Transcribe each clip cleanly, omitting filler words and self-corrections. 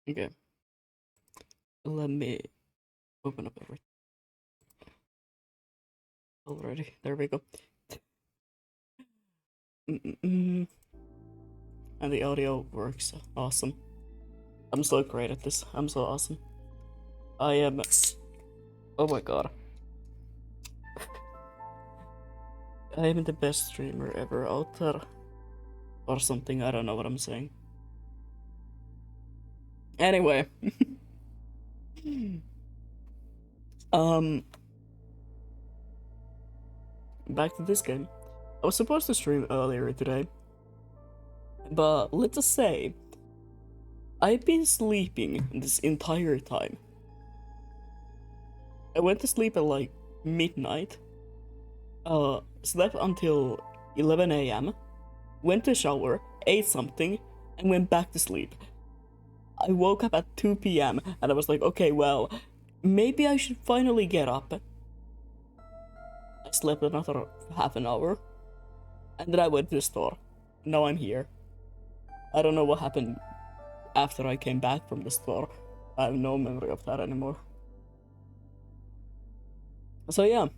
Okay, let me open up everything already. There we go. Mm-mm-mm. And the audio works. Awesome. I'm so great at this. I'm so awesome. I am. Oh my god. I am the best streamer ever out there. Or something. I don't know what I'm saying. Anyway. um. Back to this game. I was supposed to stream earlier today. But let's just say. I've been sleeping this entire time. I went to sleep at like midnight. Slept until 11 a.m. Went to shower, ate something, and went back to sleep. I woke up at 2 p.m. and I was like, okay, well, maybe I should finally get up. I slept another half an hour, and then I went to the store. Now I'm here. I don't know what happened after I came back from the store. I have no memory of that anymore. So yeah,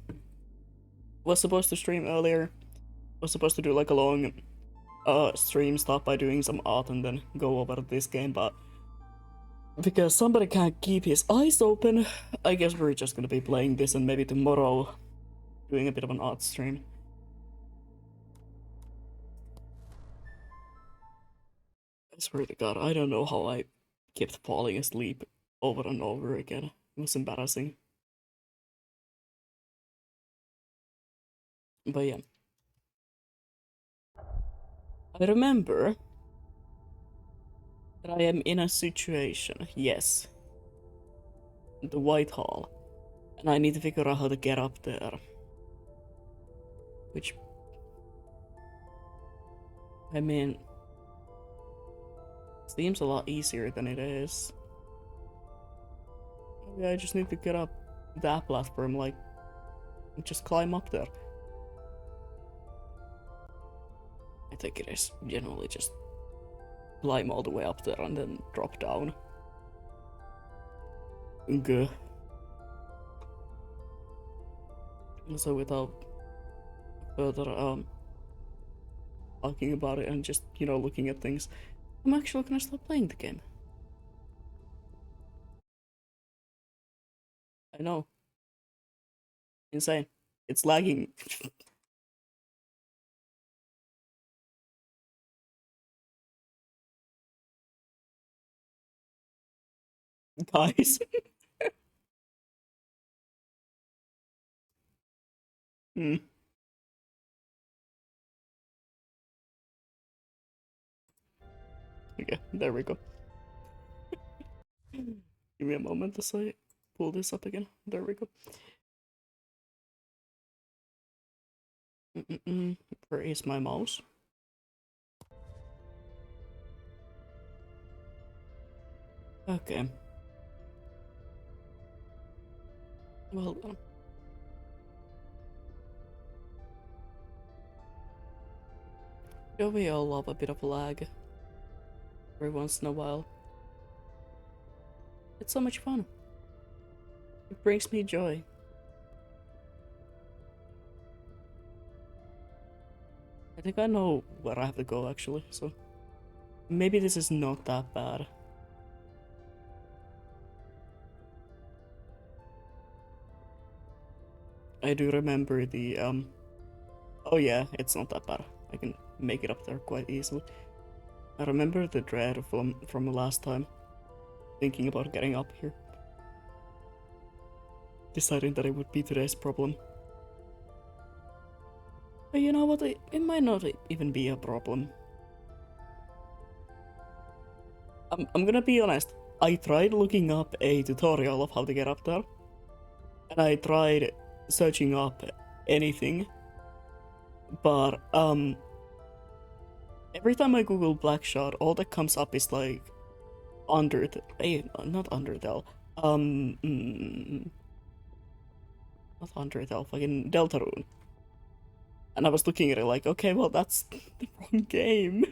was supposed to stream earlier. Was supposed to do like a long stream, start by doing some art and then go over this game, but because somebody can't keep his eyes open, I guess we're just gonna be playing this and maybe tomorrow doing a bit of an art stream. I swear to god, I don't know how I kept falling asleep over and over again. It was embarrassing. But yeah. I remember that I am in a situation, yes. The White Hall. And I need to figure out how to get up there. Which, I mean, seems a lot easier than it is. Maybe I just need to get up that platform, like, just climb up there. I think it is generally just climb all the way up there and then drop down. Good. So without further talking about it and just, you know, looking at things, I'm actually gonna stop playing the game. I know. Insane. It's lagging. Guys. Hmm. Okay, there we go. Give me a moment as I pull this up again. There we go. Where is my mouse? Okay. Well done. Do we all love a bit of lag every once in a while? It's so much fun. It brings me joy. I think I know where I have to go actually, so maybe this is not that bad. I do remember the oh yeah, it's not that bad. I can make it up there quite easily. I remember the dread from last time, thinking about getting up here. Deciding that it would be today's problem. But you know what, it might not even be a problem. I'm gonna be honest, I tried looking up a tutorial of how to get up there. And I tried searching up anything. But, every time I Google Black Shot, all that comes up is like, not Undertale, not Undertale, fucking Deltarune. And I was looking at it like, okay, well, that's the wrong game.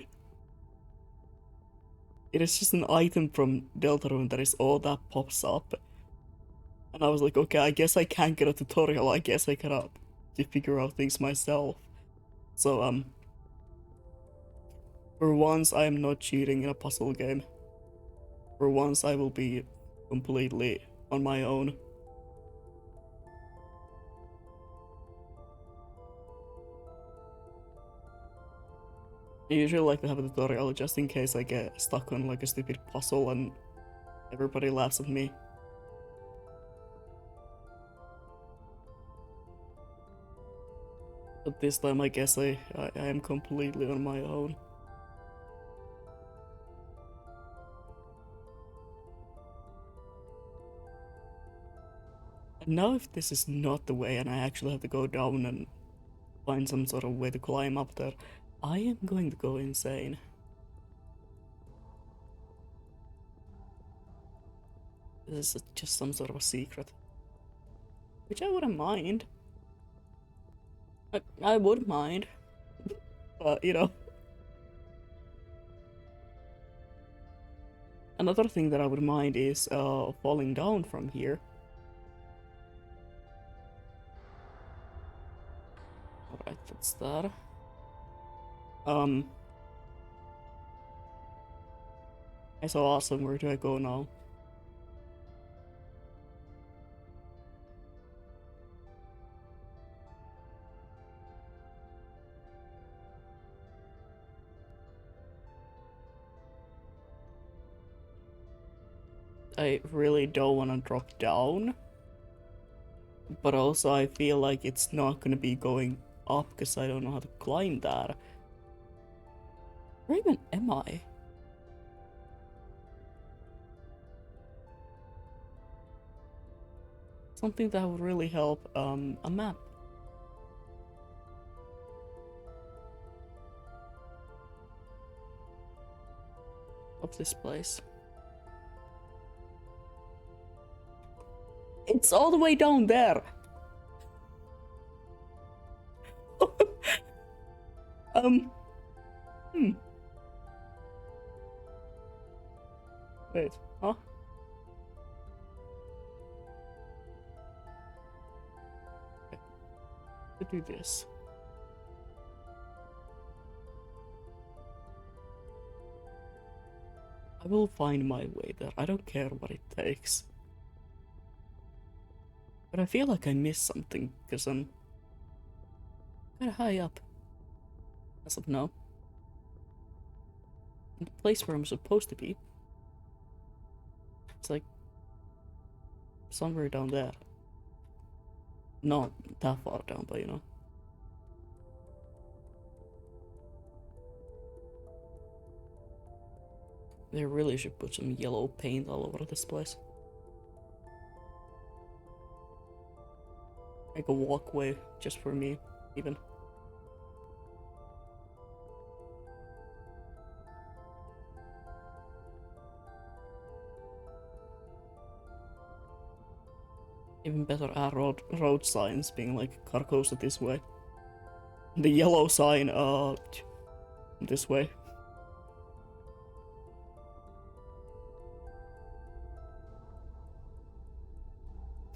it is just an item from Deltarune that is all that pops up. And I was like, okay, I guess I can't get a tutorial, I guess I gotta to figure out things myself. So, for once I am not cheating in a puzzle game. For once I will be completely on my own. I usually like to have a tutorial just in case I get stuck on like a stupid puzzle and everybody laughs at me. But this time I guess I am completely on my own. And now if this is not the way and I actually have to go down and find some sort of way to climb up there, I am going to go insane. This is just some sort of a secret. Which I wouldn't mind. I would mind. But, you know. Another thing that I would mind is falling down from here. Alright, that's that. It's so awesome. Where do I go now? I really don't want to drop down. But also I feel like it's not gonna be going up because I don't know how to climb that. Where even am I? Something that would really help, a map. Of this place. It's all the way down there! Wait, huh? Okay. To do this. I will find my way there. I don't care what it takes. But I feel like I missed something because I'm kinda high up. As of now. In the place where I'm supposed to be. It's like somewhere down there. Not that far down, but you know. They really should put some yellow paint all over this place. Make a walkway just for me, even. Even better add road signs being like Carcosa this way. The yellow sign, this way.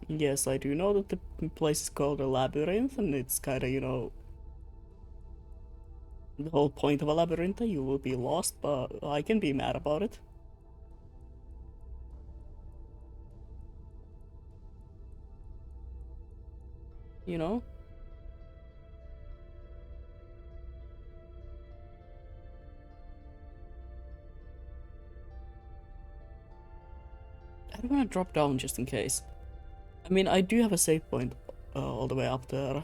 Yes, I do know that the place is called a labyrinth, and it's kinda, you know, the whole point of a labyrinth, you will be lost, but I can be mad about it. You know? I don't want to drop down just in case. I mean, I do have a save point all the way up there.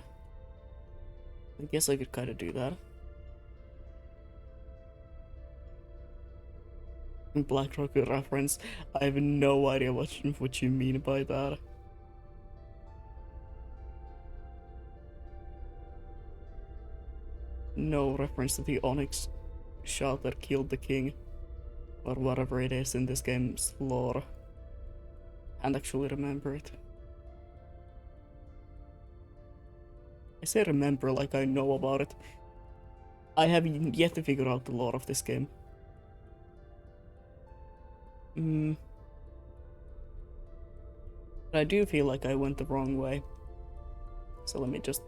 I guess I could kind of do that. Black Rocket reference. I have no idea what you mean by that. No reference to the Onyx shot that killed the king. Or whatever it is in this game's lore. Can't actually remember it. I say remember like I know about it. I have yet to figure out the lore of this game. Mm. But I do feel like I went the wrong way. So let me just...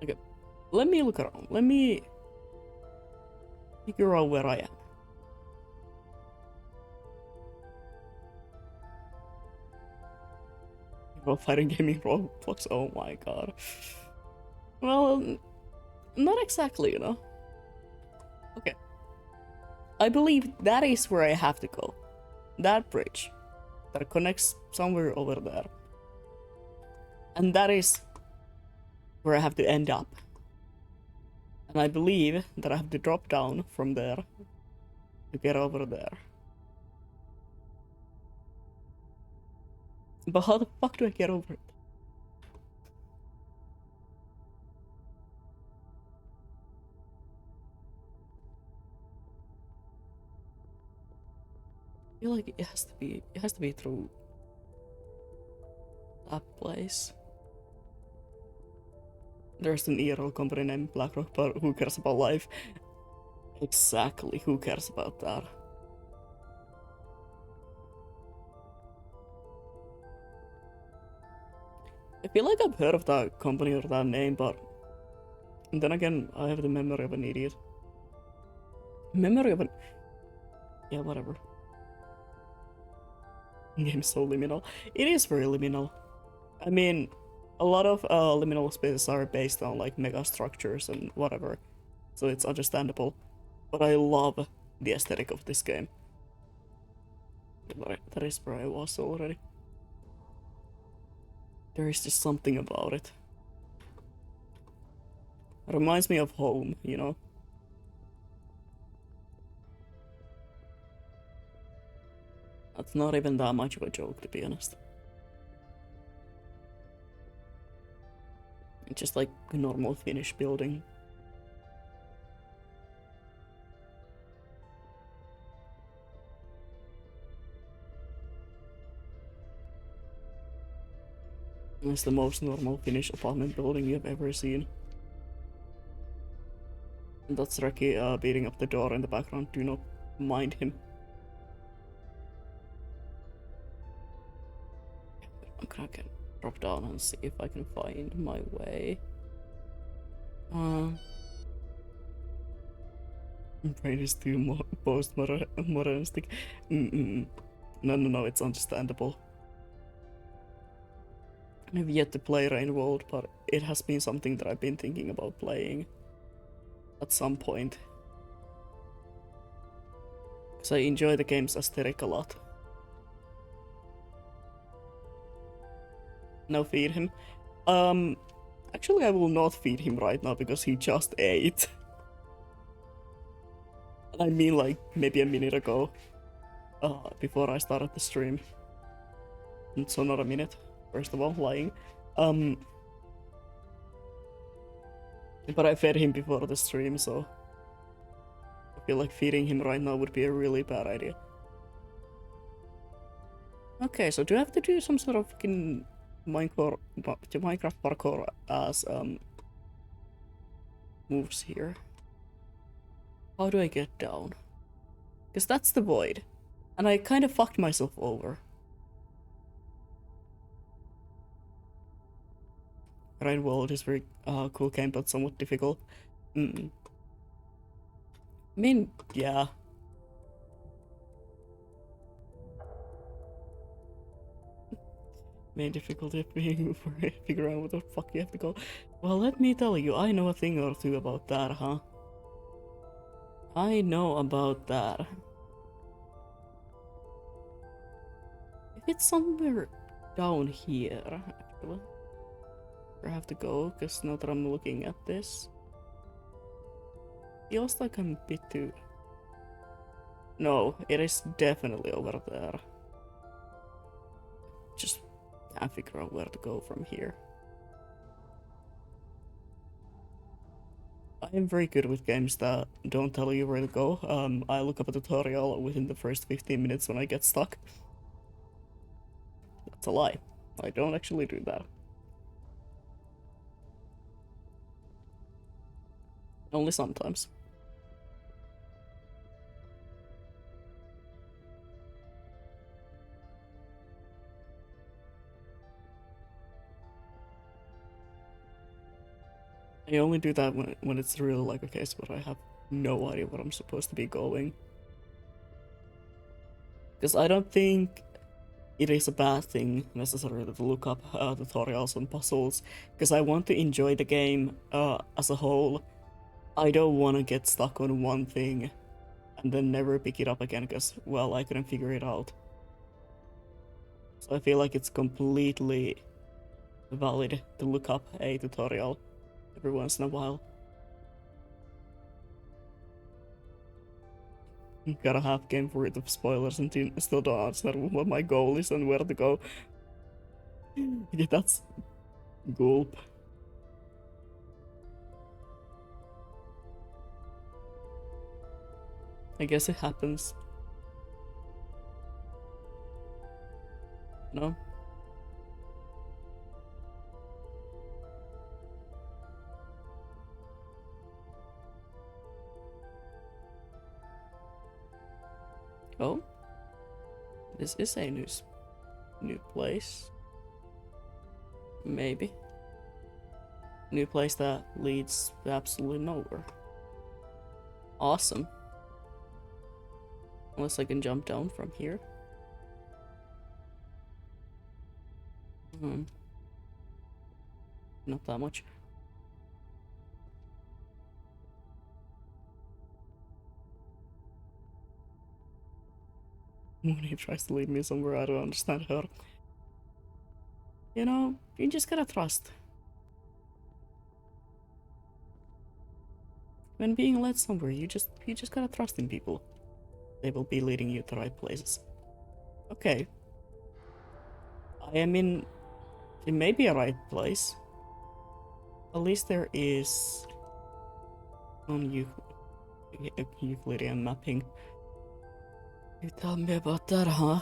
Okay. Let me look around. Let me figure out where I am. Hero fighting gaming Roblox. Oh my god. Well, not exactly, you know. Okay. I believe that is where I have to go. That bridge that connects somewhere over there. And that is where I have to end up. And I believe that I have to drop down from there to get over there. But how the fuck do I get over it? I feel like it has to be through that place. There's an ERL company named BlackRock, but who cares about life? Exactly, who cares about that? I feel like I've heard of that company or that name, but then again, I have the memory of an idiot. Memory of an... Yeah, whatever. Game's so liminal. It is very liminal. I mean, a lot of liminal spaces are based on like mega structures and whatever, so it's understandable. But I love the aesthetic of this game. That is where I was already. There is just something about it. It reminds me of home, you know? That's not even that much of a joke, to be honest. It's just like a normal Finnish building. It's the most normal Finnish apartment building you've ever seen. And that's Reki beating up the door in the background. Do not mind him. I'm gonna drop down and see if I can find my way. Brain is too post-modernistic. No, it's understandable. I've yet to play Rain World, but it has been something that I've been thinking about playing at some point. Because I enjoy the game's aesthetic a lot. Now feed him. Actually I will not feed him right now because he just ate. I mean like maybe a minute ago. Before I started the stream. So not a minute, first of all, lying. But I fed him before the stream, so I feel like feeding him right now would be a really bad idea. Okay, so do I have to do some sort of fucking Minecraft parkour as moves here? How do I get down? Because that's the void. And I kind of fucked myself over. Rain World is very cool game, but somewhat difficult. I mean, yeah. Main difficulty of being figure out where the fuck you have to go. Well, let me tell you, I know a thing or two about that, huh? I know about that. If it's somewhere down here, actually. I have to go, because now that I'm looking at this, feels like I'm a bit too... No, it is definitely over there. Just can't figure out where to go from here. I am very good with games that don't tell you where to go. I look up a tutorial within the first 15 minutes when I get stuck. That's a lie. I don't actually do that. Only sometimes. I only do that when it's really like a case where I have no idea what I'm supposed to be going. Because I don't think it is a bad thing necessarily to look up tutorials on puzzles, because I want to enjoy the game as a whole. I don't want to get stuck on one thing and then never pick it up again because, well, I couldn't figure it out. So I feel like it's completely valid to look up a tutorial every once in a while. Got a half game worth of spoilers and still don't understand what my goal is and where to go. Yeah, that's gulp. I guess it happens. No? Oh? This is a new place. Maybe. New place that leads absolutely nowhere. Awesome. Unless I can jump down from here. Not that much. When he tries to lead me somewhere I don't understand her. You know, you just gotta trust. When being led somewhere, you just gotta trust in people. They will be leading you to the right places. Okay. I am in it may be a right place. At least there is on Euclidean mapping. You tell me about that, huh?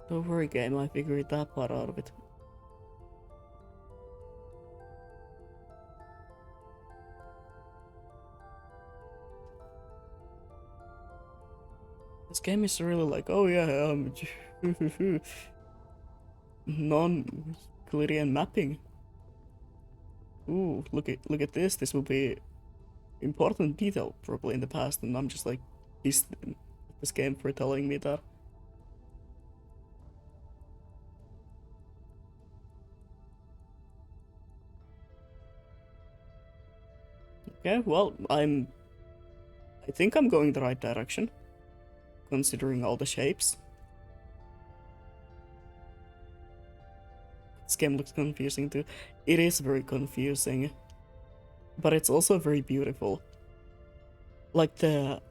Don't worry, game, I figured that part out of it. This game is really like, oh yeah, non-Euclidean mapping. Ooh, look at this. This will be important detail probably in the past, and I'm just like, is this game for telling me that? Okay, well, I think I'm going the right direction, considering all the shapes. This game looks confusing too. It is very confusing, but it's also very beautiful. Like the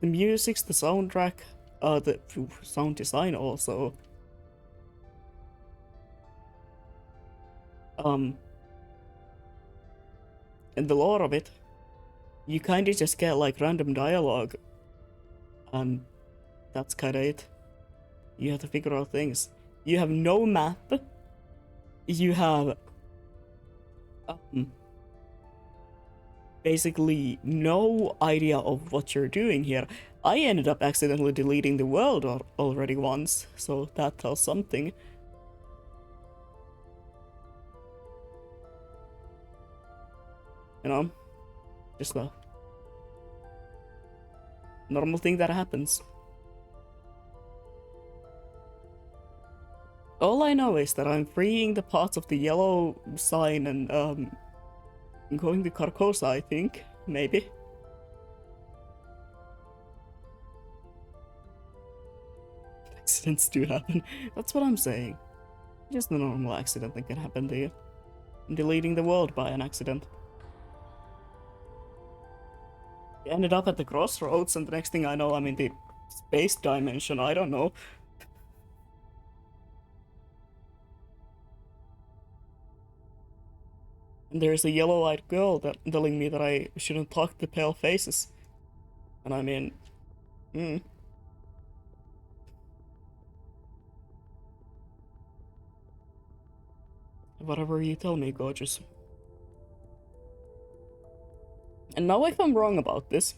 music, the soundtrack, the sound design also. And the lore of it, you kind of just get like random dialogue, and that's kind of it. You have to figure out things. You have no map. You have basically no idea of what you're doing here. I ended up accidentally deleting the world already once, so that tells something. You know, just a normal thing that happens. All I know is that I'm freeing the parts of the yellow sign and going to Carcosa, I think, maybe. Accidents do happen. That's what I'm saying. Just a normal accident that can happen to you. Deleting the world by an accident. I ended up at the crossroads, and the next thing I know, I'm in the space dimension. I don't know. And there's a yellow-eyed girl telling me that I shouldn't talk to pale faces. And I mean, whatever you tell me, gorgeous. And now if I'm wrong about this,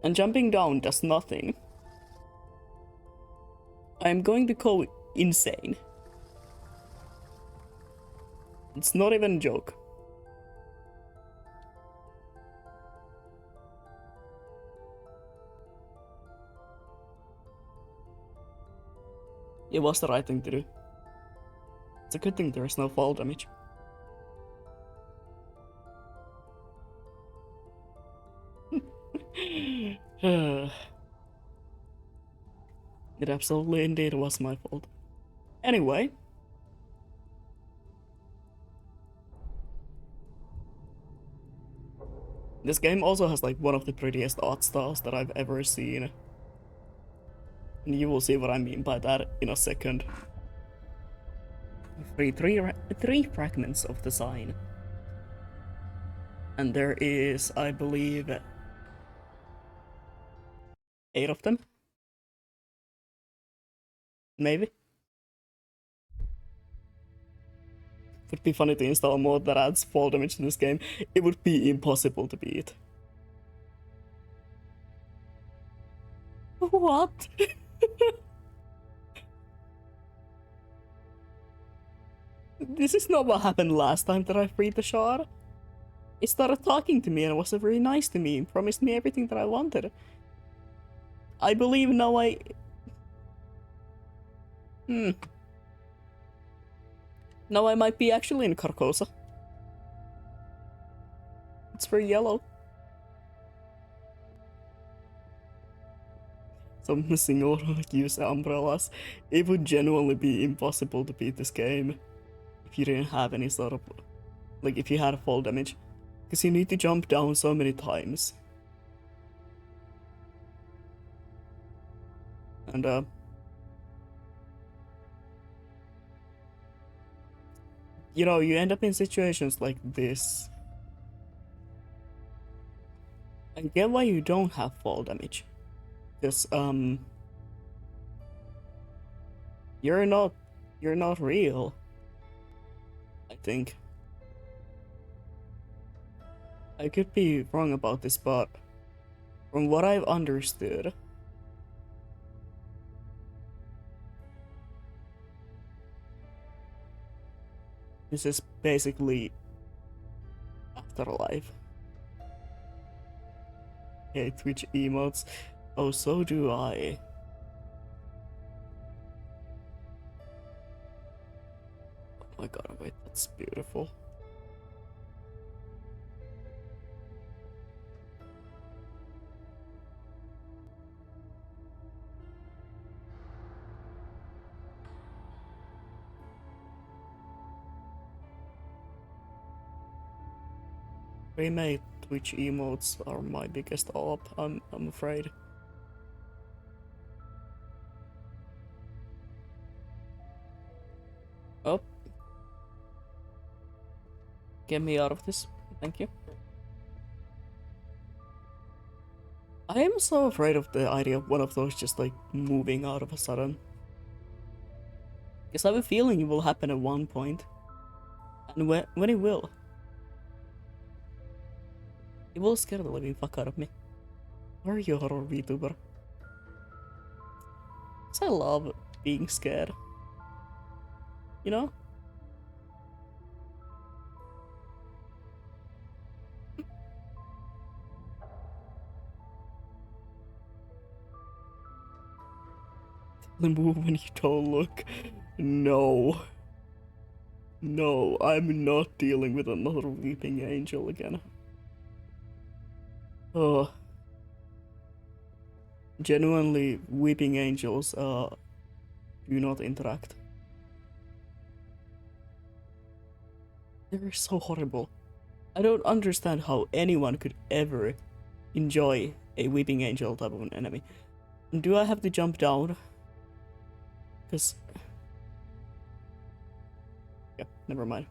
and jumping down does nothing, I'm going to go insane. It's not even a joke. It was the right thing to do. It's a good thing there is no fall damage. It absolutely indeed was my fault. Anyway. This game also has like one of the prettiest art styles that I've ever seen. And you will see what I mean by that in a second. Three fragments of the sign. And there is, I believe, 8 of them. Maybe. Would be funny to install a mod that adds fall damage to this game. It would be impossible to beat. What? This is not what happened last time that I freed the shard. It started talking to me and was very nice to me and promised me everything that I wanted. I believe now I... Now I might be actually in Carcosa. It's very yellow. Some single use umbrellas. It would genuinely be impossible to beat this game if you didn't have any sort of... Like, if you had fall damage. Because you need to jump down so many times. And, you know, you end up in situations like this. I get why you don't have fall damage. Because, you're not real. I think. I could be wrong about this, but from what I've understood, this is basically afterlife. Okay, Twitch emotes. Oh, so do I. Oh my god, wait, that's beautiful. Remade Twitch emotes are my biggest op, I'm afraid. Oh. Get me out of this, thank you. I am so afraid of the idea of one of those just like moving out of a sudden. Because I have a feeling it will happen at one point. And when it will scare the living fuck out of me. Where are you, horror VTuber? Because I love being scared. You know? Move when you don't look. No. No, I'm not dealing with another weeping angel again. Oh. Genuinely, weeping angels do not interact. They're so horrible. I don't understand how anyone could ever enjoy a weeping angel type of an enemy. Do I have to jump down? Because... yeah, never mind.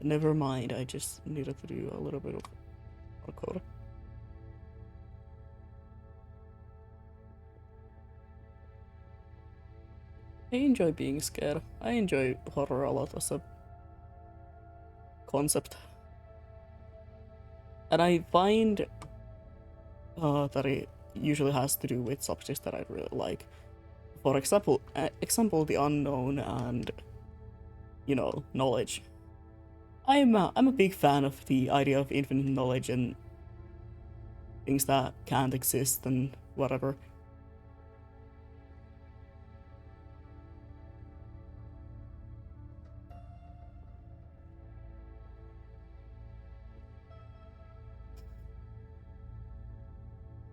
Never mind, I just needed to do a little bit of parkour. I enjoy being scared. I enjoy horror a lot as a concept. And I find that it usually has to do with subjects that I really like. For example, the unknown and, you know, knowledge. I'm a big fan of the idea of infinite knowledge and things that can't exist and whatever.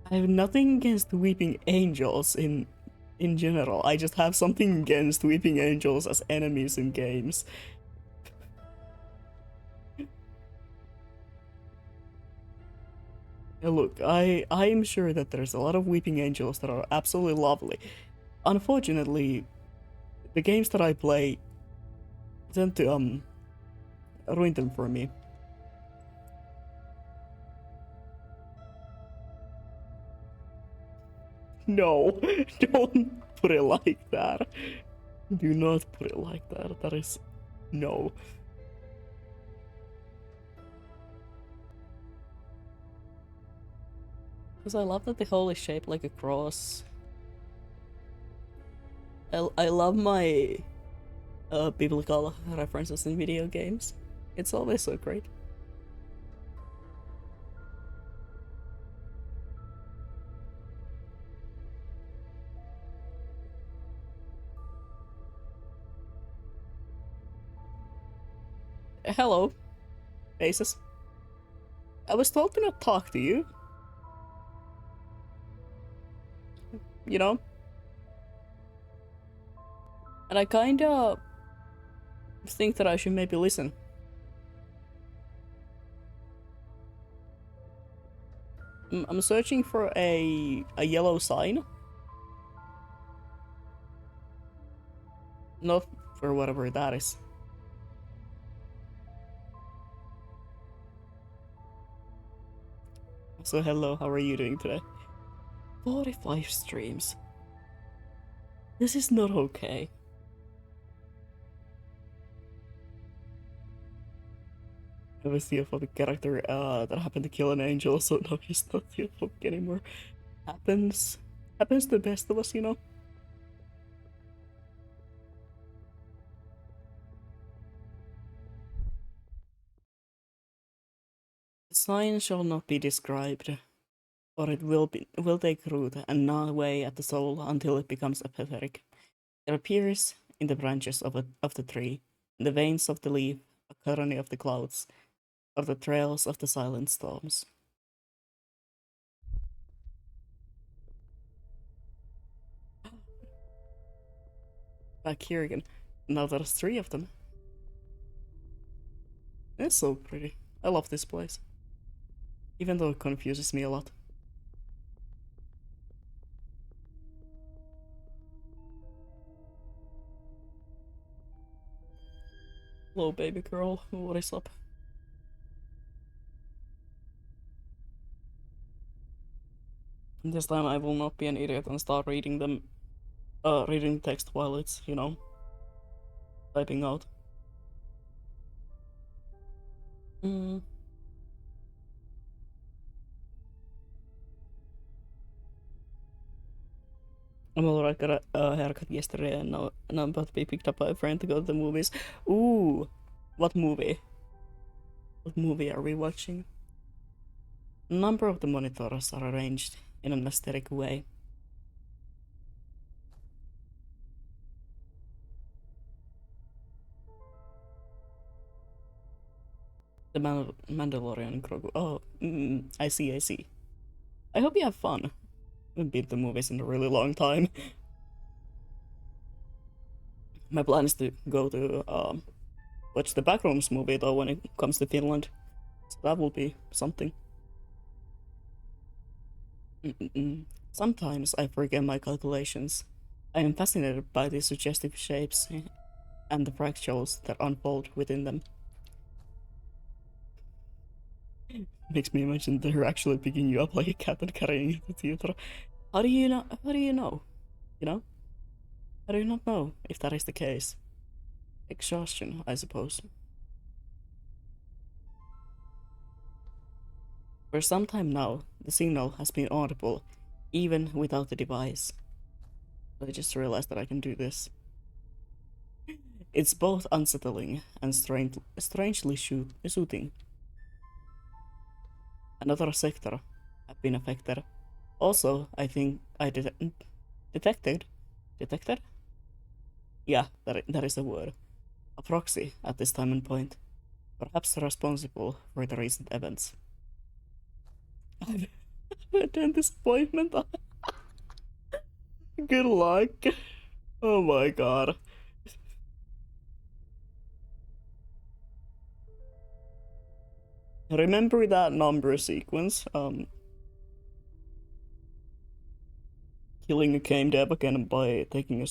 I have nothing against weeping angels in general. I just have something against weeping angels as enemies in games. Look, I'm sure that there's a lot of weeping angels that are absolutely lovely. Unfortunately, the games that I play tend to ruin them for me. No, don't put it like that. Do not put it like that. That is no. Because I love that the hole is shaped like a cross. I love my biblical references in video games. It's always so great. Hello, Aces. I was told to not talk to you. You know? And I kinda think that I should maybe listen. I'm searching for a yellow sign. Not for whatever that is. So hello, how are you doing today? 45 streams. This is not okay. I was the for the character that happened to kill an angel, so now he's not the folk anymore. Happens to the best of us, you know? The sign shall not be described, or it will take root and gnaw away at the soul until it becomes apathetic. It appears in the branches of the tree, in the veins of the leaf, a colony of the clouds, or the trails of the silent storms. Back here again. Now there's 3 of them. It's so pretty. I love this place. Even though it confuses me a lot. Hello, baby girl. What is up? This time I will not be an idiot and start reading them, reading text while it's, you know, typing out. Mm. I'm alright, got a haircut yesterday and now I'm about to be picked up by a friend to go to the movies. Ooh! What movie? What movie are we watching? A number of the monitors are arranged in an aesthetic way. The Mandalorian Grogu. Oh, I see, I see. I hope you have fun. I haven't been to movies in a really long time. My plan is to go to watch the Backrooms movie though when it comes to Finland. So that will be something. Sometimes I forget my calculations. I am fascinated by the suggestive shapes and the fractals that unfold within them. Makes me imagine they're actually picking you up like a cat and carrying you to the theater. How do you know? How do you know? You know? How do you not know if that is the case? Exhaustion, I suppose. For some time now, the signal has been audible, even without the device. I just realized that I can do this. It's both unsettling and strangely soothing. Another sector have been affected. Also, I think I detected? Detected? Yeah, that is the word. A proxy at this time and point. Perhaps responsible for the recent events. I've had a disappointment. Good luck. Oh my god. Remember that number sequence? Killing a game dev again by taking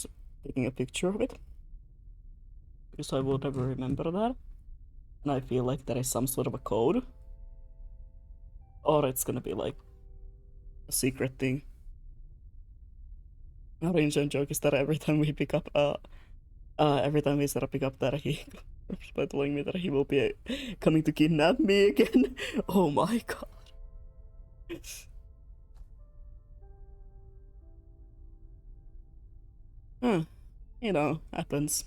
a picture of it? Because I will never remember that. And I feel like there is some sort of a code. Or it's gonna be like a secret thing. Our ancient joke is that every time we pick up every time we start to pick up that he by telling me that he will be coming to kidnap me again. Oh my god. Huh. You know, happens.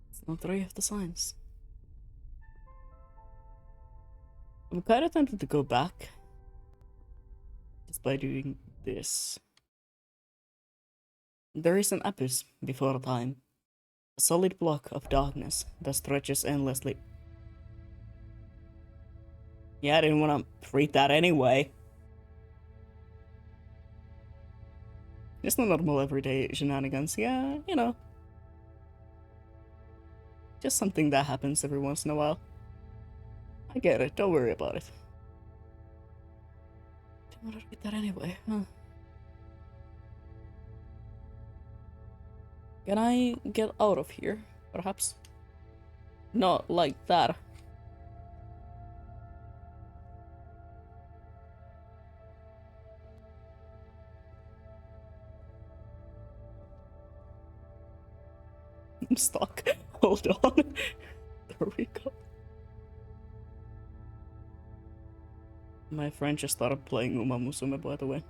It's not three of the signs. I'm kind of tempted to go back just by doing this. There is an abyss before time, a solid block of darkness that stretches endlessly. Yeah, I didn't want to read that anyway. Just the normal everyday shenanigans, yeah, you know. Just something that happens every once in a while. I get it, don't worry about it. Didn't want to read that anyway, huh? Can I get out of here, perhaps? Not like that. I'm stuck. Hold on. There we go. My friend just started playing Uma Musume, by the way.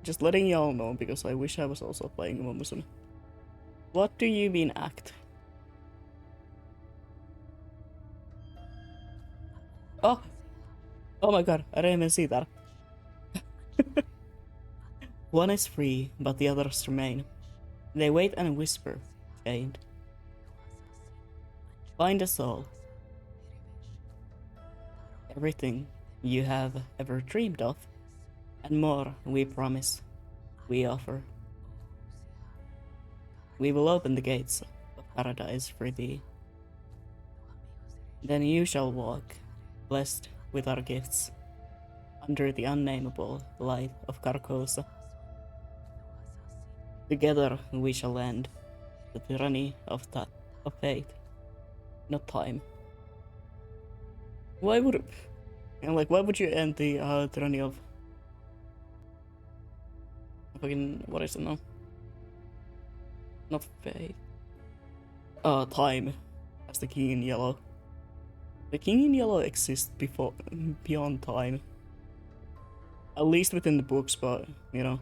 Just letting y'all know, because I wish I was also playing Uma Musume. What do you mean act? Oh! Oh my god, I didn't even see that. One is free, but the others remain. They wait and whisper, chained. Find us all. Everything you have ever dreamed of, and more, we promise, we offer. We will open the gates of paradise for thee. Then you shall walk, blessed with our gifts, under the unnameable light of Carcosa. Together we shall end the tyranny of fate, not time. Why would why would you end the tyranny of fucking what is it now? Not fate. Time, as the King in Yellow. The King in Yellow exists beyond time. At least within the books, but you know,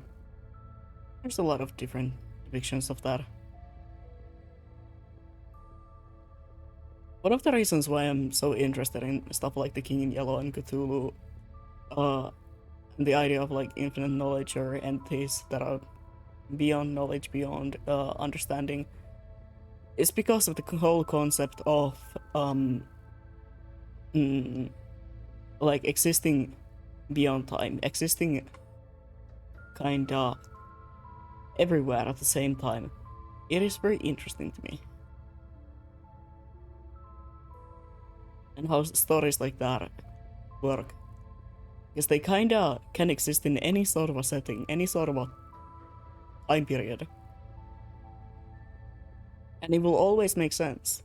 there's a lot of different depictions of that. One of the reasons why I'm so interested in stuff like the King in Yellow and Cthulhu, and the idea of like infinite knowledge or entities that are beyond knowledge, beyond understanding, is because of the whole concept of like existing beyond time, existing kinda everywhere at the same time. It is very interesting to me. And how stories like that work. Because they kinda can exist in any sort of a setting, any sort of a time period. And it will always make sense.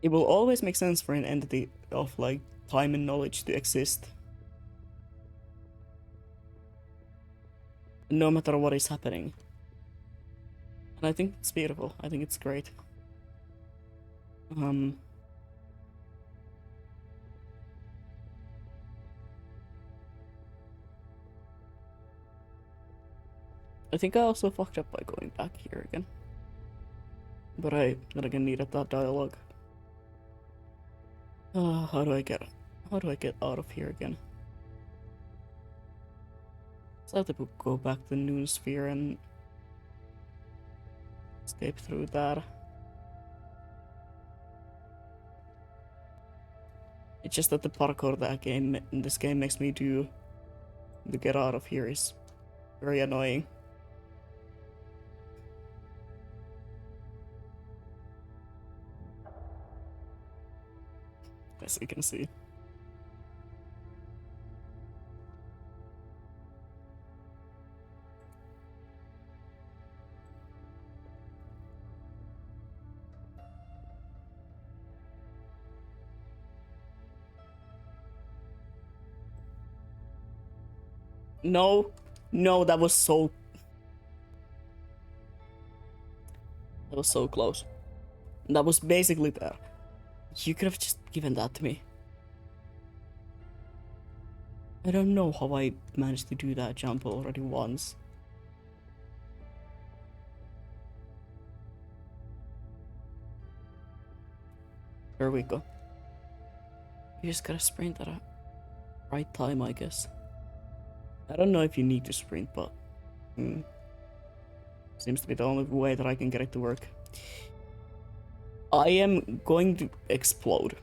It will always make sense for an entity of like time and knowledge to exist. No matter what is happening. And I think it's beautiful. I think it's great. I think I also fucked up by going back here again. But I then again needed that dialogue. How do I get out of here again? So I have to go back to the Noon Sphere and escape through that. It's just that the parkour that in this game makes me do to get out of here is very annoying. As you can see. No, no, that was so close. That was basically there. You could have just given that to me. I don't know how I managed to do that jump already once. There we go. You just gotta sprint at a right time, I guess. I don't know if you need to sprint, but seems to be the only way that I can get it to work. I am going to explode.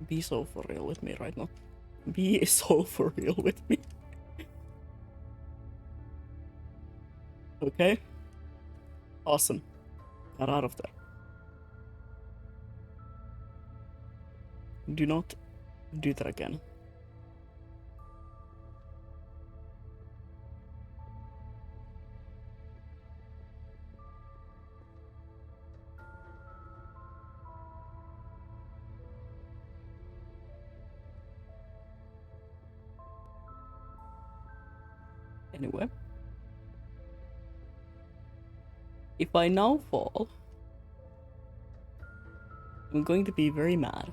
Be so for real with me right now. Be so for real with me. Okay? Awesome. Got out of there. Do not do that again. Anyway. If I now fall, I'm going to be very mad.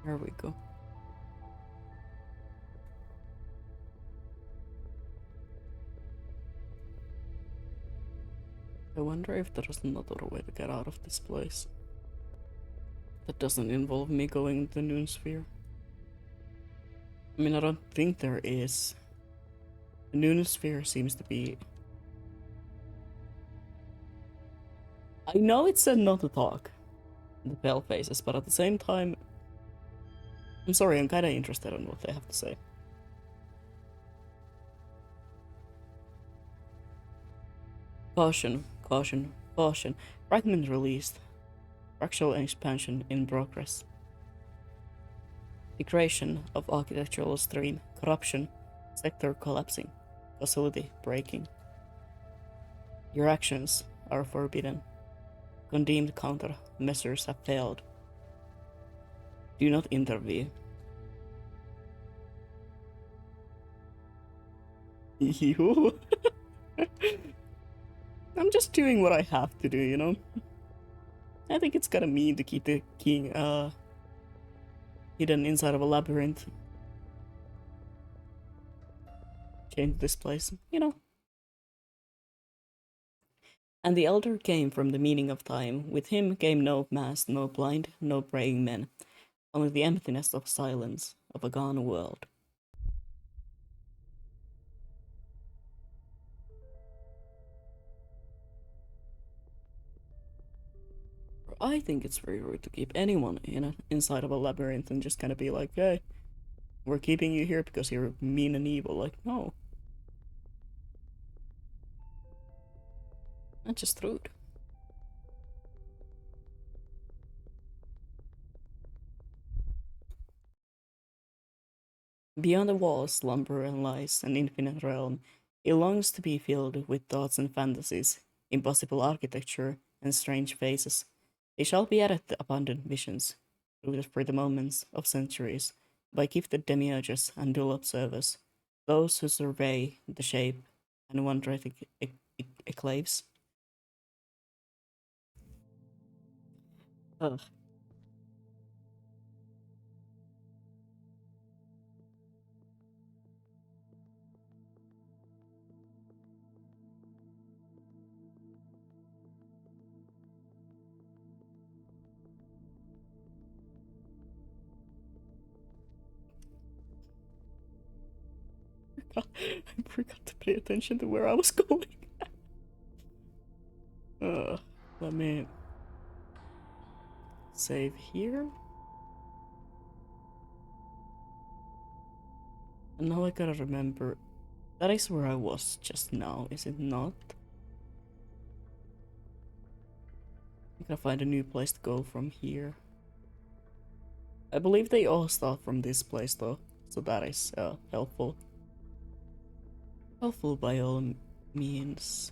There we go. I wonder if there is another way to get out of this place that doesn't involve me going to the Noon Sphere. I mean, I don't think there is. The Noon Sphere seems to be... I know it said not to talk, the pale faces, but at the same time... I'm sorry, I'm kinda interested in what they have to say. Caution, caution, caution. Fragment released. Fractal expansion in progress. Degradation of architectural stream. Corruption. Sector collapsing. Facility breaking. Your actions are forbidden. Condemned counter measures have failed. Do not intervene. You? I'm just doing what I have to do, you know? I think it's kinda mean to keep the king, hidden inside of a labyrinth. Change this place, you know? And the elder came from the meaning of time. With him came no mass, no blind, no praying men. Only the emptiness of silence of a gone world. I think it's very rude to keep anyone inside of a labyrinth and just kind of be like, hey, we're keeping you here because you're mean and evil. Like, no. That's just rude. Beyond the walls slumber and lies an infinite realm. It longs to be filled with thoughts and fantasies, impossible architecture, and strange faces. It shall be added to abundant visions, rooted for the moments of centuries, by gifted demiurges and dual observers, those who survey the shape and wonder at enclaves. Ugh. I forgot to pay attention to where I was going. Let me save here. And now I gotta remember. That is where I was just now, is it not? I gotta find a new place to go from here. I believe they all start from this place though, so that is helpful. Helpful by all means.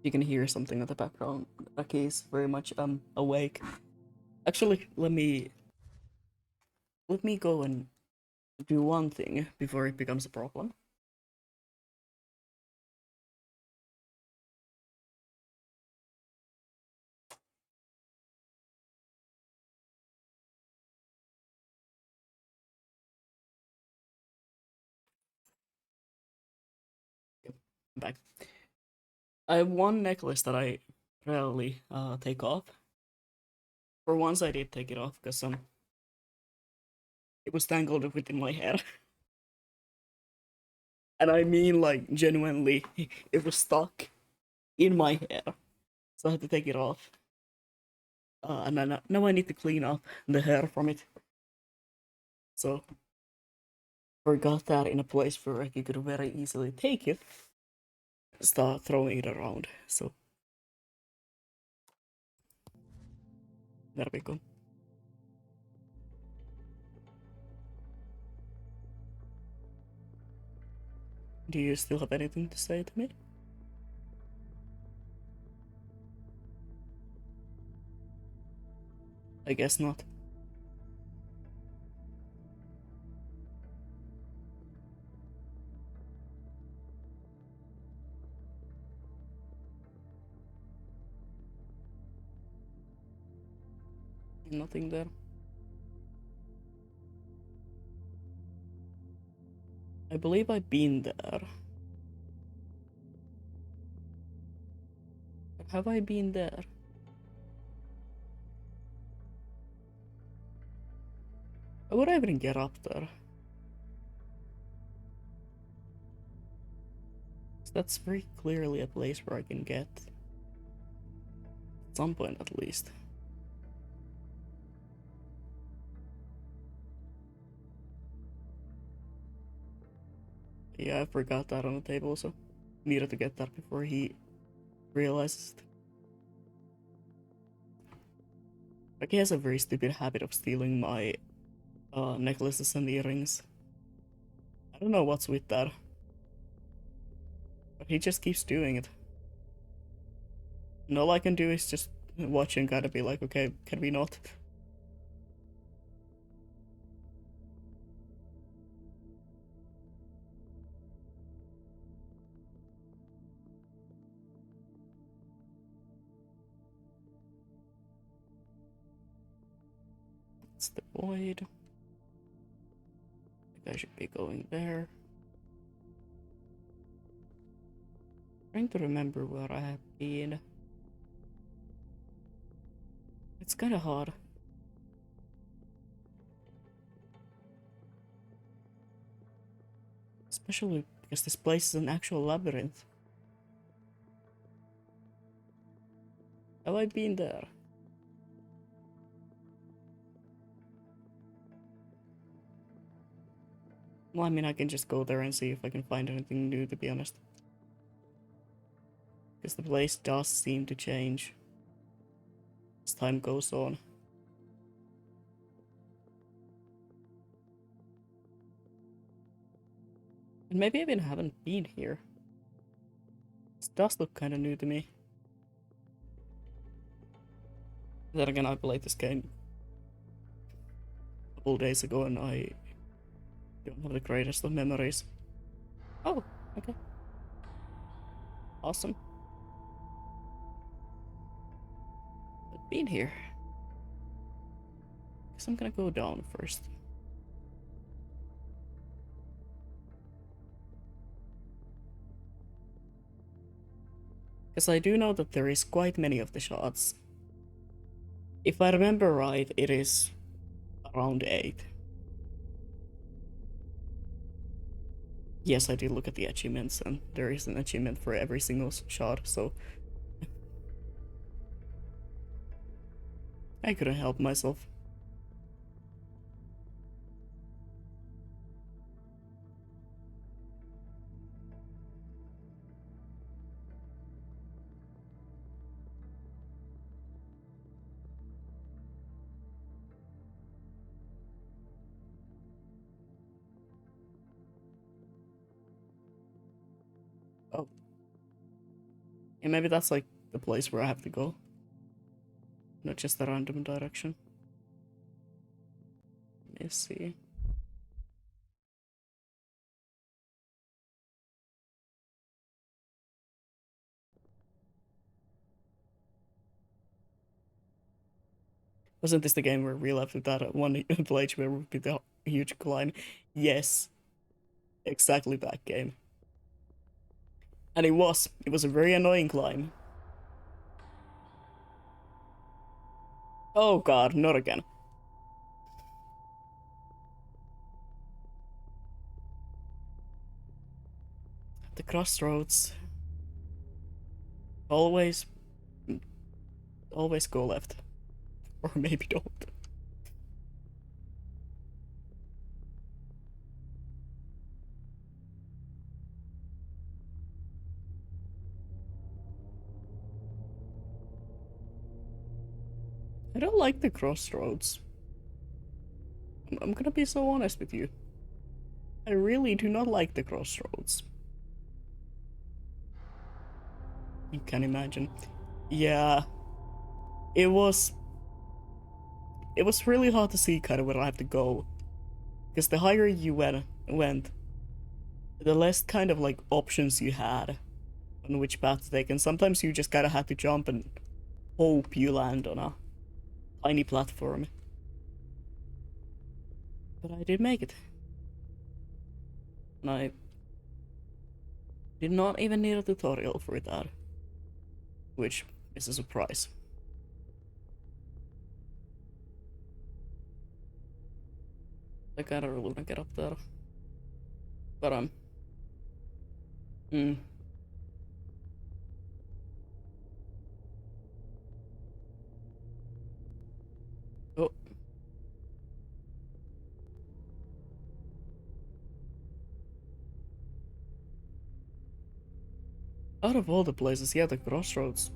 You can hear something in the background. Aki is very much awake. Actually, let me go and do one thing before it becomes a problem. Yep, I'm back. I have one necklace that I rarely take off. For once I did take it off because it was tangled within my hair. And I mean like genuinely it was stuck in my hair. So I had to take it off. And now I need to clean up the hair from it. So forgot that in a place where I could very easily take it, start throwing it around. So there we go. Do you still have anything to say to me? I guess not. Nothing there. I believe I've been there. Have I been there? How would I even get up there? That's very clearly a place where I can get. At some point at least. Yeah, I forgot that on the table, so needed to get that before he realizes it. Like, he has a very stupid habit of stealing my necklaces and earrings. I don't know what's with that. But he just keeps doing it. And all I can do is just watch and gotta be like, okay, can we not? It's the void. I think I should be going there. Trying to remember where I have been. It's kinda hard. Especially because this place is an actual labyrinth. Have I been there? Well, I mean, I can just go there and see if I can find anything new, to be honest. Because the place does seem to change as time goes on. And maybe I even haven't been here. This does look kind of new to me. Then again, I played this game a couple days ago and I don't have the greatest of memories. Oh, okay. Awesome. I've been here. Guess I'm gonna go down first. Because I do know that there is quite many of the shards. If I remember right, it is around 8. Yes, I did look at the achievements, and there is an achievement for every single shard, so I couldn't help myself. Oh. And maybe that's like the place where I have to go. Not just a random direction. Let me see. Wasn't this the game where we left with that one place where would be the huge climb? Yes, exactly that game. And it was a very annoying climb. Oh god, not again. The crossroads. Always, always go left. Or maybe don't. I don't like the crossroads. I'm gonna be so honest with you. I really do not like the crossroads. You can imagine. Yeah, it was really hard to see kind of where I have to go. Because the higher you went, the less kind of like options you had on which path to take. And sometimes you just kind of had to jump and hope you land on a tiny platform. But I did make it. And I did not even need a tutorial for that. Which is a surprise. I kinda really wanna get up there. But hmm. Oh. Out of all the places, yeah, the crossroads.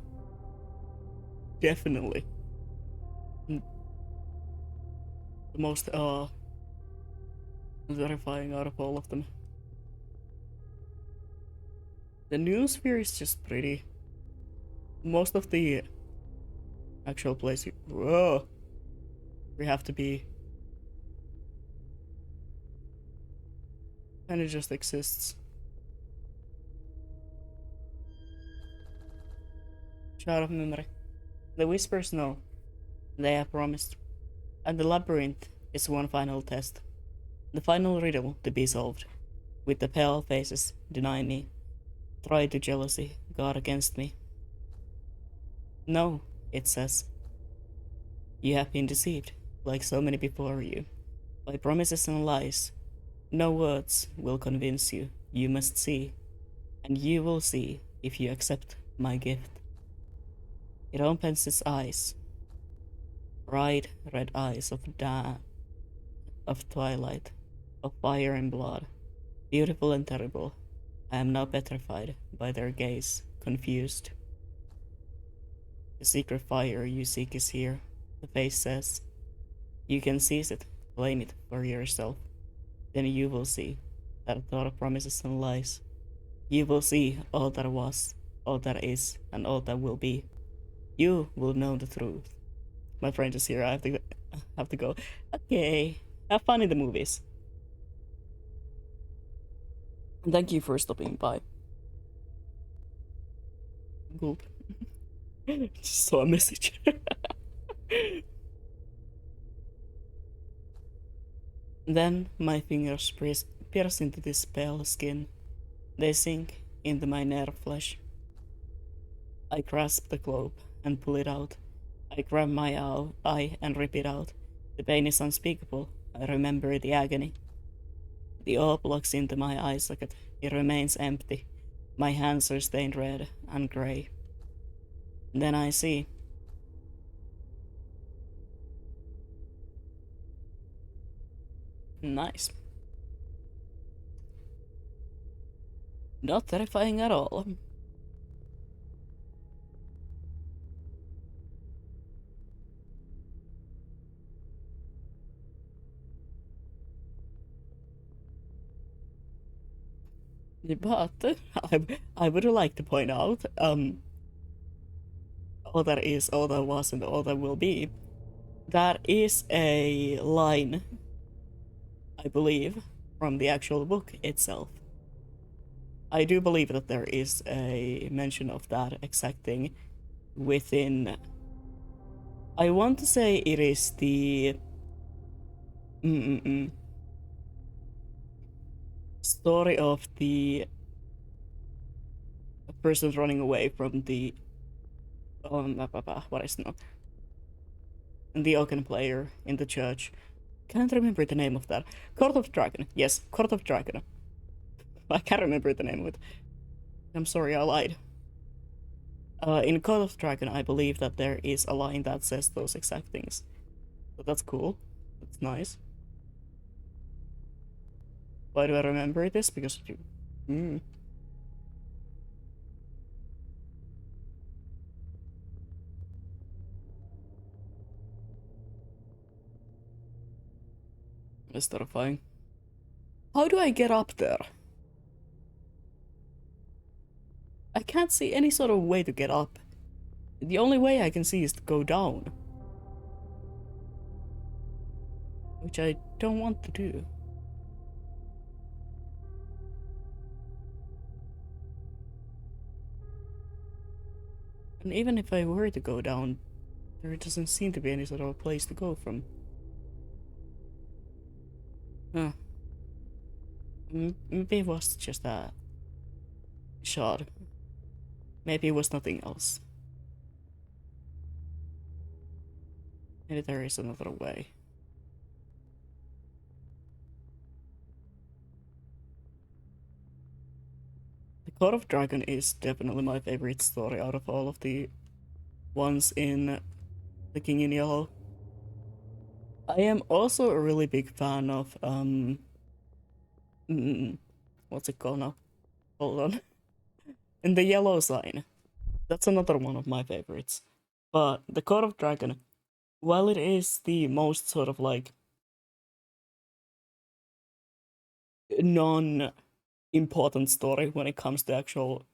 Definitely. The most, terrifying out of all of them. The Noosphere is just pretty. Most of the actual place whoa, we have to be kind of just exists. Shard of memory. The whispers know. They have promised. And the labyrinth is one final test. The final riddle to be solved. With the pale faces deny me. Try to jealousy guard against me. No, it says. You have been deceived, like so many before you, by promises and lies. No words will convince you. You must see. And you will see if you accept my gift. It opens its eyes. Bright red eyes of twilight, of fire and blood. Beautiful and terrible. I am now petrified by their gaze, confused. The secret fire you seek is here, the face says. You can seize it, claim it for yourself. Then you will see. that thought of promises and lies. You will see all that was, all that is, and all that will be. You will know the truth. My friend is here. I have to go. Okay. Have fun in the movies. And thank you for stopping by. Cool. Just saw a message. Then my fingers pierce into this pale skin. They sink into my nerve flesh. I grasp the globe and pull it out. I grab my eye and rip it out. The pain is unspeakable. I remember the agony. The orb looks into my eye socket. It remains empty. My hands are stained red and grey. Then I see. Nice. Not terrifying at all. But I would like to point out, all that is, all that was, and all that will be. That is a line, I believe, from the actual book itself. I do believe that there is a mention of that exact thing within. I want to say it is the story of the person running away from the what is it? The Oaken player in the church. Can't remember the name of that. Court of Dragon. Yes, Court of Dragon. I can't remember the name of it. I'm sorry, I lied. In Court of Dragon, I believe that there is a line that says those exact things. So that's cool. That's nice. Why do I remember this? Because you. It's terrifying. How do I get up there? I can't see any sort of way to get up. The only way I can see is to go down. Which I don't want to do. And even if I were to go down, there doesn't seem to be any sort of a place to go from. Huh. Maybe it was just a shard. Maybe it was nothing else. Maybe there is another way. The Court of Dragon is definitely my favorite story out of all of the ones in The King in Yellow. I am also a really big fan of what's it called now? Hold on. In the Yellow Sign. That's another one of my favorites. But the Court of Dragon, while it is the most sort of like non-important story when it comes to actual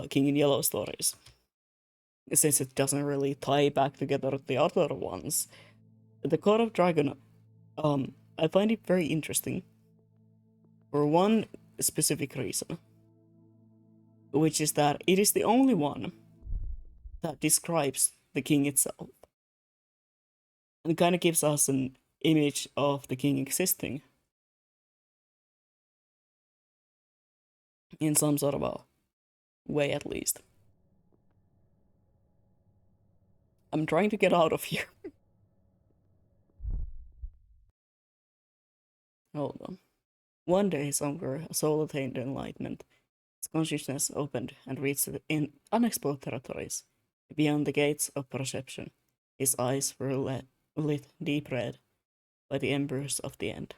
King in Yellow stories, since it doesn't really tie back together the other ones, the Court of Dragon, I find it very interesting for one specific reason, which is that it is the only one that describes the king itself and kind of gives us an image of the king existing in some sort of a way, at least. I'm trying to get out of here. Hold on. One day, somewhere, a soul attained enlightenment. Its consciousness opened and reached in unexplored territories, beyond the gates of perception. His eyes were lit deep red by the embers of the end.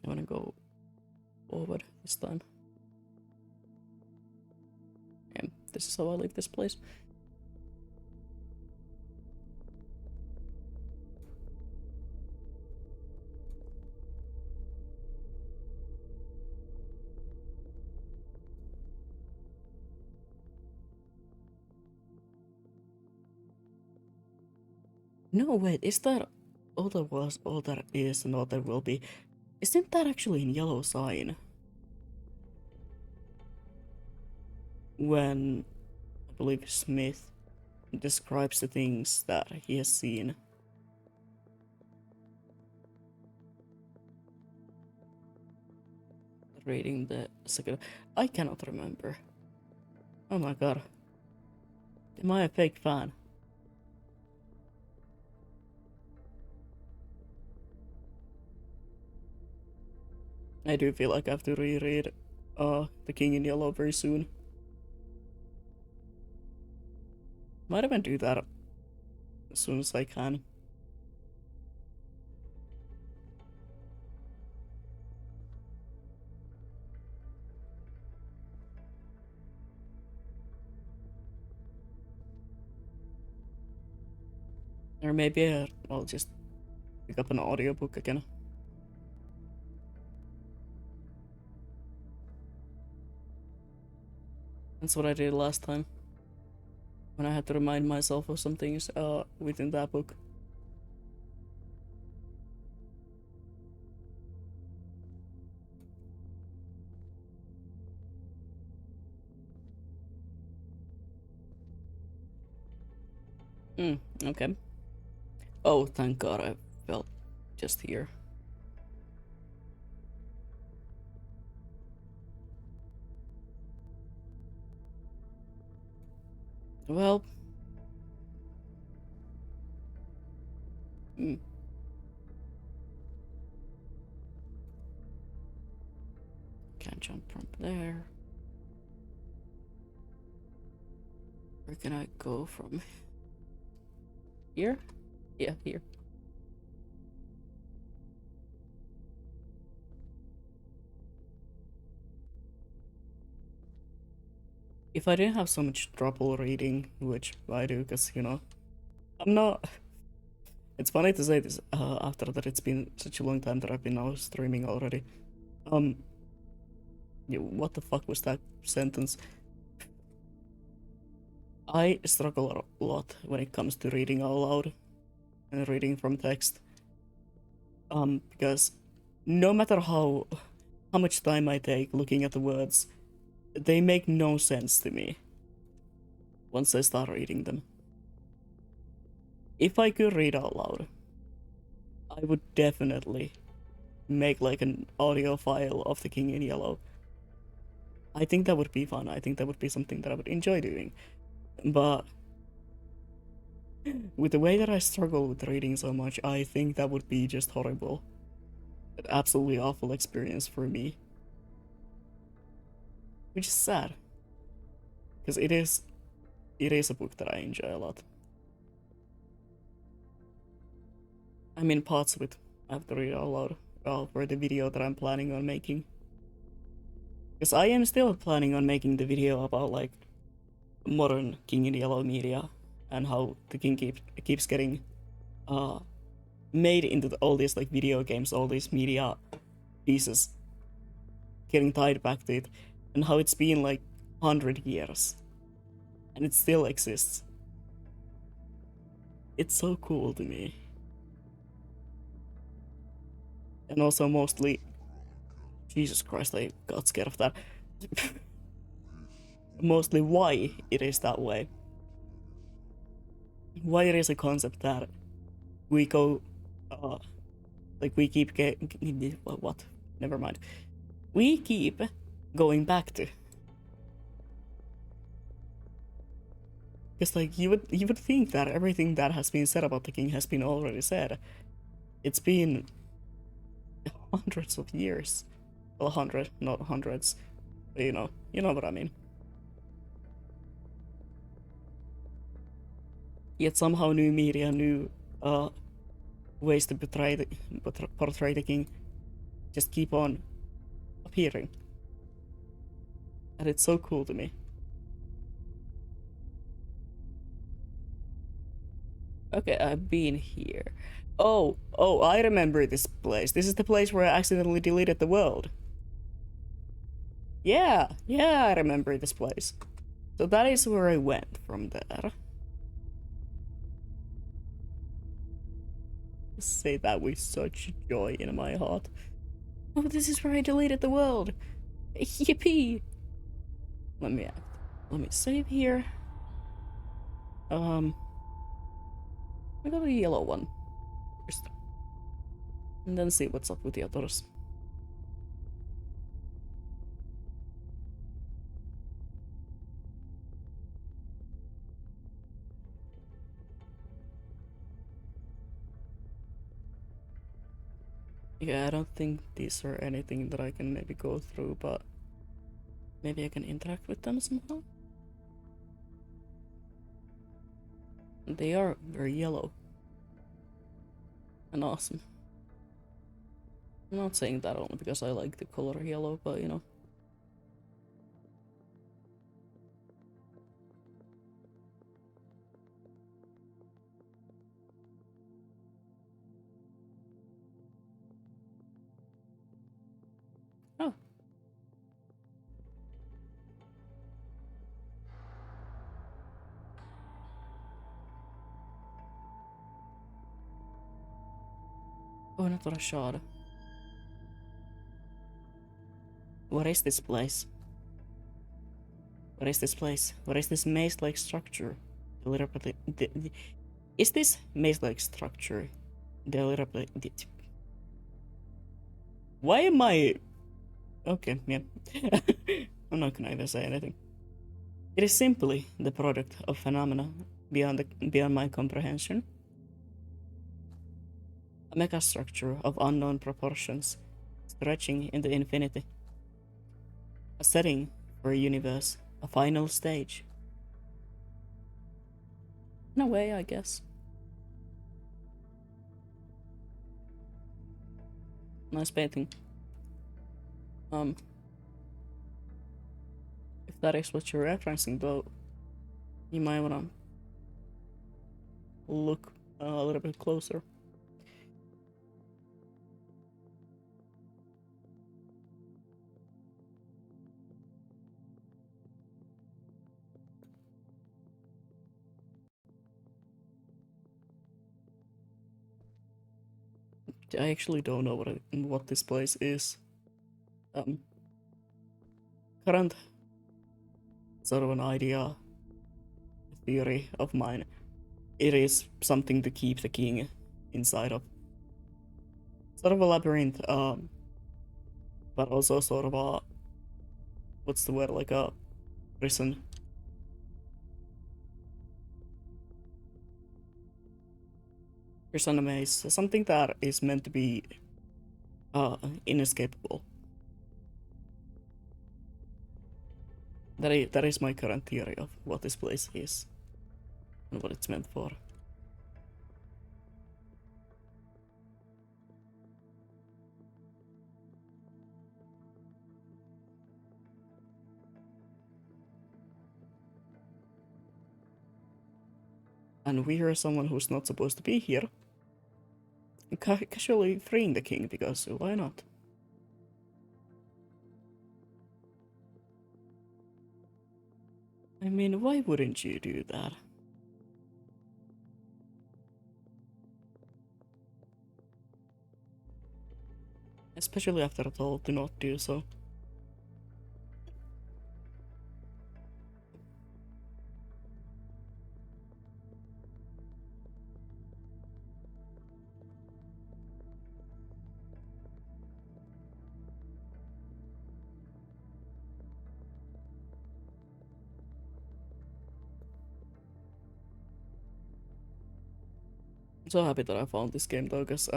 I wanna go forward this time. And this is how I leave this place. No, wait, is that all there was, all that is, and all there will be? Isn't that actually in yellow sign? When I believe Smith describes the things that he has seen. Reading the second. I cannot remember. Oh my god. Am I a fake fan? I do feel like I have to reread The King in Yellow very soon. Might even do that as soon as I can. Or maybe I'll just pick up an audiobook again. That's what I did last time. When I had to remind myself of some things within that book. Okay. Oh, thank god I felt just here. Well... Can't jump from there. Where can I go from? Here? Yeah, here. If I didn't have so much trouble reading, which I do, because, you know, I'm not... It's funny to say this after that it's been such a long time that I've been now streaming already. What the fuck was that sentence? I struggle a lot when it comes to reading out loud and reading from text. Because no matter how much time I take looking at the words, they make no sense to me once I start reading them. If I could read out loud, I would definitely make like an audio file of The King in Yellow. I think that would be fun. I think that would be something that I would enjoy doing. But with the way that I struggle with reading so much, I think that would be just horrible. An absolutely awful experience for me. Which is sad. Because it is a book that I enjoy a lot. I mean, parts of it I have to read out loud for the video that I'm planning on making. Because I am still planning on making the video about like modern King in Yellow media and how the King keeps getting made into all these like video games, all these media pieces getting tied back to it, and how it's been like 100 years and it still exists. It's so cool to me. And also mostly, Jesus Christ, I got scared of that. Mostly why it is that way. Why it is a concept that we go, like we keep what? Never mind. We keep going back to. Because like you would think that everything that has been said about the king has been already said. It's been hundreds of years. Well, 100, not hundreds. But you know what I mean. Yet somehow new media, new ways to portray the king just keep on appearing. And it's so cool to me. Okay, I've been here. Oh, I remember this place. This is the place where I accidentally deleted the world. Yeah, I remember this place. So that is where I went from there. say that with such joy in my heart. Oh, this is where I deleted the world. Yippee! Let me save here. We got a yellow one first, and then see what's up with the others. Yeah, I don't think these are anything that I can maybe go through, but maybe I can interact with them somehow. They are very yellow and awesome. I'm not saying that only because I like the color yellow, but you know. Oh. Oh, another shard. What is this place? What is this place? What is this maze-like structure? Deliberately. Is this maze-like structure deliberately? Why am I? Okay, yeah. I'm not gonna even say anything. It is simply the product of phenomena beyond my comprehension. A megastructure of unknown proportions, stretching into infinity. A setting for a universe, a final stage. In a way, I guess. Nice painting. If that is what you're referencing, though, you might wanna look a little bit closer. I actually don't know what this place is. Current sort of an idea, theory of mine. It is something to keep the king inside of. Sort of a labyrinth, but also sort of a, what's the word, like a prison. Prison maze, something that is meant to be inescapable. That is my current theory of what this place is and what it's meant for. And we are someone who's not supposed to be here, casually freeing the king, because why not? I mean, why wouldn't you do that? Especially after told to not do so. I'm so happy that I found this game though, because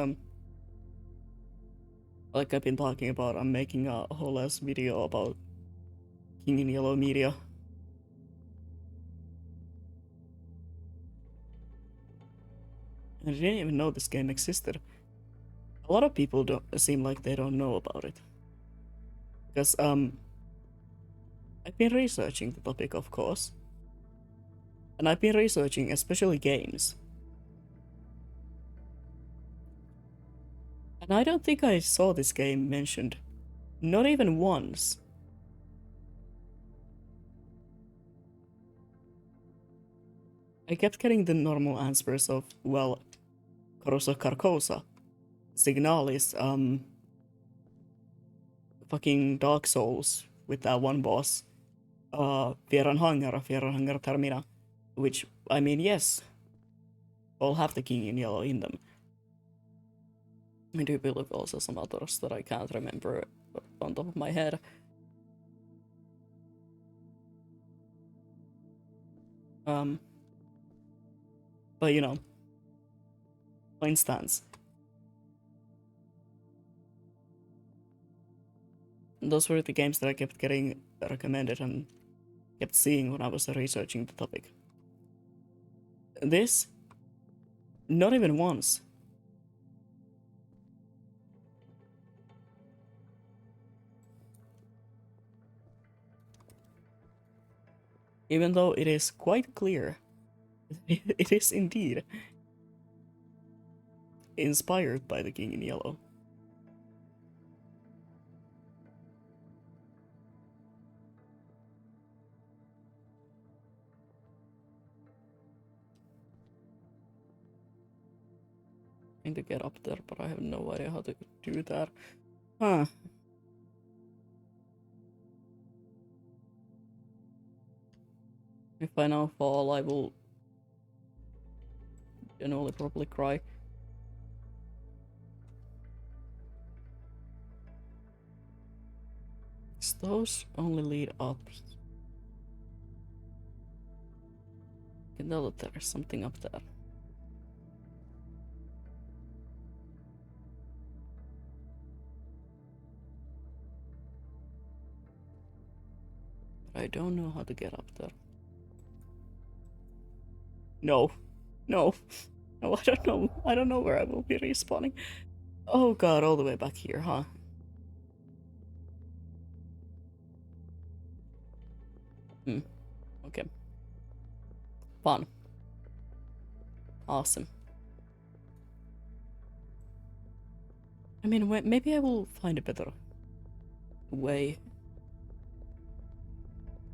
like I've been talking about, I'm making a whole ass video about King in Yellow media. And I didn't even know this game existed. A lot of people don't seem like they don't know about it. Because I've been researching the topic, of course. And I've been researching especially games. And I don't think I saw this game mentioned. Not even once. I kept getting the normal answers of, well, Corso Carcosa. Signalis, fucking Dark Souls with that one boss. Fieran Hangar Termina. Which, I mean, yes, all have the King in Yellow in them. I do believe also some others that I can't remember on top of my head. But you know, point stands. Those were the games that I kept getting recommended and kept seeing when I was researching the topic. This, not even once. Even though it is quite clear, it is indeed inspired by the King in Yellow. Trying to get up there, but I have no idea how to do that. Huh. If I now fall, I will generally probably cry. Those only lead up. You can tell that there's something up there. But I don't know how to get up there. No. No. No, I don't know. I don't know where I will be respawning. Oh god, all the way back here, huh? Okay. Fun. Awesome. I mean, maybe I will find a better way.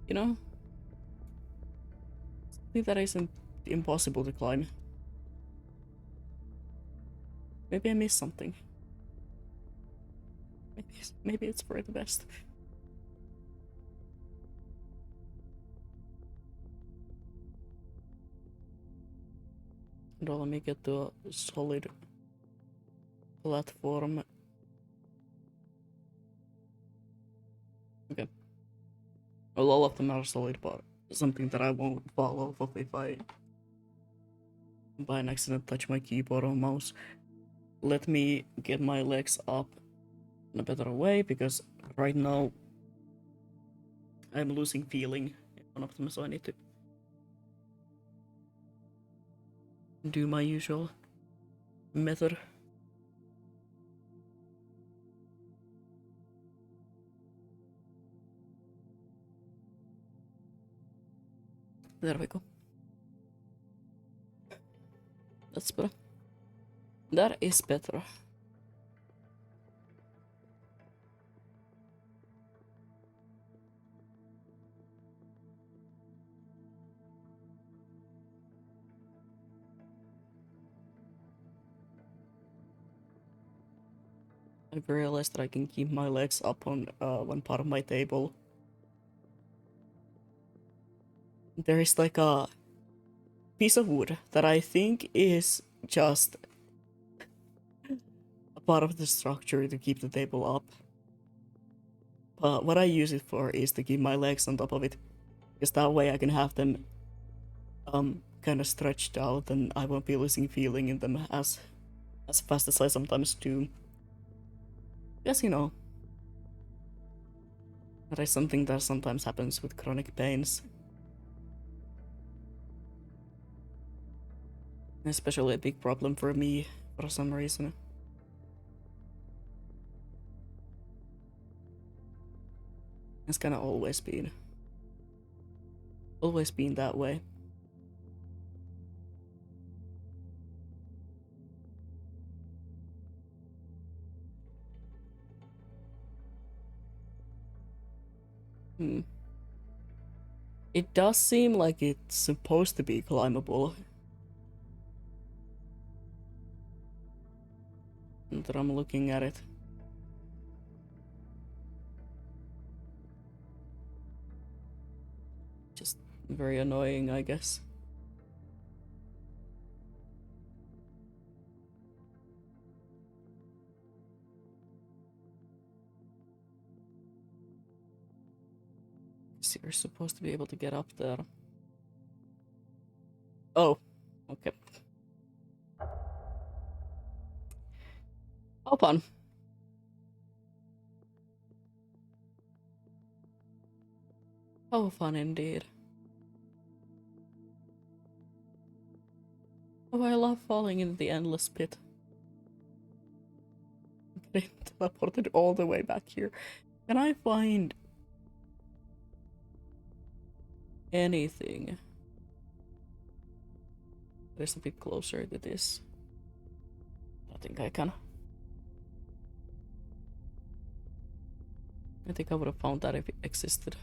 You know? Something that isn't impossible to climb. Maybe I missed something. Maybe it's for the best. And let me get to a solid platform. Okay. Well, all of them are solid, but something that I won't fall off of if I by an accident touch my keyboard or mouse. Let me get my legs up in a better way, because right now I'm losing feeling in one of them, so I need to do my usual method. There we go. That's better. That is better. I've realized that I can keep my legs up on one part of my table. There is like a piece of wood that I think is just a part of the structure to keep the table up. But what I use it for is to keep my legs on top of it, because that way I can have them kind of stretched out and I won't be losing feeling in them as fast as I sometimes do. Yes, you know, that is something that sometimes happens with chronic pains. Especially a big problem for me for some reason. It's kind of always been that way. It does seem like it's supposed to be climbable. now that I'm looking at it. Just very annoying, I guess. So you're supposed to be able to get up there. Oh, okay. How fun. How fun indeed. Oh, I love falling into the endless pit. I'm getting teleported all the way back here. Can I find anything that is a bit closer to this? I think I can. I think I would have found that if it existed.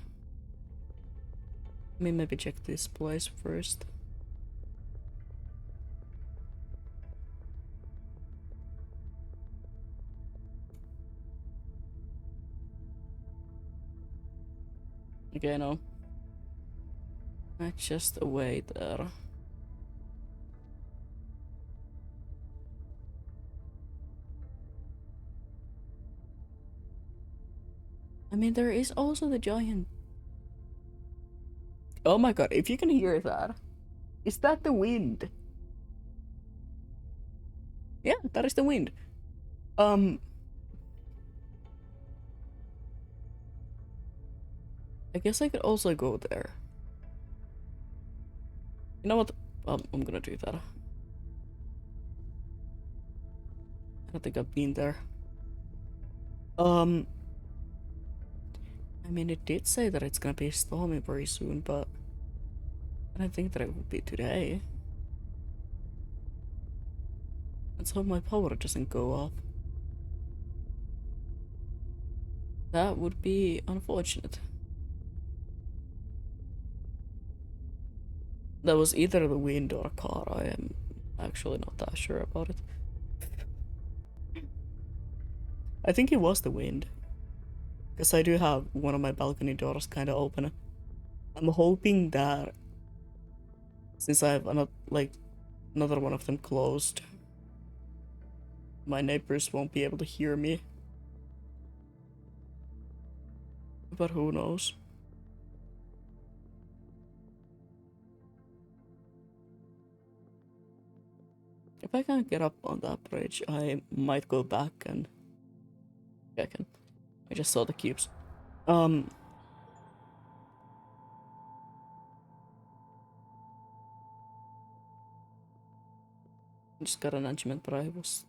Let me maybe check this place first. Okay, no. That's just a way there. I mean, there is also the giant... Oh my god, if you can hear that. Is that the wind? Yeah, that is the wind. I guess I could also go there. You know what? I'm gonna do that. I don't think I've been there. I mean, it did say that it's gonna be stormy very soon, but I don't think that it would be today. Let's hope my power doesn't go off. That would be unfortunate. That was either the wind or a car. I am actually not that sure about it. I think it was the wind. Because I do have one of my balcony doors kind of open. I'm hoping that since I have another one of them closed, my neighbors won't be able to hear me. But who knows? If I can't get up on that bridge, I might go back and... Yeah, I can. I just saw the cubes. I just got an achievement, but I was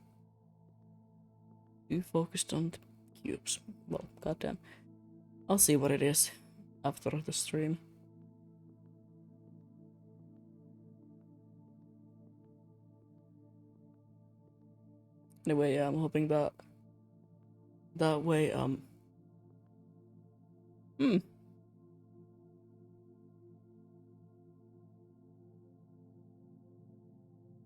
too focused on the cubes. Well, goddamn. I'll see what it is after the stream. Anyway, yeah, I'm hoping that way,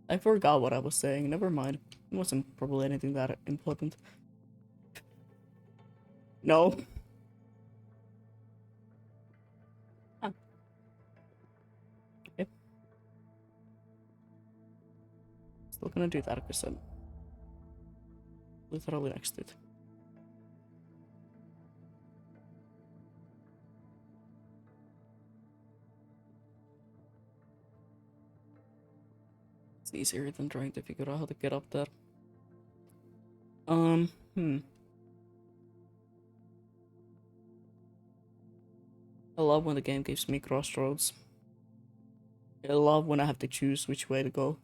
I forgot what I was saying. Never mind. It wasn't probably anything that important. No. Ah, okay. Still gonna do that because I'm literally next to it. It's easier than trying to figure out how to get up there. I love when the game gives me crossroads. I love when I have to choose which way to go.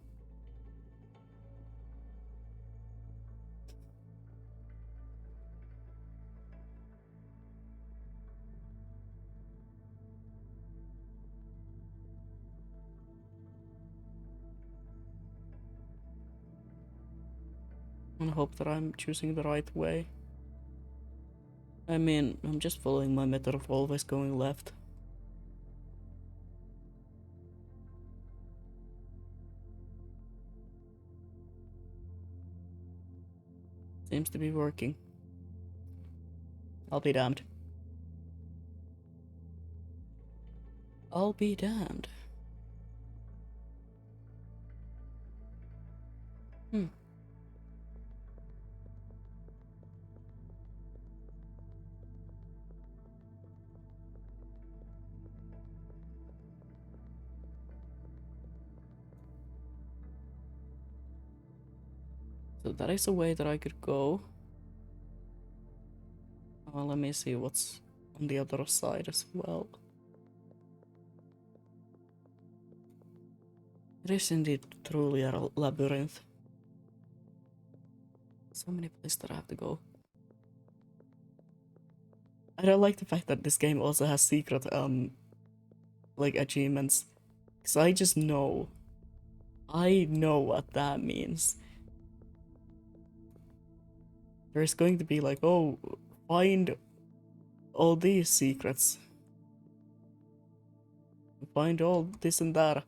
And hope that I'm choosing the right way. I mean, I'm just following my method of always going left. Seems to be working. I'll be damned. I'll be damned. So that is a way that I could go. Well, let me see what's on the other side as well. It is indeed truly a labyrinth. So many places that I have to go. I don't like the fact that this game also has secret like achievements. Cause I just know. I know what that means. There's going to be like, oh, find all these secrets. Find all this and that.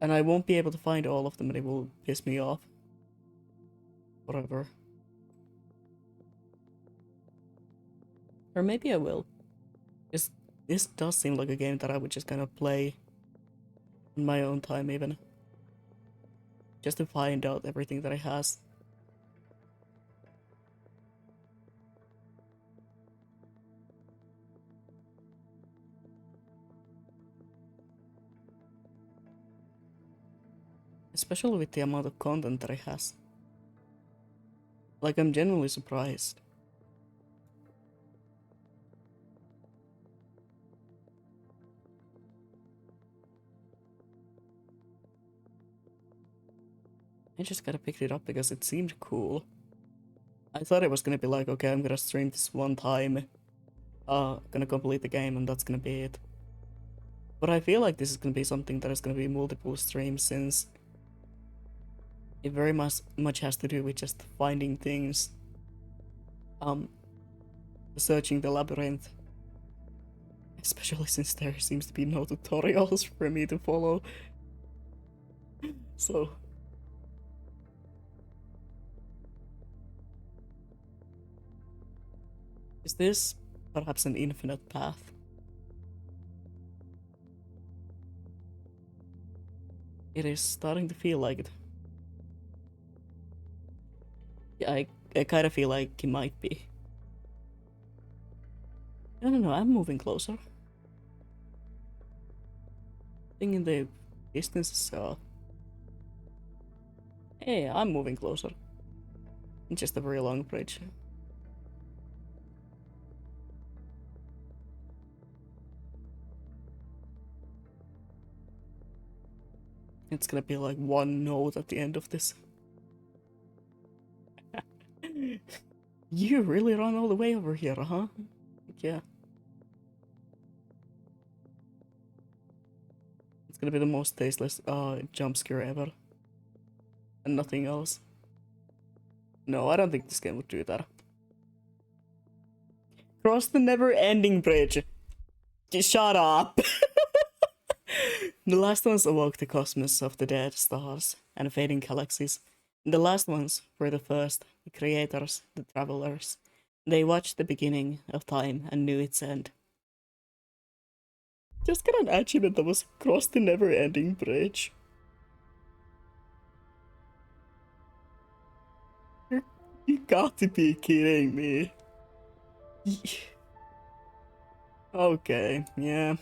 And I won't be able to find all of them and it will piss me off. Whatever. Or maybe I will. Because this does seem like a game that I would just kind of play in my own time even. Just to find out everything that it has. Especially with the amount of content that it has. Like, I'm genuinely surprised. I just gotta pick it up because it seemed cool. I thought it was gonna be like, okay, I'm gonna stream this one time, gonna complete the game and that's gonna be it. But I feel like this is gonna be something that is gonna be multiple streams since it very much has to do with just finding things. Searching the labyrinth. Especially since there seems to be no tutorials for me to follow. So... is this perhaps an infinite path? It is starting to feel like it. Yeah, I kind of feel like it might be. I don't know, I'm moving closer. Thing in the distance is hey, I'm moving closer. Just a very long bridge. It's gonna be like one note at the end of this. You really run all the way over here, huh? Yeah. It's gonna be the most tasteless jump scare ever. And nothing else. No, I don't think this game would do that. Cross the never-ending bridge. Just shut up. The last ones awoke the cosmos of the dead stars and fading galaxies. The last ones were the first, the creators, the travelers. They watched the beginning of time and knew its end. Just got an achievement that was cross the never-ending bridge. You got to be kidding me. Okay, yeah.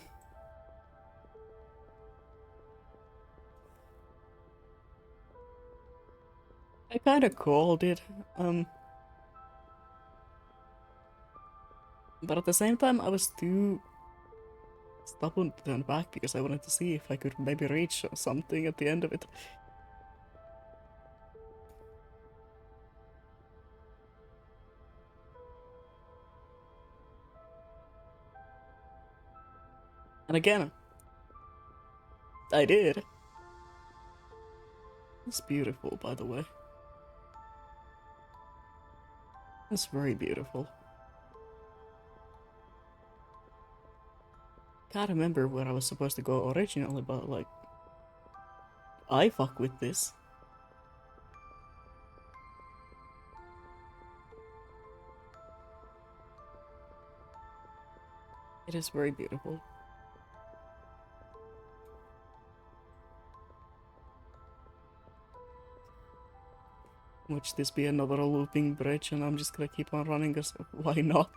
I kinda called it, but at the same time I was too stubborn to turn back because I wanted to see if I could maybe reach something at the end of it. And again, I did. It's beautiful, by the way. It's very beautiful. Can't remember where I was supposed to go originally, but like, I fuck with this. It is very beautiful. Watch this be another looping bridge and I'm just gonna keep on running because why not?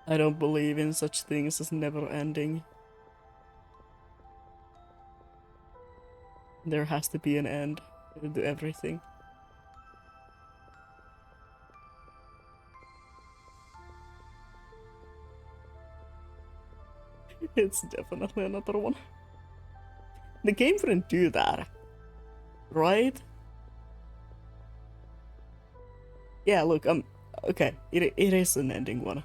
I don't believe in such things as never ending. There has to be an end to everything. It's definitely another one. The game wouldn't do that, right? Yeah, look, okay, it is an ending one.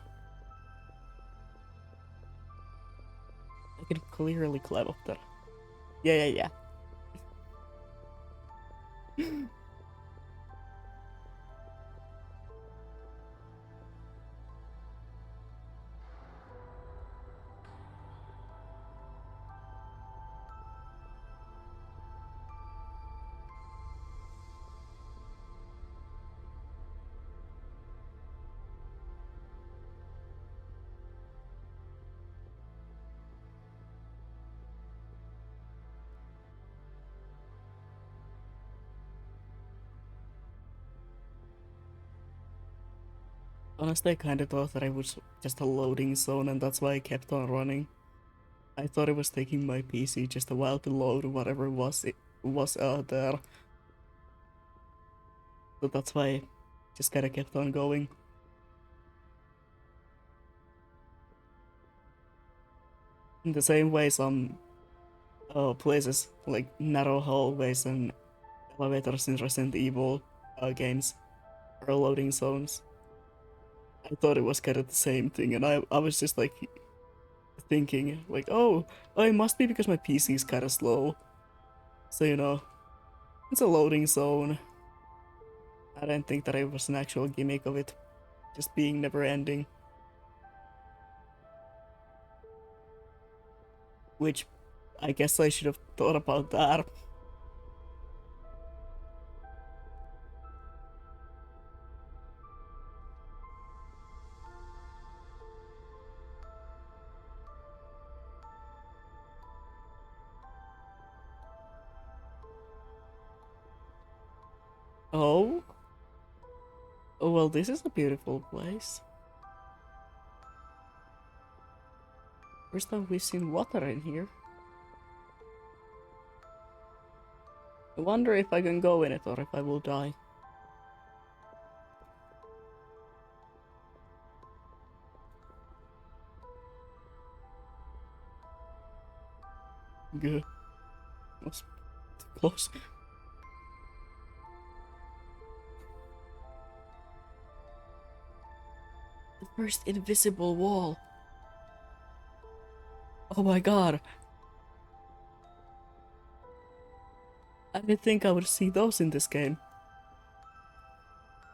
I can clearly climb up there. Yeah. Honestly, I kinda thought that I was just a loading zone and that's why I kept on running. I thought it was taking my PC just a while to load whatever it was out there. So that's why I just kinda kept on going. In the same way some places like narrow hallways and elevators in Resident Evil games are loading zones. I thought it was kind of the same thing, and I was just like thinking like, oh, it must be because my PC is kind of slow. So it's a loading zone. I didn't think that it was an actual gimmick of it just being never ending. Which I guess I should have thought about that. Oh? Oh, well, this is a beautiful place. First time we've seen water in here. I wonder if I can go in it or if I will die. Good. Was too close. The first invisible wall. Oh my god. I didn't think I would see those in this game.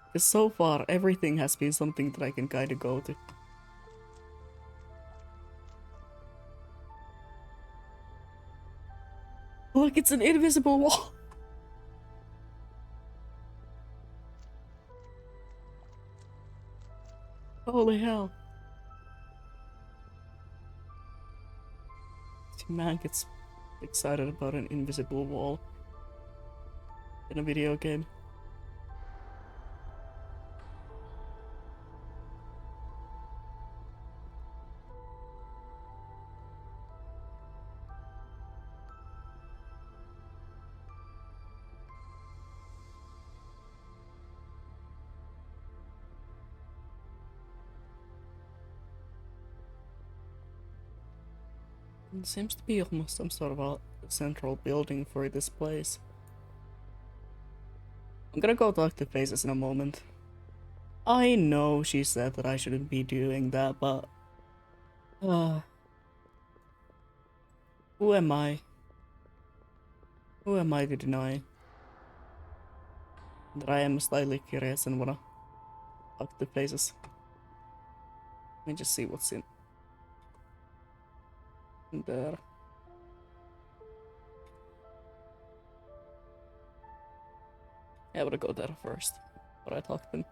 Because so far, everything has been something that I can kinda go to. Look, it's an invisible wall! Holy hell. This man gets excited about an invisible wall in a video game. It seems to be almost some sort of a central building for this place. I'm gonna go talk to Faces in a moment. I know she said that I shouldn't be doing that, but... Uh, who am I? Who am I to deny that I am slightly curious and wanna talk to Faces? Let me just see what's in there. Yeah, I would go there first. But I talked to them.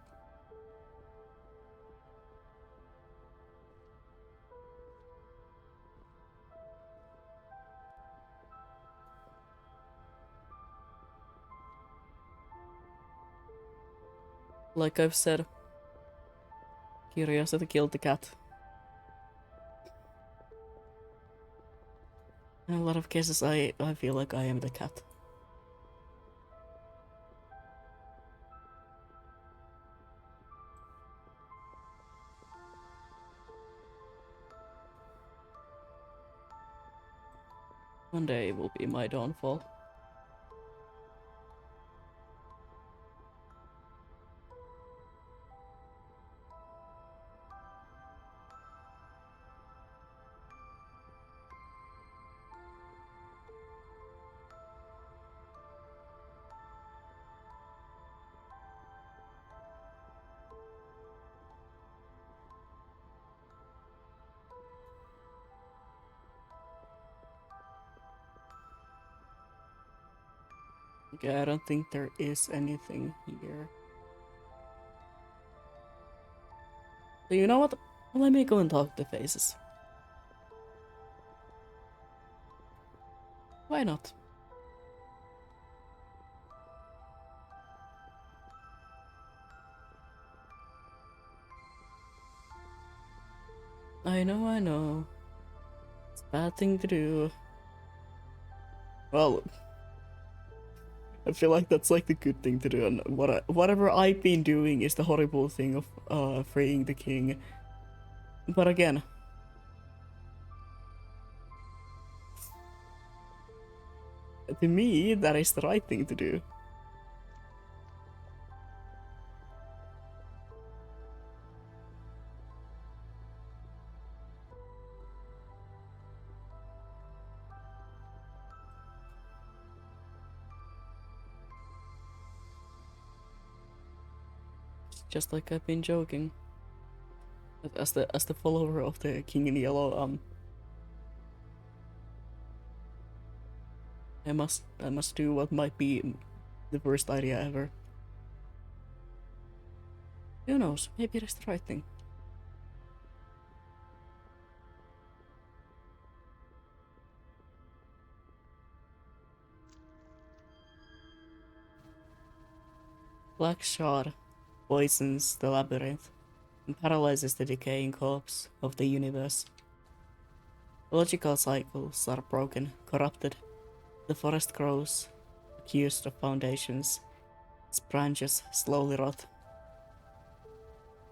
Like I've said, curiosity killed the cat. In a lot of cases, I feel like I am the cat. One day will be my downfall. Okay, I don't think there is anything here. So you know what? Let me go and talk to faces. Why not? I know. It's a bad thing to do. Well, I feel like that's like the good thing to do, and whatever I've been doing is the horrible thing of freeing the king. But again, to me, that is the right thing to do. Just like I've been joking. As the follower of the King in Yellow, I must do what might be the worst idea ever. Who knows? Maybe it is the right thing. Black shard poisons the labyrinth and paralyzes the decaying corpse of the universe. Logical cycles are broken, corrupted. The forest grows, accused of foundations. Its branches slowly rot.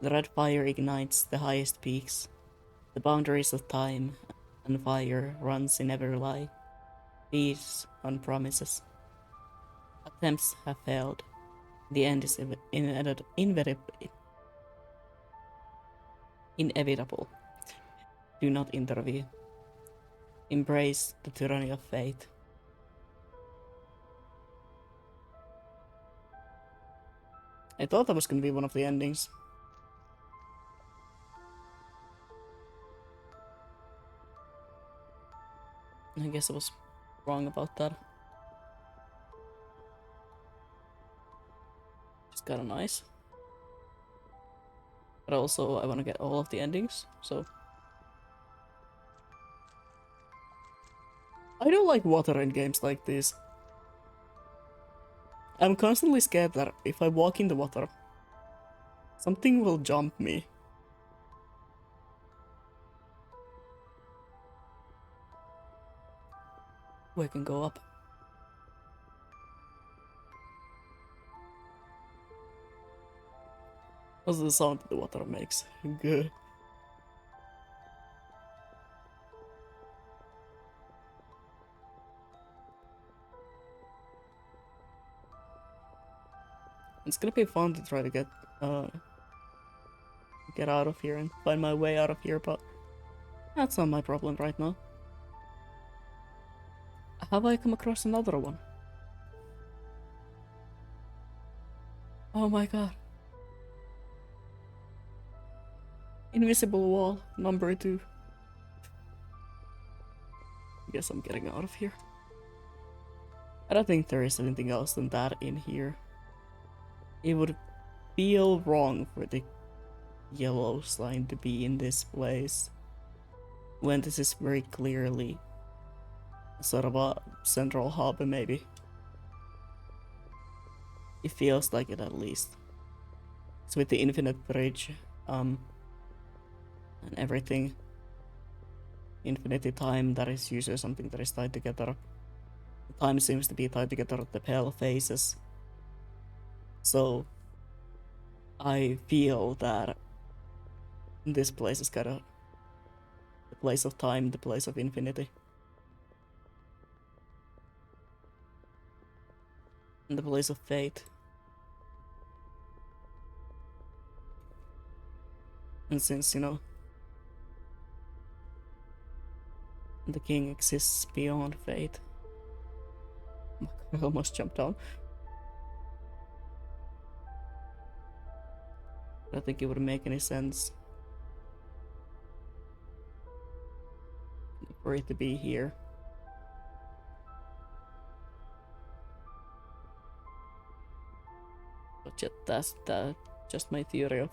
The red fire ignites the highest peaks. The boundaries of time and fire runs in every lie. Feeds on promises. Attempts have failed. The end is inevitable. Do not intervene. Embrace the tyranny of fate. I thought that was gonna be one of the endings. I guess I was wrong about that. It's kinda nice. But also, I wanna get all of the endings, so... I don't like water in games like this. I'm constantly scared that if I walk in the water, something will jump me. We can go up. What's the sound that the water makes? Good. It's gonna be fun to try to get out of here and find my way out of here, but that's not my problem right now. Have I come across another one? Oh my god. Invisible wall, number 2. Guess I'm getting out of here. I don't think there is anything else than that in here. it would feel wrong for the yellow slime to be in this place when this is very clearly sort of a central hub, maybe. It feels like it at least. So with the infinite bridge, and everything, infinity time that is usually something that is tied together. Time seems to be tied together with the pale faces. So I feel that this place is kind of the place of time, the place of infinity. And the place of fate. And since, you know, the king exists beyond fate. Oh my god, I almost jumped down. I don't think it would make any sense for it to be here. But that's just my theory of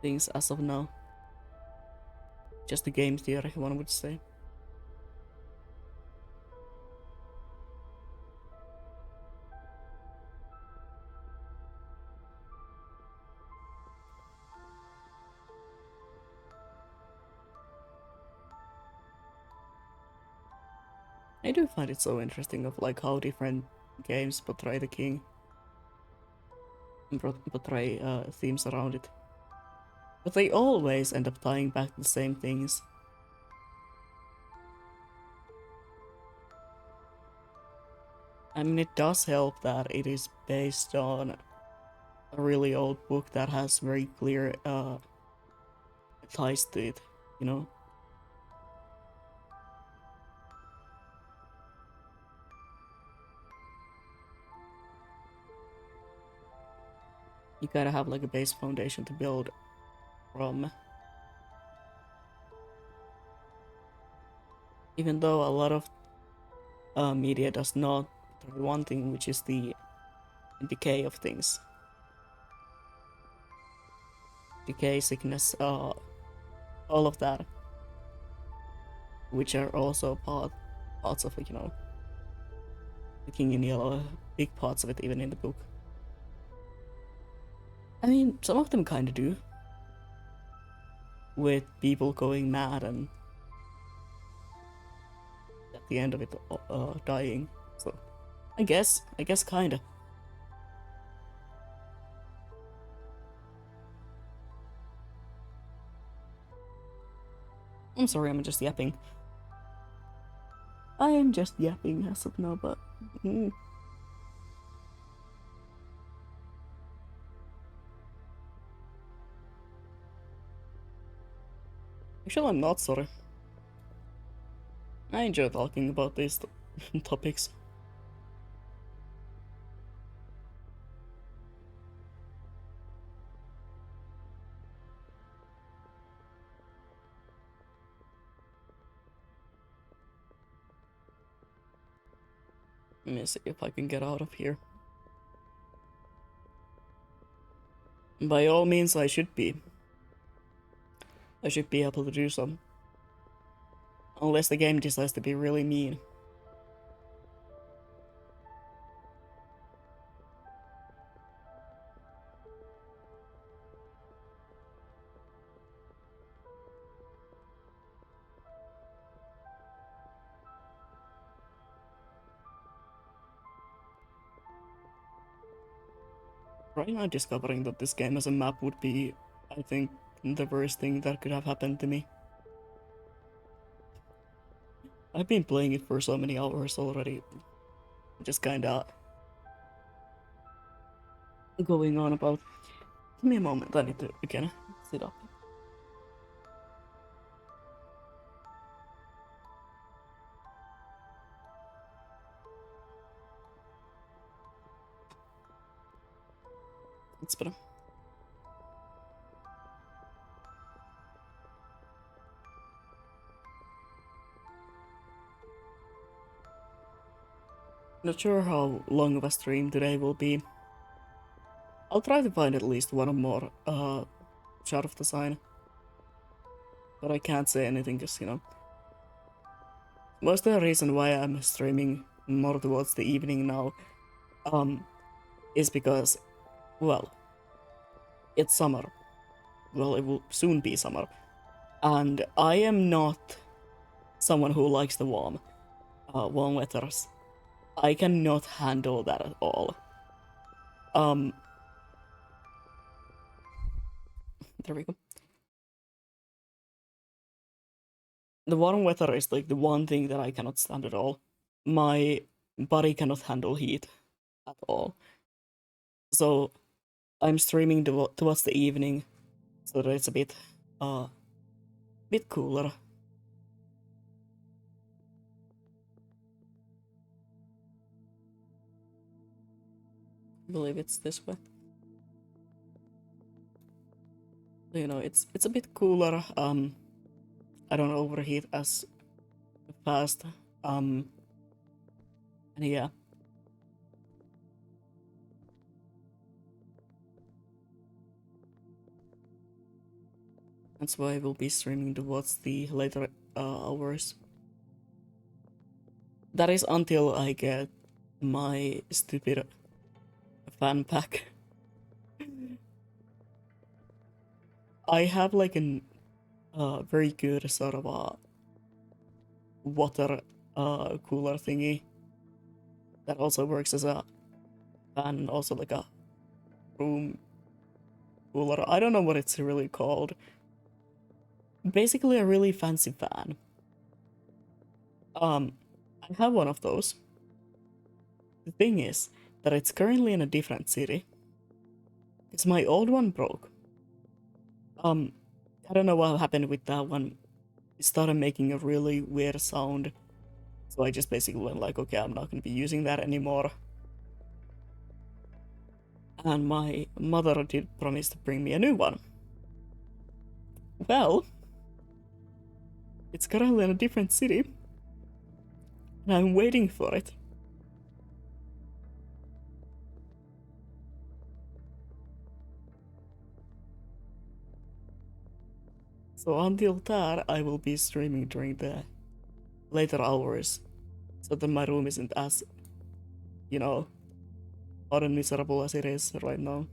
things as of now. Just a game theory, one would say. I do find it so interesting of like how different games portray the king and portray themes around it. But they always end up tying back to the same things. I mean, it does help that it is based on a really old book that has very clear ties to it, you know? You gotta have like a base foundation to build from. Even though a lot of media does not portray one thing, which is the decay of things. Decay, sickness, all of that. Which are also parts of it, you know. The King in Yellow, big parts of it even in the book. I mean, some of them kinda do. With people going mad and at the end of it dying. So I guess kinda. I'm sorry, I'm just yapping. I am just yapping as of now, but actually I'm not sorry. I enjoy talking about these topics. Let me see if I can get out of here. By all means, I should be. I should be able to do so. Unless the game decides to be really mean. Right now, discovering that this game as a map would be, I think, the worst thing that could have happened to me. I've been playing it for so many hours already. Just kinda going on about. Give me a moment, I need to again sit up. It's better. Not sure how long of a stream today will be. I'll try to find at least one more shot of the sign. But I can't say anything because, most of the reason why I'm streaming more towards the evening now is because, well, it's summer. Well, it will soon be summer. And I am not someone who likes the warm weathers. I cannot handle that at all. There we go. The warm weather is like the one thing that I cannot stand at all. My body cannot handle heat at all. So I'm streaming towards the evening so that it's a bit cooler. I believe it's this way. It's a bit cooler. I don't overheat as fast. And yeah. That's why I will be streaming towards the later hours. That is until I get my stupid fan pack. I have like an very good sort of a water cooler thingy that also works as a fan and also like a room cooler. I don't know what it's really called. Basically a really fancy fan. I have one of those. The thing is that it's currently in a different city. Because my old one broke. I don't know what happened with that one. It started making a really weird sound. So I just basically went like, okay, I'm not gonna be using that anymore. And my mother did promise to bring me a new one. Well, it's currently in a different city. And I'm waiting for it. So until that, I will be streaming during the later hours. So that my room isn't as, hot and miserable as it is right now.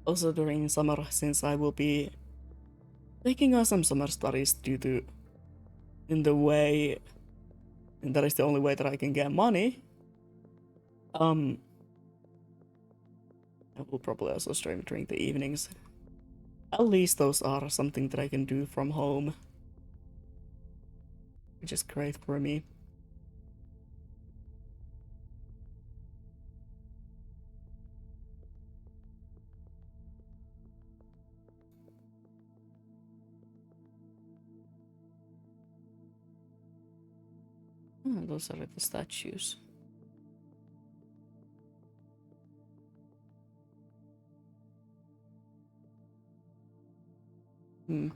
Also during summer, since I will be taking on some summer studies due to and that is the only way that I can get money. I will probably also stream during the evenings. At least those are something that I can do from home, which is great for me. Those are the statues. Yeah,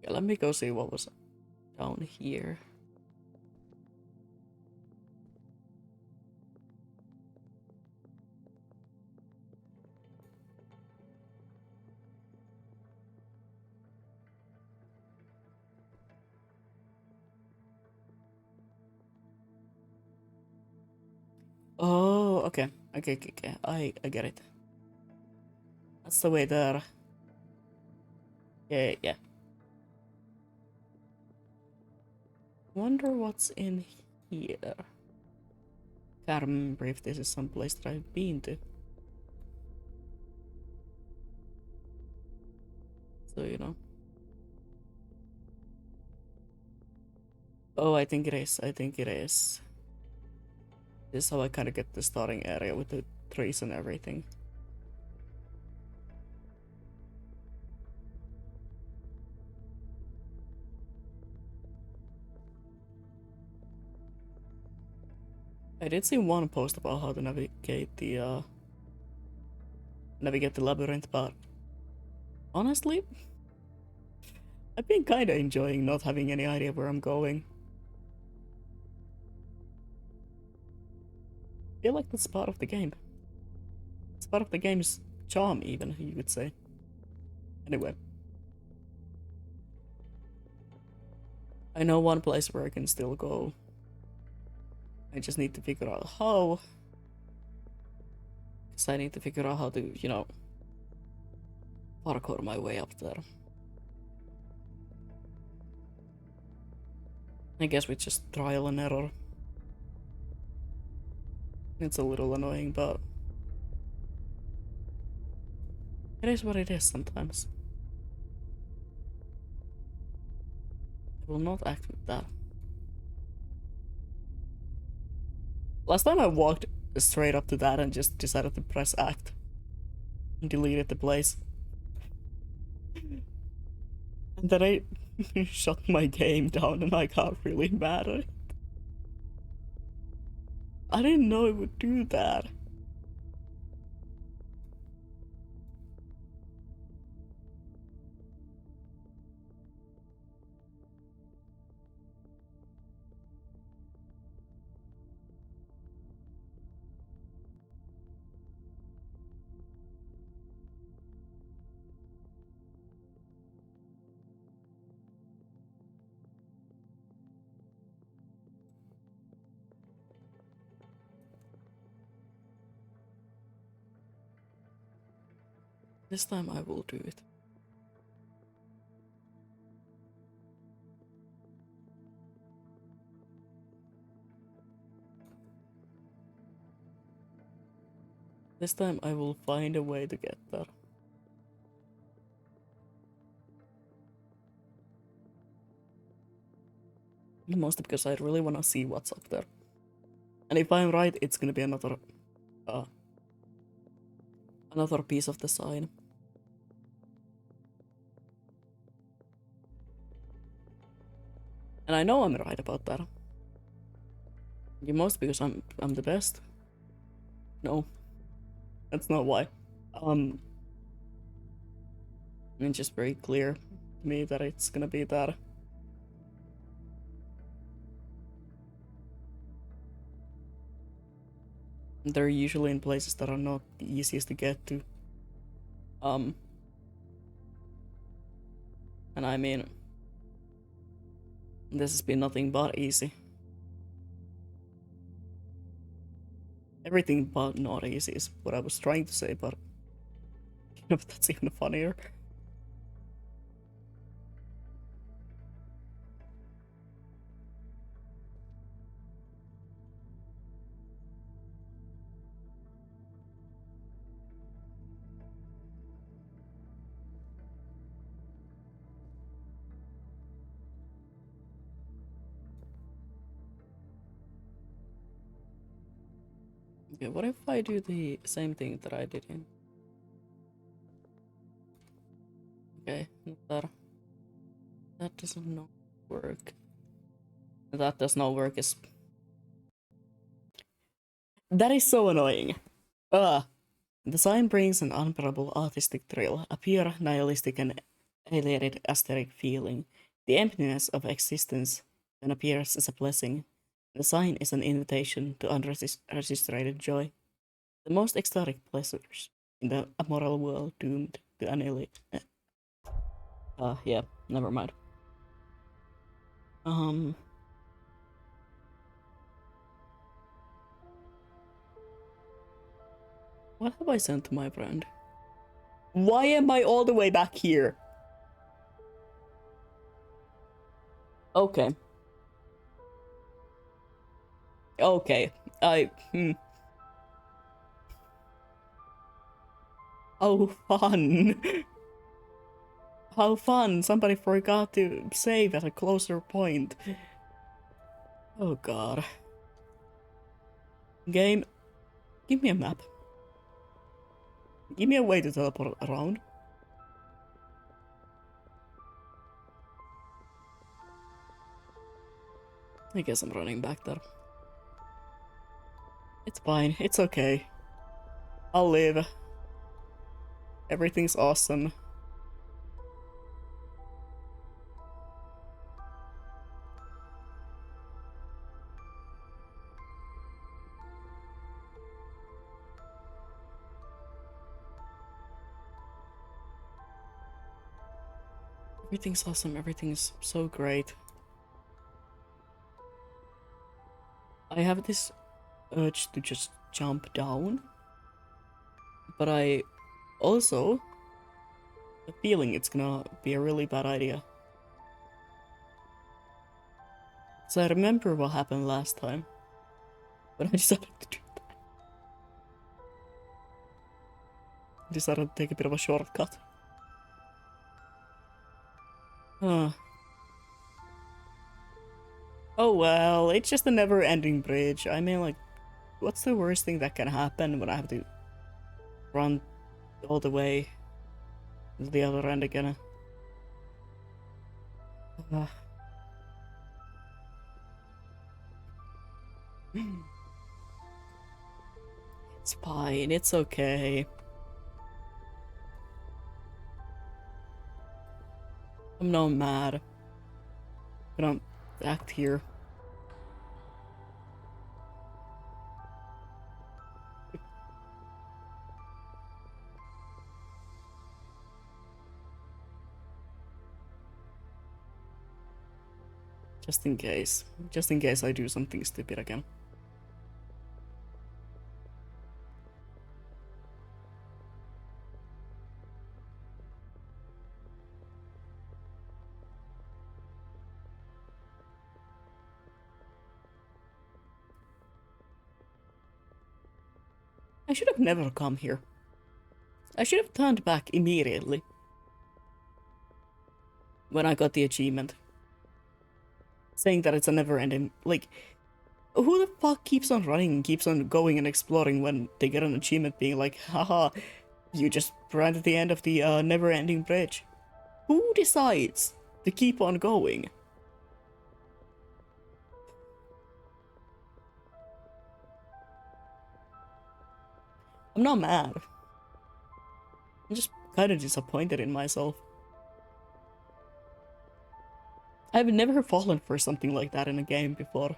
let me go see what was down here. Oh, okay. Okay. I get it. That's the way there. Yeah. Wonder what's in here. Can't remember if this is some place that I've been to. So, Oh, I think it is. This is how I kind of get the starting area with the trees and everything. I did see one post about how to navigate the labyrinth, but honestly, I've been kinda enjoying not having any idea where I'm going. I feel like that's part of the game. It's part of the game's charm, even, you could say. Anyway. I know one place where I can still go. I just need to figure out how. Because I need to figure out how to, you know, parkour my way up there. I guess with just trial and error. It's a little annoying, but it is what it is sometimes. I will not act with that. Last time I walked straight up to that and just decided to press act. And deleted the place. And then I shut my game down and I got really mad at it. I didn't know it would do that. This time I will do it. This time I will find a way to get there. Mostly because I really want to see what's up there. And if I'm right, it's gonna be another piece of the sign. And I know I'm right about that. Mostly because I'm the best. No, that's not why. It's just very clear to me that it's gonna be that. They're usually in places that are not the easiest to get to. And I mean, this has been nothing but easy. Everything but not easy is what I was trying to say, but you know, that's even funnier. Okay, what if I do the same thing that I did in... Okay, that does not work. That does not work. That is so annoying. The sign brings an unbearable artistic thrill, a pure nihilistic and alienated aesthetic feeling. The emptiness of existence then appears as a blessing. The sign is an invitation to unrestrained joy. The most ecstatic pleasures in the immoral world doomed to annihilate. Yeah, never mind. What have I sent to my friend? Why am I all the way back here? Okay. Okay. Oh, fun. How fun. Somebody forgot to save at a closer point. Oh god. Game, give me a map. Give me a way to teleport around. I guess I'm running back there. It's fine. It's okay. I'll live. Everything's awesome. Everything's awesome. Everything's so great. I have this urge to just jump down, but I also have a feeling it's gonna be a really bad idea. So I remember what happened last time, but I decided to do that. I decided to take a bit of a shortcut. Oh well, it's just a never-ending bridge. I mean, like, what's the worst thing that can happen when I have to run all the way to the other end again? Uh, it's fine, it's okay. I'm not mad. I don't act here. Just in case. Just in case I do something stupid again. I should have never come here. I should have turned back immediately when I got the achievement. Saying that it's a never-ending... Like, who the fuck keeps on running, keeps on going and exploring when they get an achievement being like, haha, you just ran to the end of the never-ending bridge? Who decides to keep on going? I'm not mad. I'm just kind of disappointed in myself. I've never fallen for something like that in a game before.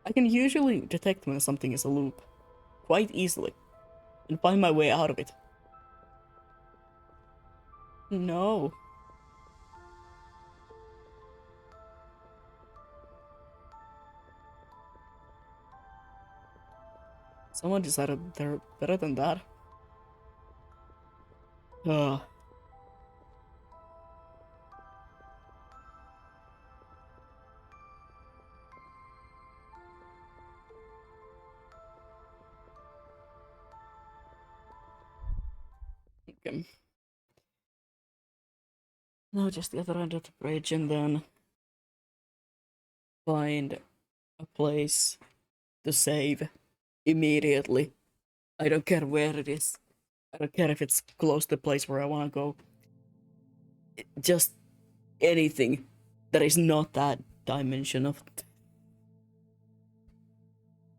I can usually detect when something is a loop quite easily and find my way out of it. No. Someone decided they're better than that. Ugh. Okay. No, just the other end of the bridge and then find a place to save immediately. I don't care where it is. I don't care if it's close to the place where I want to go. Just anything that is not that dimension of...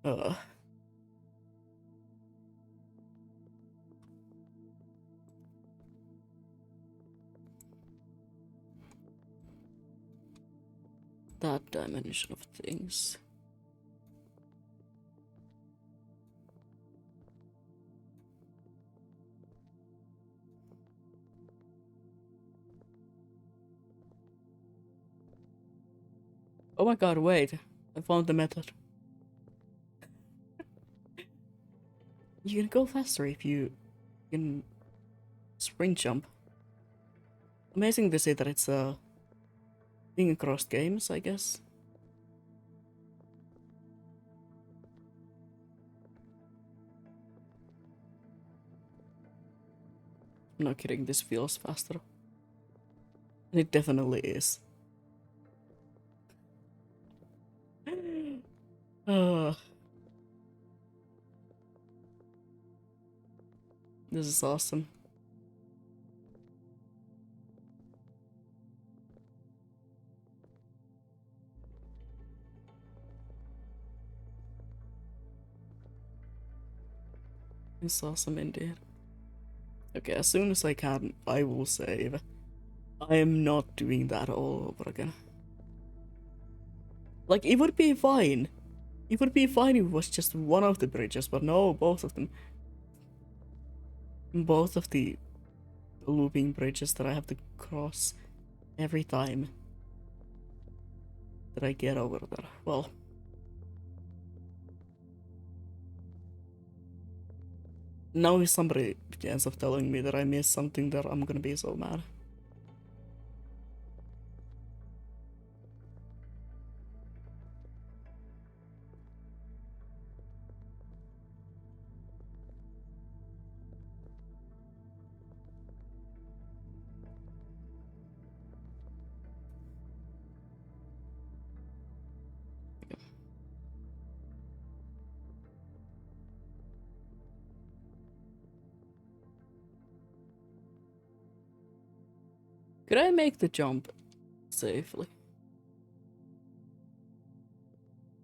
Uh, that dimension of things. Oh my god, wait. I found the method. You can go faster if you can sprint jump. Amazing to see that it's a thing across games, I guess. I'm not kidding, this feels faster. And it definitely is. This is awesome. It's awesome indeed. Okay, as soon as I can, I will save. I am not doing that all over again. Like, it would be fine. It would be fine if it was just one of the bridges, but no, both of them. Both of the looping bridges that I have to cross every time that I get over there. Well, now if somebody ends up telling me that I missed something there, I'm gonna be so mad. Could I make the jump safely?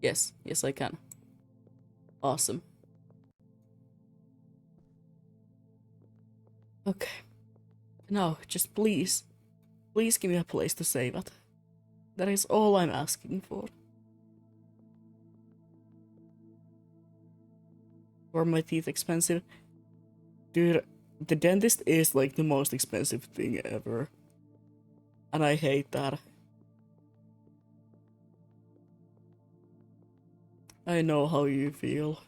Yes, yes I can. Awesome. Okay. Now, just please give me a place to save at. That is all I'm asking for. Were my teeth expensive? Dude, the dentist is like the most expensive thing ever. And I hate that. I know how you feel.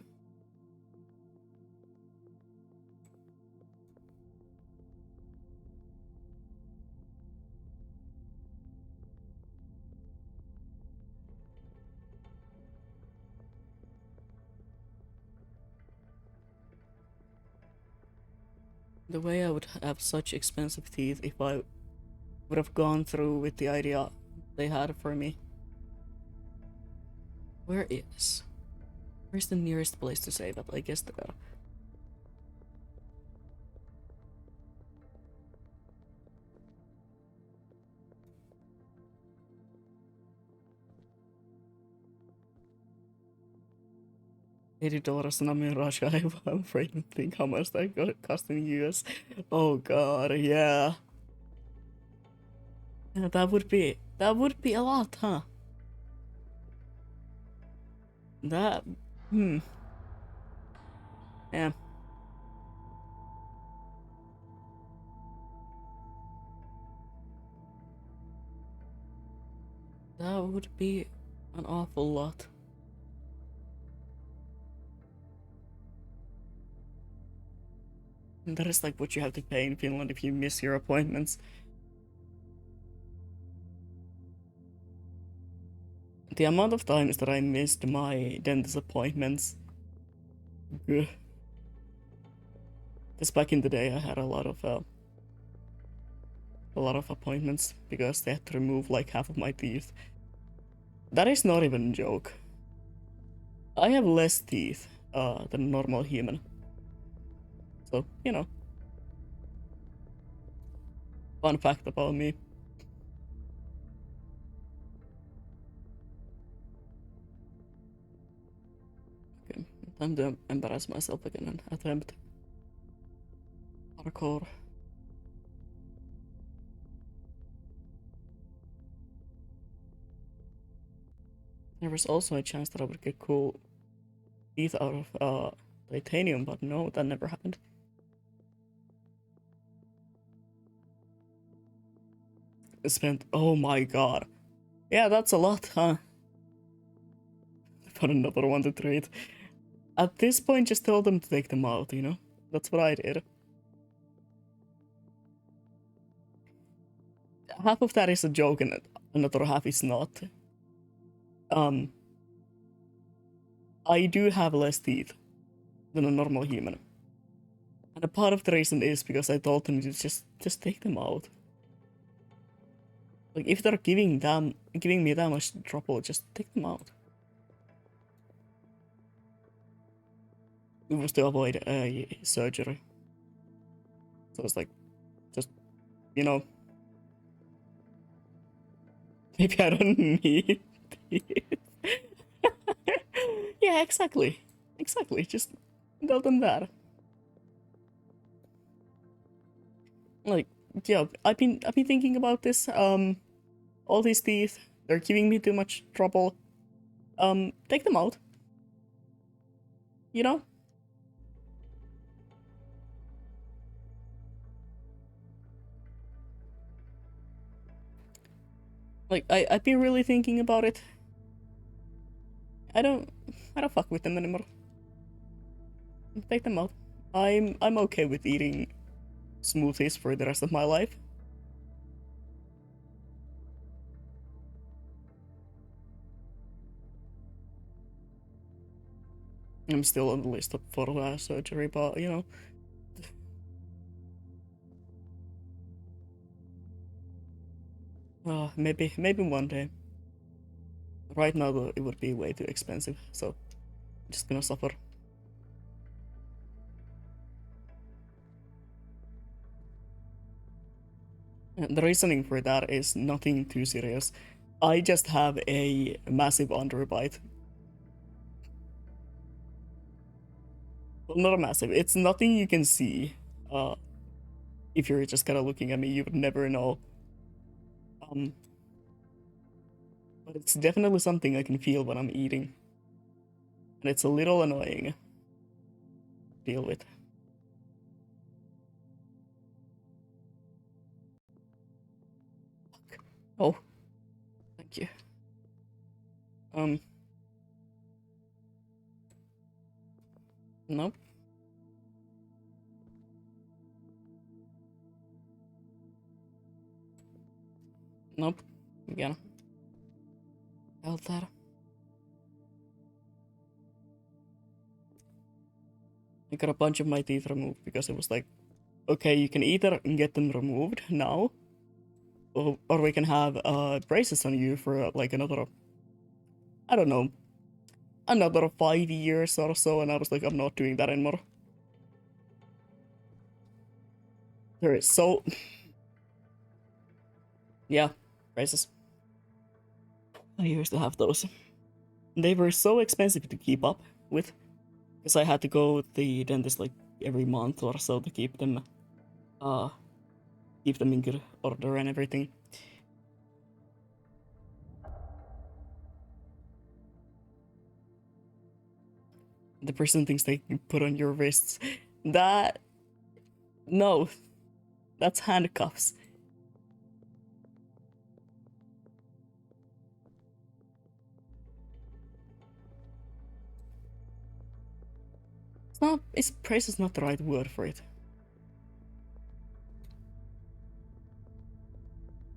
The way I would have such expensive teeth if I would have gone through with the idea they had for me. Where's the nearest place to save it? I guess there. $80 and I'm in Russia. I'm afraid to think how much that cost in US. Oh god, yeah. Yeah, that would be a lot, huh? That yeah. That would be an awful lot. And that is like what you have to pay in Finland if you miss your appointments. The amount of times that I missed my dentist appointments. Because back in the day I had a lot of appointments because they had to remove like half of my teeth. That is not even a joke. I have less teeth than a normal human. So, you know. Fun fact about me. Okay, time to embarrass myself again and attempt parkour. There was also a chance that I would get cool teeth out of titanium, but no, that never happened. I spent, oh my god. Yeah, that's a lot, huh? Put another one to trade. At this point, just tell them to take them out, you know? That's what I did. Half of that is a joke and another half is not. I do have less teeth than a normal human. And a part of the reason is because I told them to just take them out. Like, if they're giving me that much trouble, just take them out. It was to avoid surgery. So it's like, just, you know, maybe I don't need teeth. Yeah, exactly. Exactly. Just tell them that. Like, yeah, I've been thinking about this. All these teeth, they're giving me too much trouble. Take them out. You know? Like, I've been really thinking about it. I don't I don't fuck with them anymore. Take them out. I'm okay with eating smoothies for the rest of my life. I'm still on the list for surgery, but you know, maybe one day. Right now, though, it would be way too expensive, so I'm just gonna suffer. And the reasoning for that is nothing too serious. I just have a massive underbite. Well, not a massive. It's nothing you can see. Uh, if you're just kind of looking at me, you would never know. Um, but it's definitely something I can feel when I'm eating, and it's a little annoying to deal with. Oh, thank you. Um, nope, nope. Again, held that. I got a bunch of my teeth removed because it was like, okay, you can either get them removed now, or we can have braces on you for like another, I don't know, another 5 years or so. And I was like, I'm not doing that anymore. There is so, yeah, braces. I used to have those. They were so expensive to keep up with because I had to go to the dentist like every month or so to uh, keep them in good order and everything. The person thinks they can put on your wrists. That no, that's handcuffs. It's not. It's price is not the right word for it.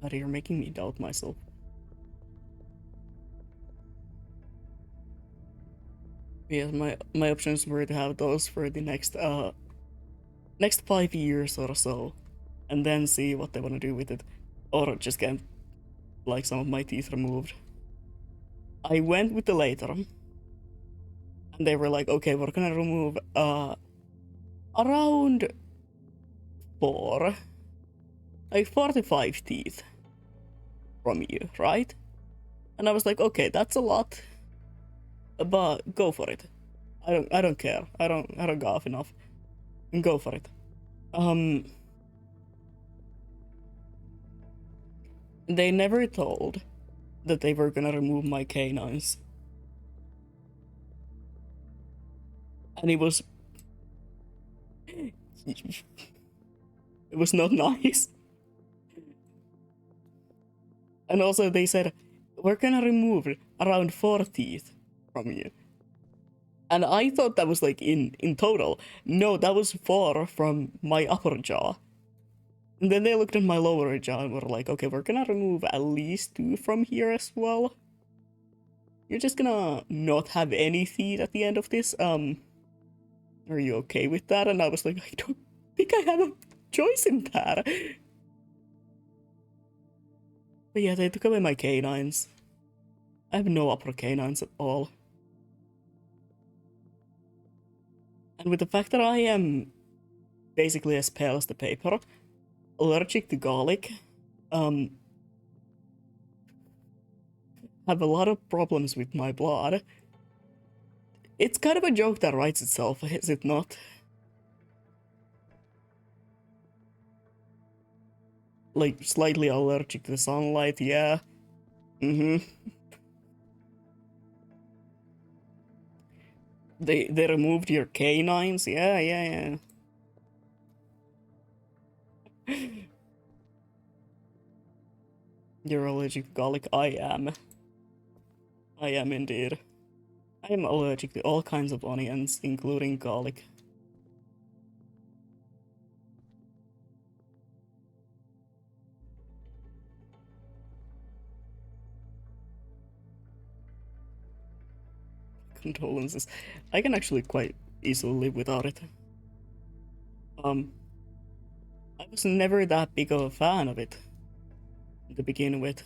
But you're making me doubt myself. Yeah, my options were to have those for the next 5 years or so, and then see what they want to do with it, or just get like some of my teeth removed. I went with the later, and they were like, okay, we're gonna remove around four, like 45 teeth from you, right? And I was like, okay, that's a lot, but go for it. I don't care. I don't go off enough. Go for it. Um, they never told that they were gonna remove my canines, and it was not nice. And also they said we're gonna remove around four teeth from you, and I thought that was like in total. No, that was four from my upper jaw. And then they looked at my lower jaw and were like, okay, we're gonna remove at least two from here as well. You're just gonna not have any teeth at the end of this. Are you okay with that? And I was like, I don't think I have a choice in that. But yeah, they took away my canines. I have no upper canines at all. And with the fact that I am basically as pale as the paper, allergic to garlic, um, have a lot of problems with my blood. It's kind of a joke that writes itself, is it not? like slightly allergic to the sunlight, yeah. They removed your canines, yeah, yeah, yeah. You're allergic to garlic? I am. I am indeed. I am allergic to all kinds of onions, including garlic. Condolences. I can actually quite easily live without it. Um, I was never that big of a fan of it to begin with.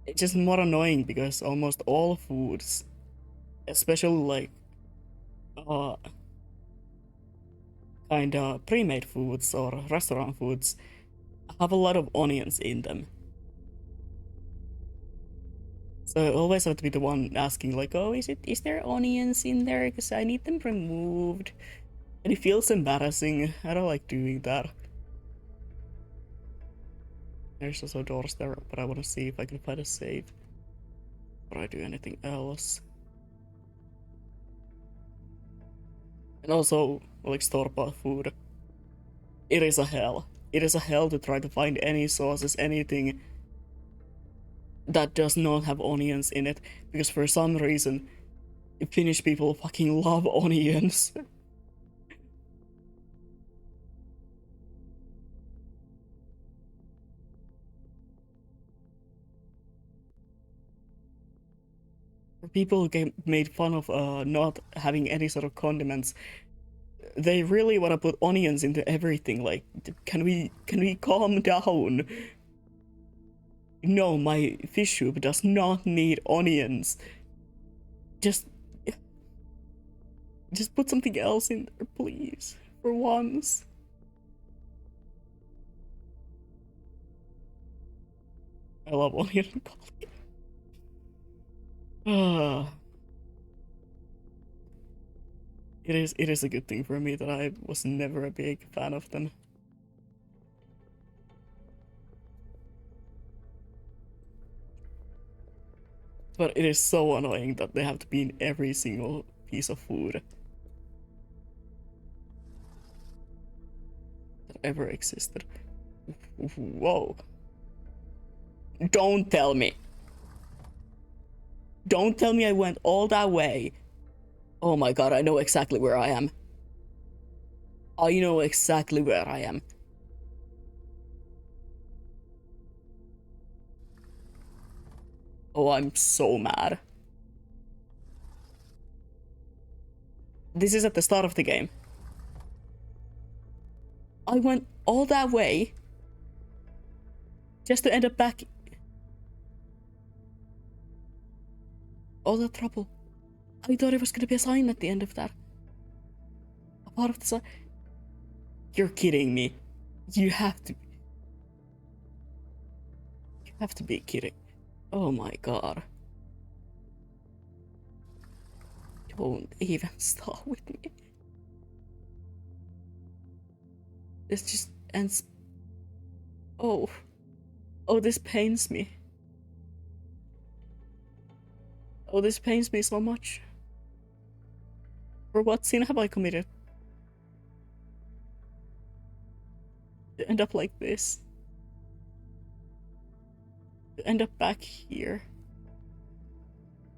It's just more annoying because almost all foods, especially like uh kinda pre-made foods or restaurant foods, have a lot of onions in them. So I always have to be the one asking like, oh, is there onions in there? Because I need them removed. And it feels embarrassing. I don't like doing that. There's also doors there, but I want to see if I can find a save before I do anything else. And also, like store-bought food. It is a hell. It is a hell to try to find any sauces, anything that does not have onions in it, because for some reason, Finnish people fucking love onions. People get made fun of not having any sort of condiments. They really want to put onions into everything. Like, can we calm down? No, my fish soup does not need onions. Just put something else in there, please. For once. I love onion and garlic. It is a good thing for me that I was never a big fan of them. But it is so annoying that they have to be in every single piece of food that ever existed. Whoa. Don't tell me. Don't tell me I went all that way. Oh my god, I know exactly where I am. I know exactly where I am. Oh, I'm so mad. This is at the start of the game. I went all that way just to end up back. All that trouble. I thought it was gonna be a sign at the end of that. A part of the sign. You're kidding me. You have to. You have to be kidding. Oh my god. Don't even start with me. This just ends. Oh. Oh, this pains me. Oh, this pains me so much. For what sin have I committed? To end up like this. To end up back here.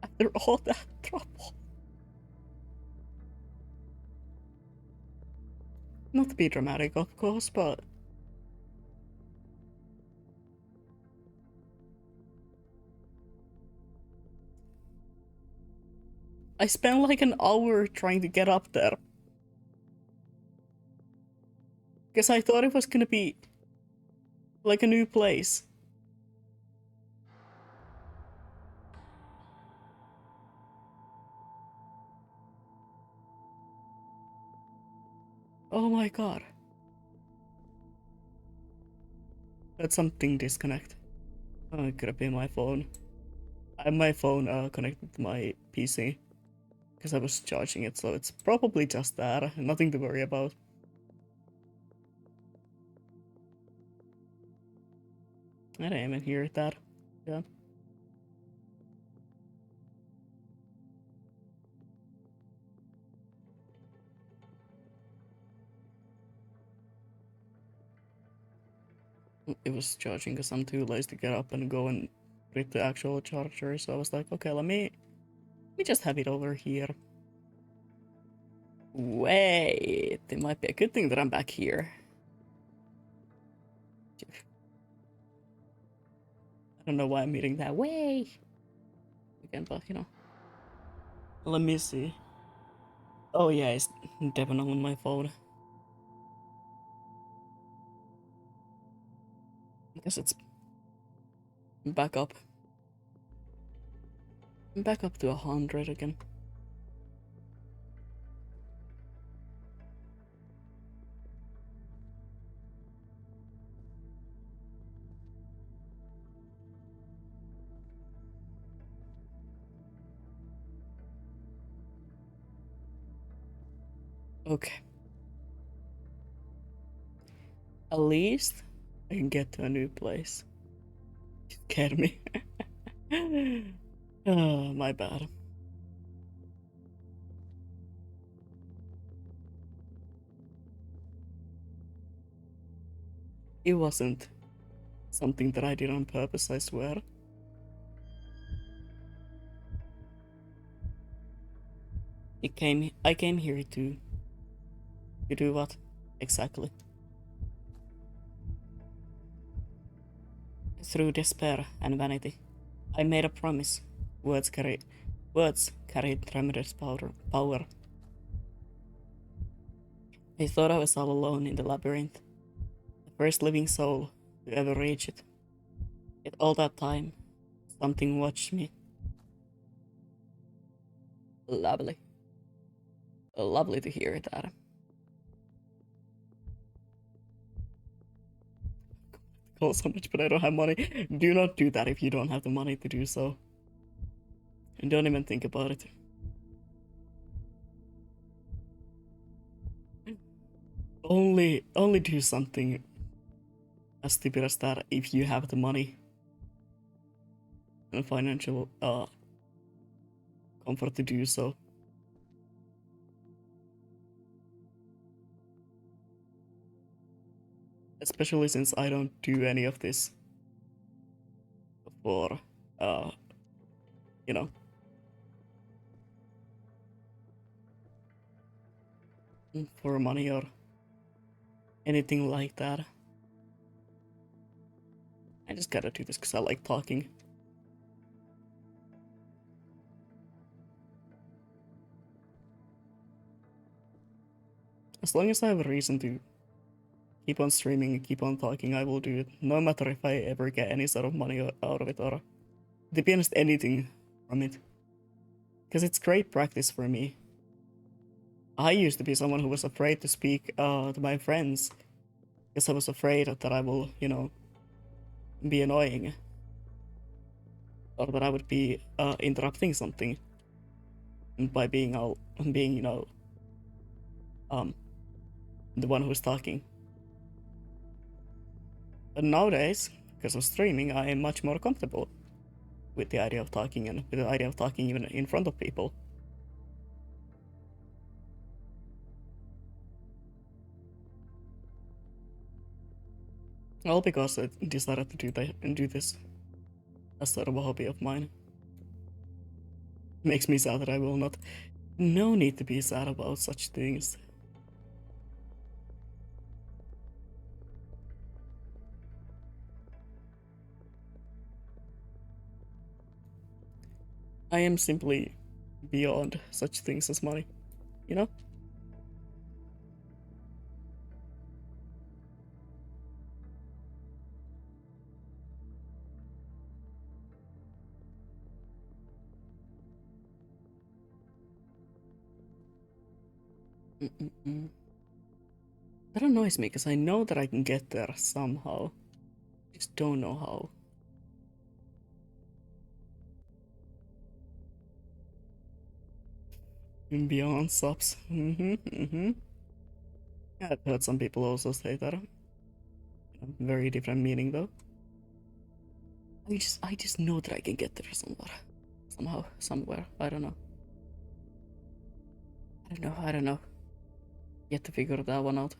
After all that trouble. Not to be dramatic, of course, but I spent like an hour trying to get up there. Because I thought it was gonna be like a new place. Oh my god. That's something disconnect. Oh, it could have been my phone. I have my phone connected to my PC. Because I was charging it, so it's probably just that. Nothing to worry about. I didn't even hear that. Yeah. It was charging because I'm too lazy to get up and go and read the actual charger, so I was like, okay, let me just have it over here. Wait, it might be a good thing that I'm back here. I don't know why I'm eating that way again, but you know. Let me see. Oh yeah, it's definitely on my phone. I guess it's back up. Back up to 100 again. Okay. At least I can get to a new place. You scared me. Oh, my bad. It wasn't something that I did on purpose, I swear. I came here to do what? Exactly. Through despair and vanity, I made a promise. Words carry tremendous power. I thought I was all alone in the labyrinth, the first living soul to ever reach it. Yet all that time, something watched me. Lovely. Lovely to hear that. Call so much, but I don't have money. Do not do that if you don't have the money to do so. And don't even think about it. Only do something as stupid as that if you have the money and financial comfort to do so. Especially since I don't do any of this for you know, for money or anything like that. I just gotta do this because I like talking. As long as I have a reason to keep on streaming and keep on talking, I will do it. No matter if I ever get any sort of money out of it or, to be honest, anything from it. Because it's great practice for me. I used to be someone who was afraid to speak to my friends because I was afraid that I will, you know, be annoying or that I would be interrupting something by being, you know, um, the one who's talking. But nowadays, because of streaming, I am much more comfortable with the idea of talking and with the idea of talking even in front of people. All because I decided to do this as sort of a hobby of mine. Makes me sad that I will not. No need to be sad about such things. I am simply beyond such things as money, you know? Mm-mm-mm. That annoys me because I know that I can get there somehow. I just don't know how. Beyond subs. Yeah, I've heard some people also say that. Very different meaning though. I just know that I can get there somewhere. Somehow, somewhere. I don't know. I don't know. Yet to figure that one out.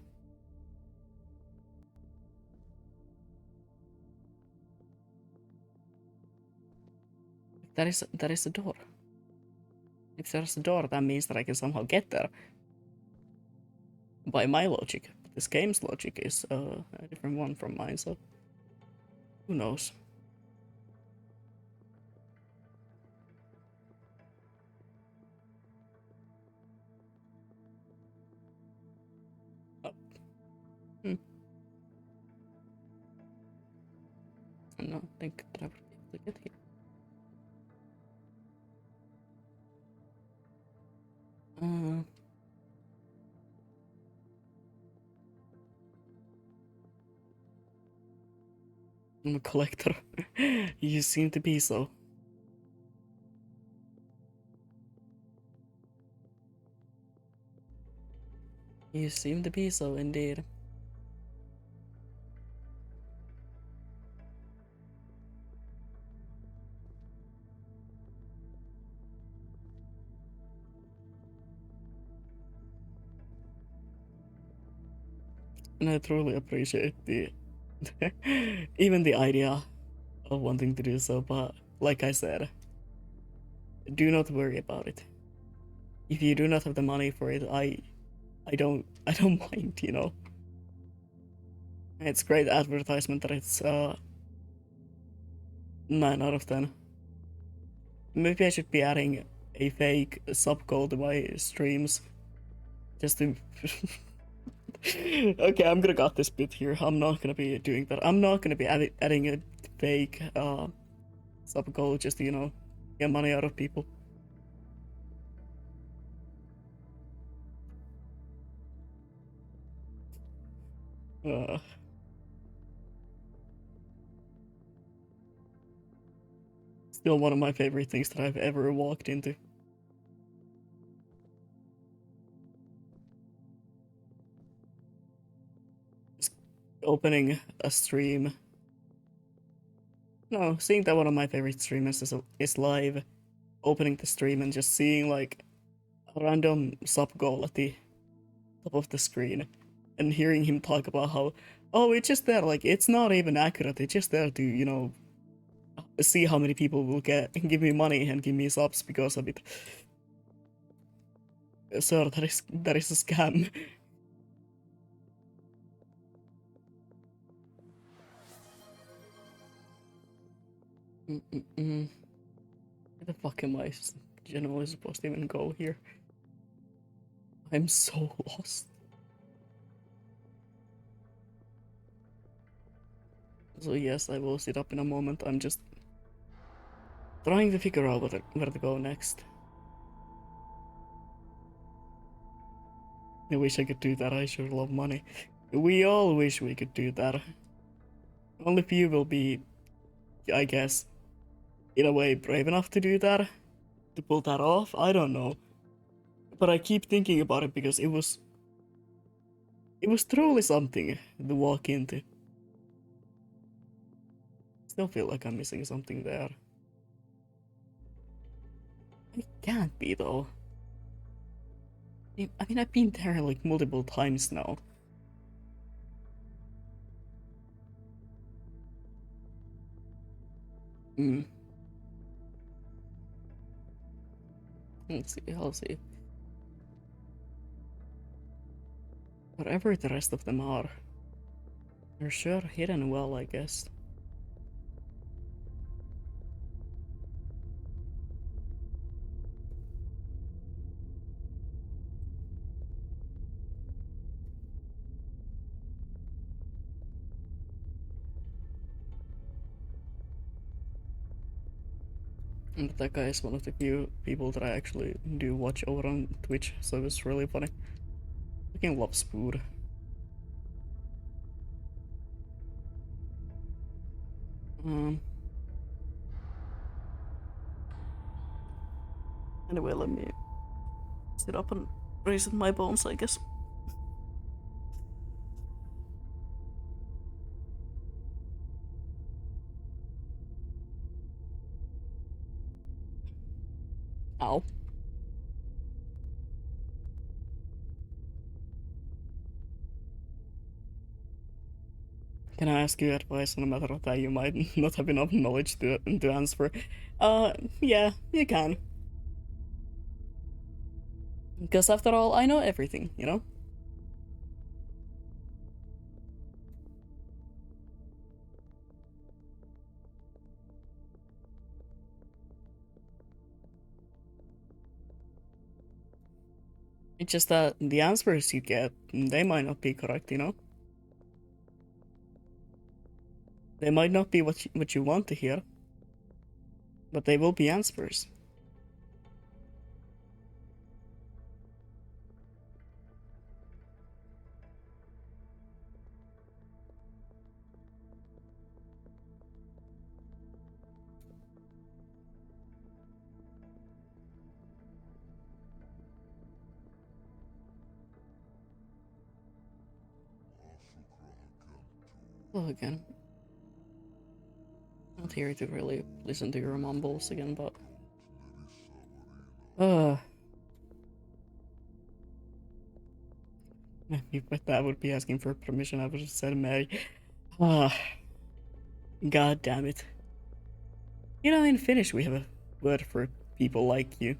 That is a door. If there's a door, that means that I can somehow get there. By my logic. But this game's logic is a different one from mine, so who knows? Oh. Hmm. I don't think that I would be able to get here. I'm a collector. You seem to be so. You seem to be so, indeed. And I truly appreciate the even the idea of wanting to do so, but like I said, do not worry about it. If you do not have the money for it, I don't mind, you know. It's great advertisement that it's 9 out of 10. Maybe I should be adding a fake sub goal to my streams just to okay, I'm gonna cut this bit here. I'm not gonna be doing that. I'm not gonna be adding a fake sub goal just to, you know, get money out of people. Uh, Still one of my favorite things that I've ever walked into. Just opening a stream. No, seeing that one of my favorite streamers is live, opening the stream and just seeing like a random sub goal at the top of the screen and hearing him talk about how, oh, it's just there, like, it's not even accurate, it's just there to, you know, see how many people will give me money and give me subs because of it. Sir, that is a scam. Where the fuck am I generally supposed to even go here? I'm so lost. So yes, I will sit up in a moment. I'm just trying to figure out where to go next. I wish I could do that. I sure love money. We all wish we could do that. Only few will be, I guess, in a way, brave enough to do that. To pull that off. I don't know. But I keep thinking about it because it was truly something to walk into. Still feel like I'm missing something there. It can't be though. I mean, I've been there like multiple times now. Hmm. Let's see, I'll see. Whatever the rest of them are, they're sure hidden well, I guess. And that guy is one of the few people that I actually do watch over on Twitch, so it's really funny. Fucking loves food. Um. Anyway, let me sit up and reset my bones, I guess. Ow. Can I ask you advice on a matter that you might not have enough knowledge to answer? Yeah, you can. Because after all, I know everything, you know? It's just that the answers you get, they might not be correct, you know? They might not be what you want to hear, but they will be answers. Well, again, not here to really listen to your mumbles again, but if that would be asking for permission, I would have said Mary. Ah, god damn it. You know, in Finnish we have a word for people like you.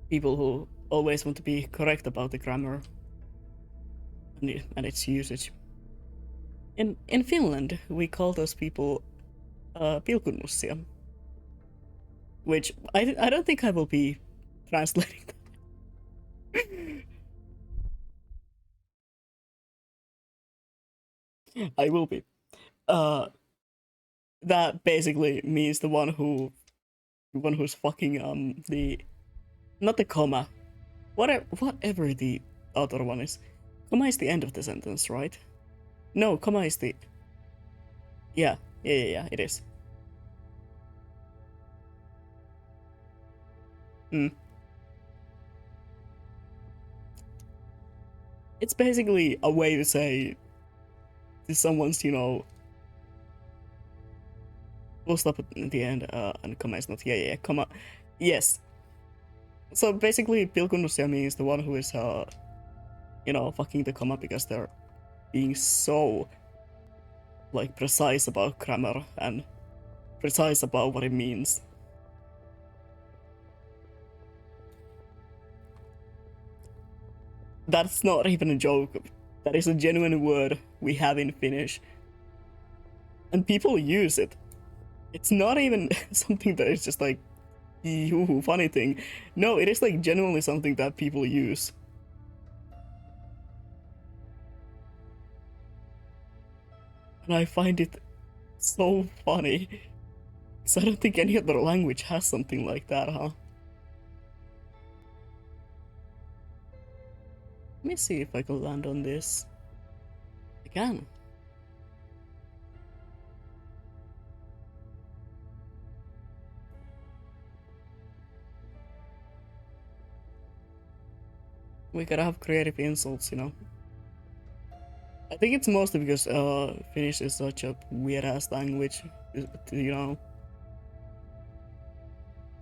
People who always want to be correct about the grammar and its usage. In Finland, we call those people pilkunnussia, which I don't think I will be translating that. I will be. That basically means the one who's fucking the not the comma, whatever the other one is. Comma is the end of the sentence, right? No, comma is the yeah, it is. Hmm. It's basically a way to say to someone's, you know, full stop at the end, and comma is not comma. Yes. So basically, pilkunnussia means the one who is, you know, fucking the comma because they're being so, like, precise about grammar and precise about what it means. That's not even a joke. That is a genuine word we have in Finnish. And people use it. It's not even something that is just like, ooh, funny thing. No, it is like genuinely something that people use. And I find it so funny. Because I don't think any other language has something like that, huh? Let me see if I can land on this. I can. We gotta have creative insults, you know. I think it's mostly because Finnish is such a weird ass language to, you know,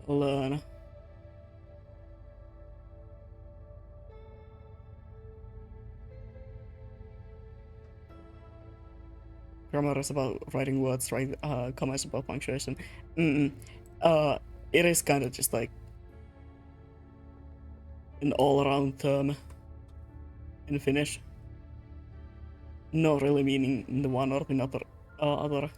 learn. Grammar is about writing words, right? Comma is about punctuation. Mm-mm. It is kind of just like an all-around term in Finnish. Not really meaning the one or the other.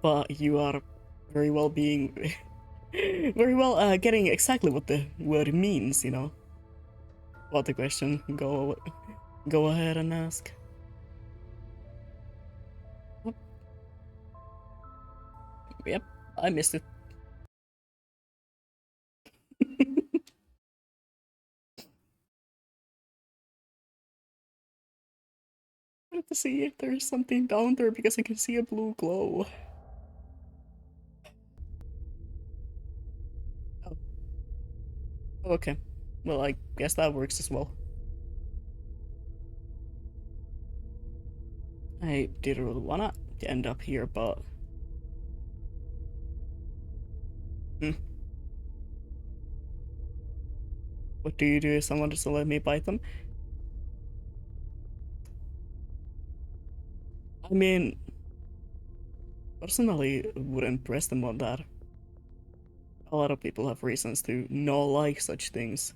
But you are very well being, very well getting exactly what the word means, you know. What the question? Go ahead and ask. Yep, I missed it. I have to see if there's something down there because I can see a blue glow. Oh. Okay. Well, I guess that works as well. I didn't really wanna end up here, but hmm. What do you do if someone doesn't let me bite them? I mean, personally, wouldn't press them on that. A lot of people have reasons to not like such things.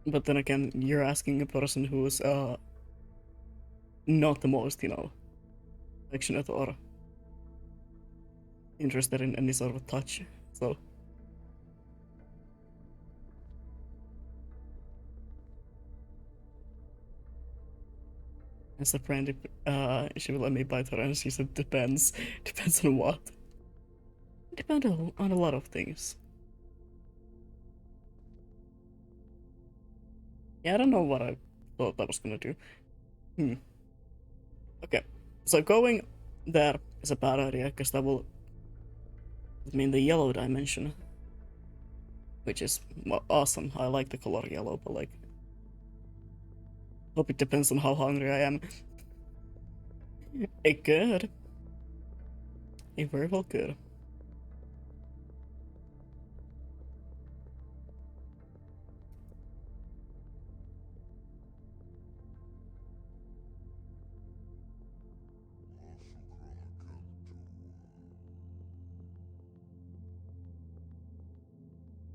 But then again, you're asking a person who's not the most, affectionate or interested in any sort of touch. So as a friend, if she will let me bite her, and she said depends. Depends on what. Depends on a lot of things. Yeah, I don't know what I thought I was gonna do. Hmm. Okay, so going there is a bad idea because that will mean the yellow dimension, which is awesome. I like the color yellow, but like, hope it depends on how hungry I am. It could. It very well could.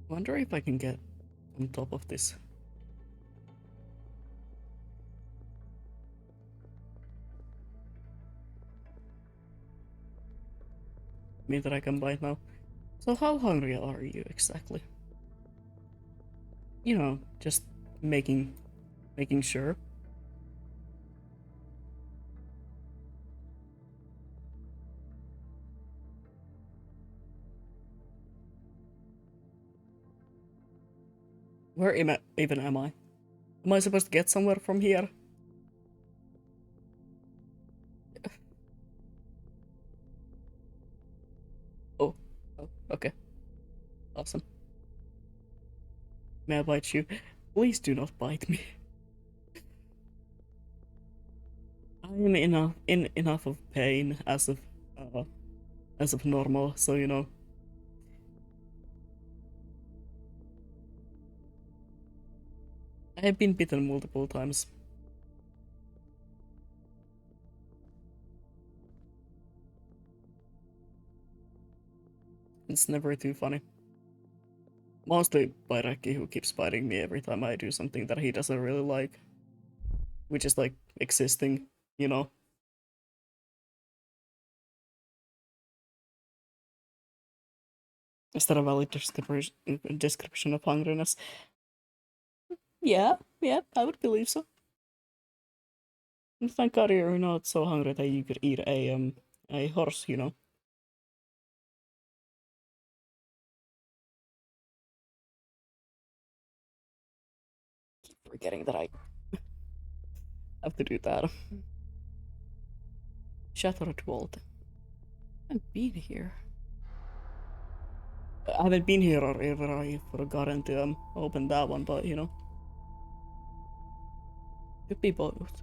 Wonder if I can get on top of this. Me that I can bite now. So how hungry are you exactly? Just making sure. Where even am I? Am I supposed to get somewhere from here? Oh, oh, okay, awesome. May I bite you? Please do not bite me. I am enough of pain as of normal, so I have been bitten multiple times. It's never too funny. Mostly by Reki, who keeps biting me every time I do something that he doesn't really like, which is like existing, you know. Is that a valid description of hungriness? Yeah, yeah, I would believe so. And thank God you're not so hungry that you could eat a horse. Keep forgetting that I have to do that. Shattered vault. I haven't been here. I haven't been here or ever I forgotten to open that one, but could be both.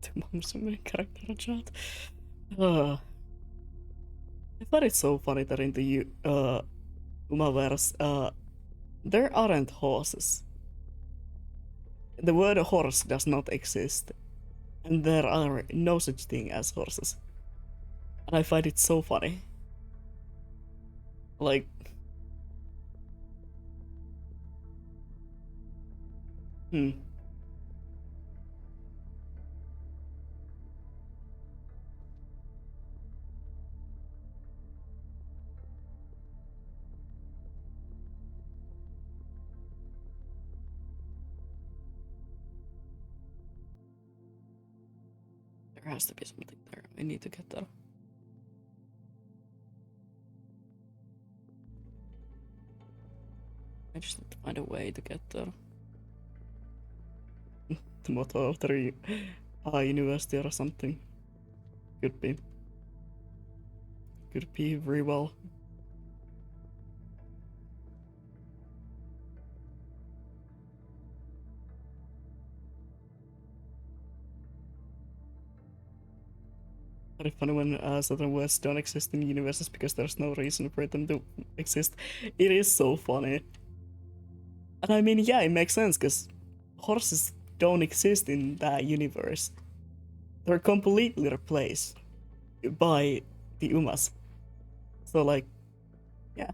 Two moms and main character chat. Uh, I thought it's so funny that in the Umaverse, there aren't horses. The word horse does not exist, and there are no such thing as horses. And I find it so funny. Like, hmm, there has to be something there. I need to get there. I just need to find a way to get there. the motto of the university or something. Could be. Could be very well. Very funny when certain words don't exist in universes because there's no reason for them to exist. It is so funny. And I mean, yeah, it makes sense because horses don't exist in that universe. They're completely replaced by the Umas. So, like, yeah,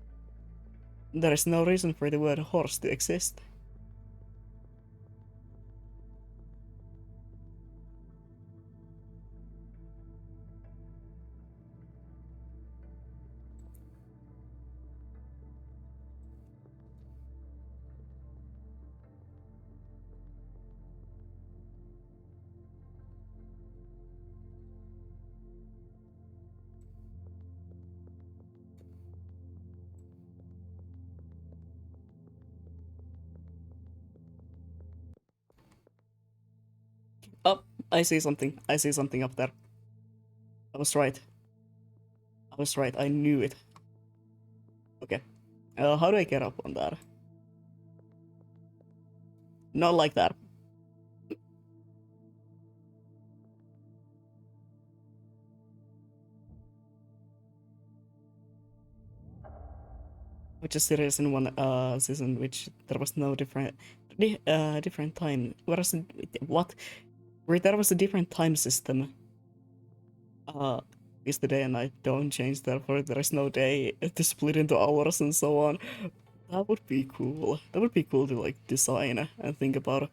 there is no reason for the word horse to exist. Oh, I see something. I see something up there. I was right. I was right. I knew it. Okay. How do I get up on that? Not like that. Which is series in one season which there was no different different time. Whereas what? Where there was a different time system. Is the day and night don't change, therefore there is no day to split into hours and so on. That would be cool. That would be cool to like design and think about.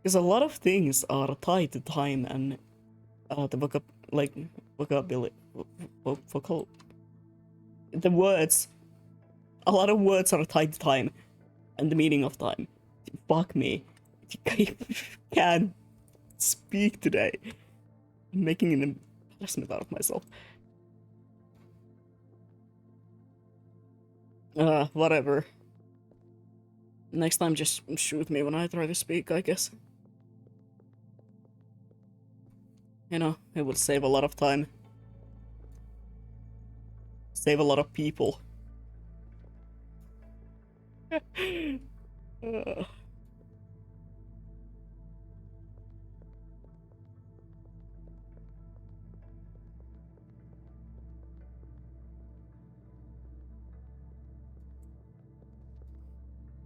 Because a lot of things are tied to time and the vocabulary, vocal, the words. A lot of words are tied to time and the meaning of time. Fuck me. I can't speak today. I'm making an embarrassment out of myself. Whatever. Next time just shoot me when I try to speak, I guess. You know, it would save a lot of time. Save a lot of people.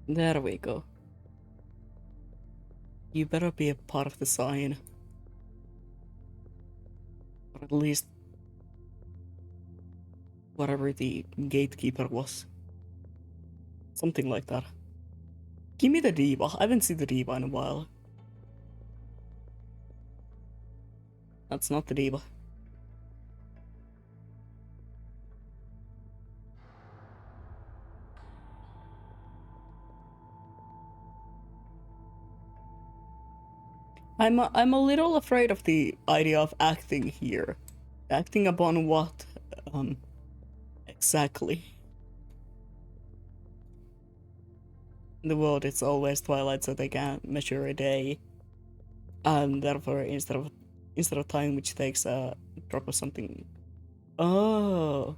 There we go. You better be a part of the sign. Or at least whatever the gatekeeper was. Something like that. Give me the diva. I haven't seen the diva in a while. That's not the diva. I'm a little afraid of the idea of acting here. Acting upon what? Exactly. In the world, it's always twilight, so they can't measure a day, and therefore, instead of time, which takes a drop of something. Oh,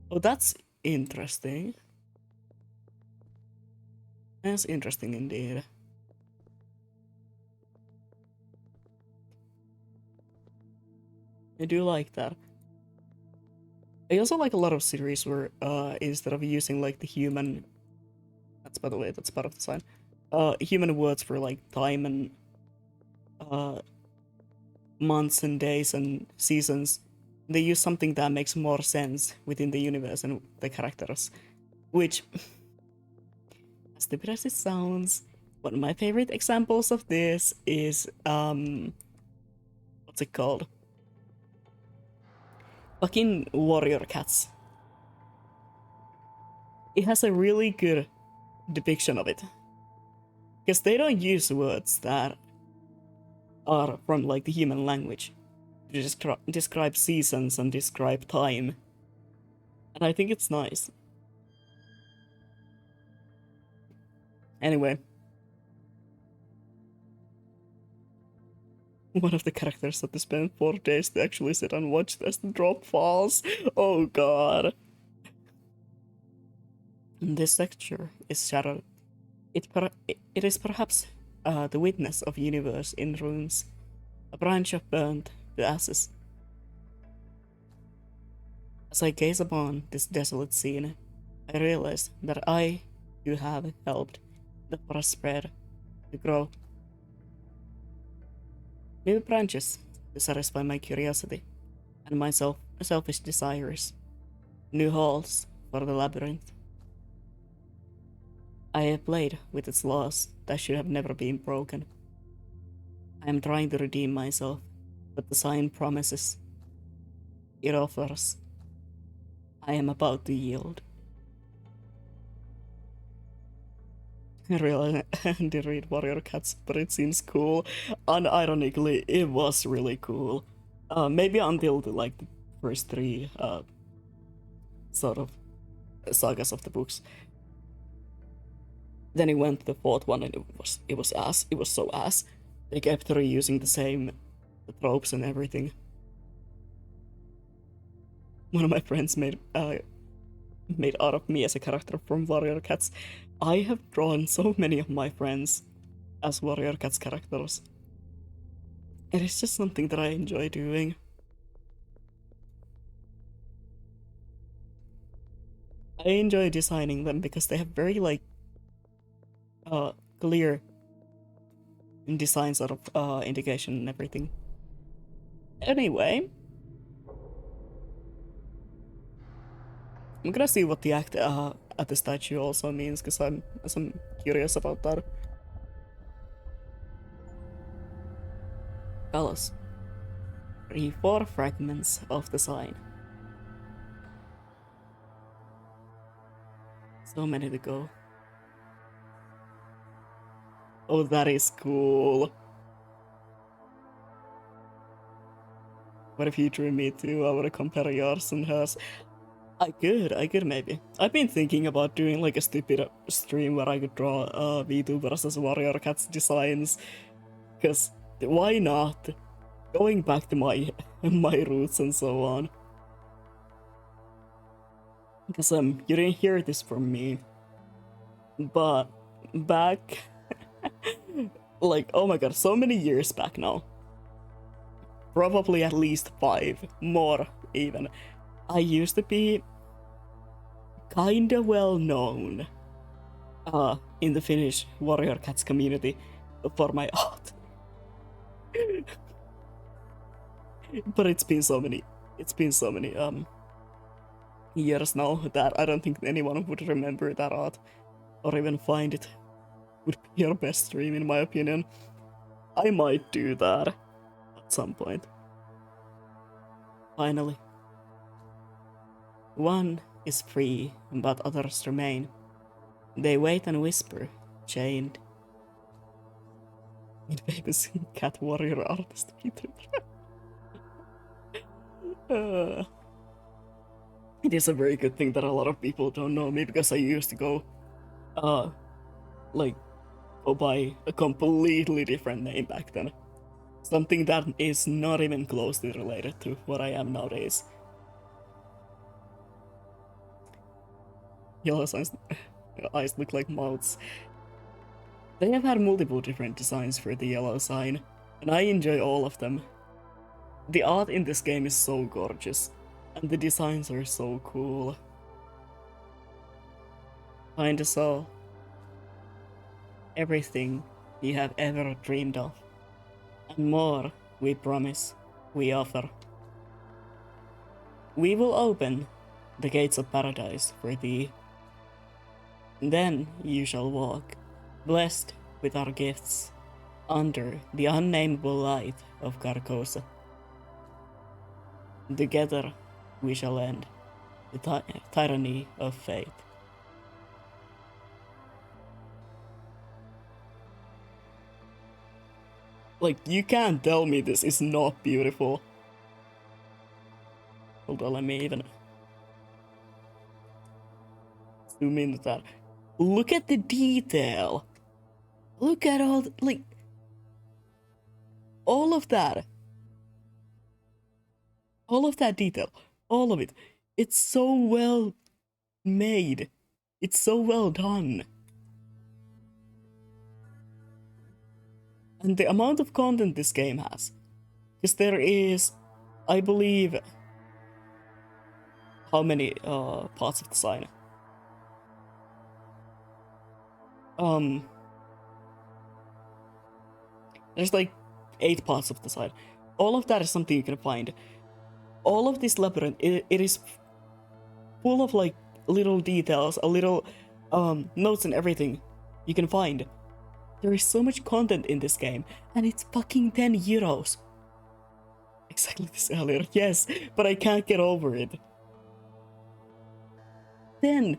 oh, that's interesting. That's interesting indeed. I do like that. I also like a lot of series where instead of using like the human, that's by the way, that's part of the sign, human words for like time and uh months and days and seasons, they use something that makes more sense within the universe and the characters. Which, as stupid as it sounds, one of my favorite examples of this is what's it called? Fucking Warrior Cats. It has a really good depiction of it. Because they don't use words that are from like the human language to describe seasons and describe time. And I think it's nice. Anyway. One of the characters had to spend 4 days to actually sit and watch as the drop falls. Oh god. This texture is shattered. It is perhaps the witness of universe in ruins, a branch of burned to ashes. As I gaze upon this desolate scene, I realize that I, too, have helped the forest spread to grow. New branches to satisfy my curiosity and my selfish desires. New halls for the labyrinth. I have played with its laws that should have never been broken. I am trying to redeem myself, but the sign promises. It offers. I am about to yield. I really did read Warrior Cats, but it seems cool. Unironically, it was really cool. Maybe until the first three sort of sagas of the books. Then it went to the fourth one, and it was ass. It was so ass. They kept reusing the same tropes and everything. One of my friends made out of me as a character from Warrior Cats. I have drawn so many of my friends as Warrior Cats characters. It is just something that I enjoy doing. I enjoy designing them because they have very clear design sort of indication and everything. Anyway, I'm gonna see what the act at the statue also means, because I'm curious about that. Fellas, 4 fragments of the sign. So many to go. Oh, that is cool. What if you drew me too? I would compare yours and hers. I could maybe. I've been thinking about doing like a stupid stream where I could draw VTubers as Warrior Cats designs. Cause why not? Going back to my roots and so on. Because you didn't hear this from me. But back like, oh my god, so many years back now. Probably at least 5, more even. I used to be kinda well known in the Finnish Warrior Cats community for my art. But it's been so many years now that I don't think anyone would remember that art or even find it would be your best stream, in my opinion. I might do that at some point. Finally. One is free, but others remain. They wait and whisper, chained. In famous cat warrior artist Peter. It is a very good thing that a lot of people don't know me, because I used to go by a completely different name back then. Something that is not even closely related to what I am nowadays. Yellow eyes look like mouths. They have had multiple different designs for the yellow sign, and I enjoy all of them. The art in this game is so gorgeous, and the designs are so cool. Find us all. Everything you have ever dreamed of. And more, we promise, we offer. We will open the gates of paradise for thee. Then you shall walk, blessed with our gifts, under the unnameable light of Carcosa. Together we shall end the tyranny of fate. Like, you can't tell me this is not beautiful. Hold on, let me even zoom into that. Look at the detail. Look at all the, all of that detail, all of it, it's so well made. It's so well done. And the amount of content this game has, because there is, I believe, how many parts of the sign? There's like 8 parts of the sign. All of that is something you can find. All of this labyrinth, it is full of like little details, a little notes and everything you can find. There is so much content in this game, and it's fucking 10 euros. Exactly this earlier, yes, but I can't get over it. And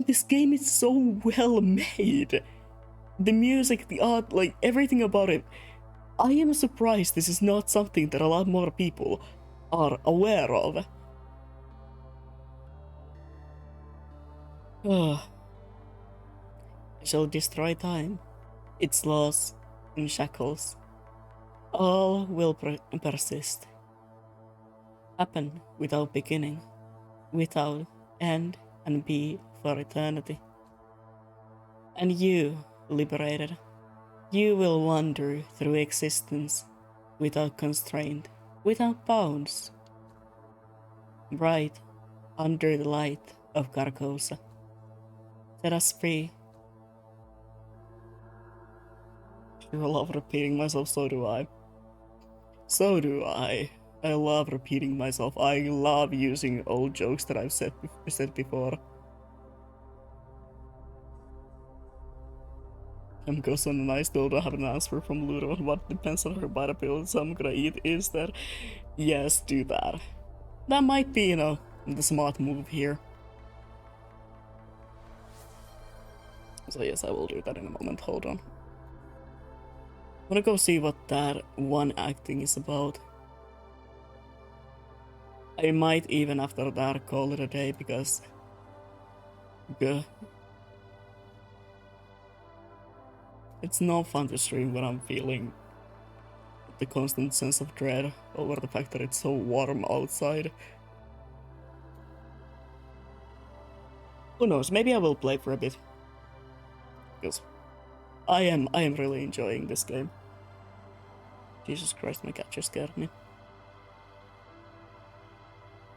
this game is so well made. The music, the art, like everything about it. I am surprised this is not something that a lot more people are aware of. I shall destroy time, its laws and shackles. All will persist. Happen without beginning, without end, and be for eternity. And you, liberated, you will wander through existence without constraint, without bounds. Bright under the light of Carcosa. Set us free. I love repeating myself, so do I. So do I. I love repeating myself. I love using old jokes that I've said before. I'm Gosan and I still don't have an answer from Ludo on what depends on her body pills I'm gonna eat is that. Yes, do that. That might be, the smart move here. So yes, I will do that in a moment, hold on. I'm gonna go see what that one acting is about. I might even after that call it a day because... it's no fun to stream when I'm feeling the constant sense of dread over the fact that it's so warm outside. Who knows, maybe I will play for a bit. Because I am really enjoying this game. Jesus Christ, my cat just scared me.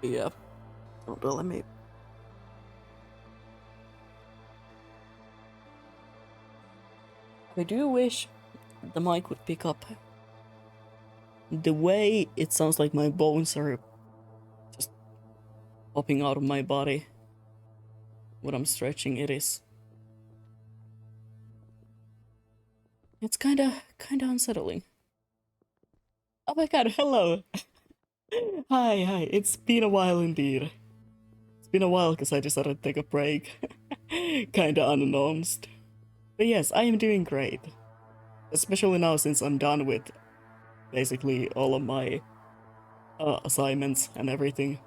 Yeah. Hold on, let me... I do wish the mic would pick up. The way it sounds like my bones are just popping out of my body when I'm stretching, it is. It's kinda unsettling. Oh my god, hello! Hi, it's been a while indeed. It's been a while because I decided to take a break. Kinda unannounced. But yes, I am doing great. Especially now since I'm done with basically all of my assignments and everything.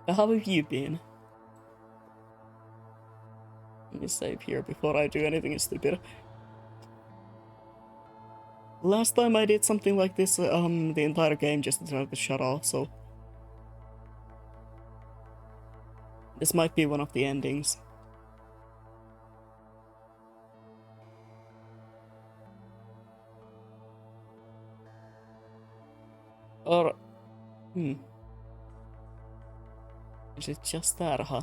But how have you been? Let me save here before I do anything stupid. Last time I did something like this, the entire game just decided to shut off, so... this might be one of the endings. Or... is it just that, huh?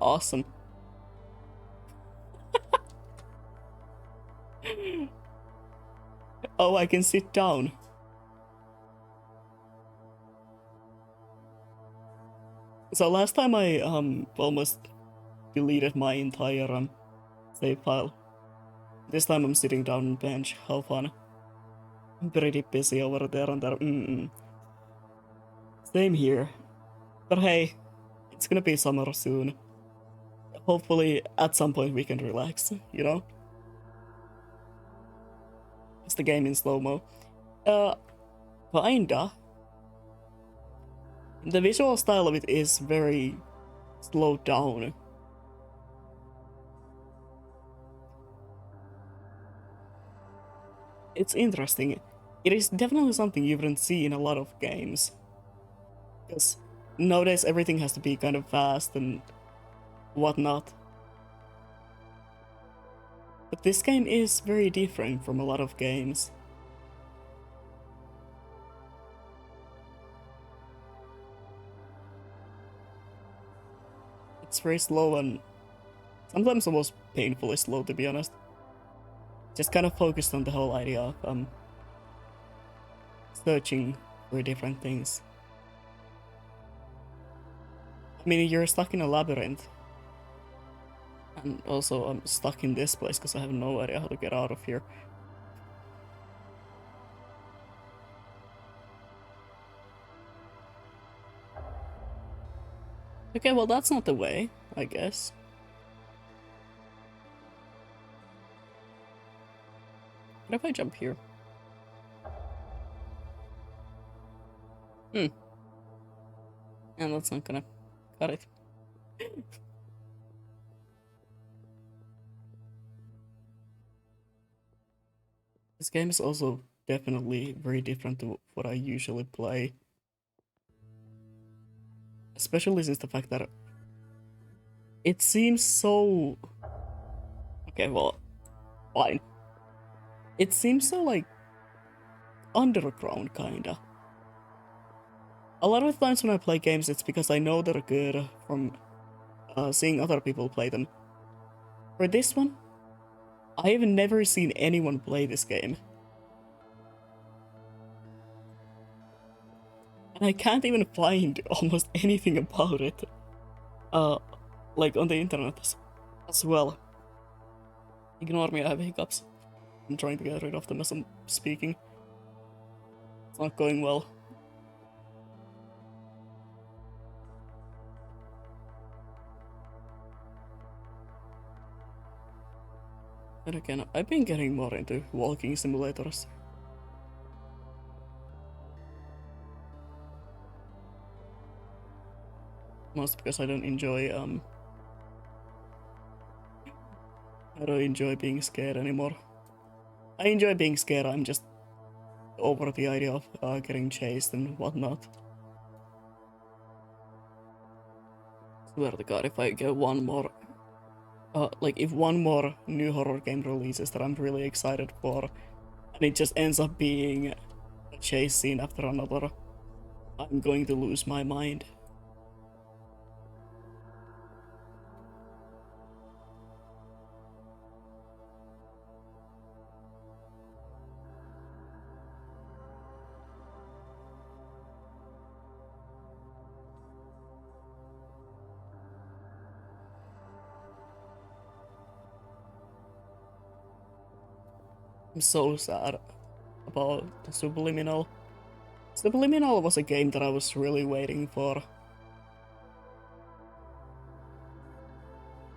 Awesome. Oh, I can sit down. So last time I almost deleted my entire save file. This time I'm sitting down on the bench. How fun. I'm pretty busy over there and there. Same here. But hey, it's gonna be summer soon. Hopefully at some point we can relax, you know? It's the game in slow-mo. Kinda. The visual style of it is very slowed down. It's interesting. It is definitely something you wouldn't see in a lot of games. Because nowadays everything has to be kind of fast and whatnot. But this game is very different from a lot of games. It's very slow and sometimes almost painfully slow, to be honest. Just kind of focused on the whole idea of searching for different things. I mean, you're stuck in a labyrinth. And also, I'm stuck in this place because I have no idea how to get out of here. Okay, well, that's not the way, I guess. What if I jump here? And that's not gonna cut it. This game is also definitely very different to what I usually play. Especially since the fact that it seems so... Okay, well, fine. It seems so, like, underground, kinda. A lot of times when I play games, it's because I know they're good from seeing other people play them. For this one, I have never seen anyone play this game. And I can't even find almost anything about it. Like on the internet as well. Ignore me, I have hiccups. I'm trying to get rid of them as I'm speaking. It's not going well. And again, I've been getting more into walking simulators. Mostly because I don't enjoy being scared anymore. I enjoy being scared, I'm just over the idea of getting chased and whatnot. Swear to God, if I get one more like if one more new horror game releases that I'm really excited for, and it just ends up being a chase scene after another, I'm going to lose my mind. I'm so sad about the Subliminal. Subliminal was a game that I was really waiting for.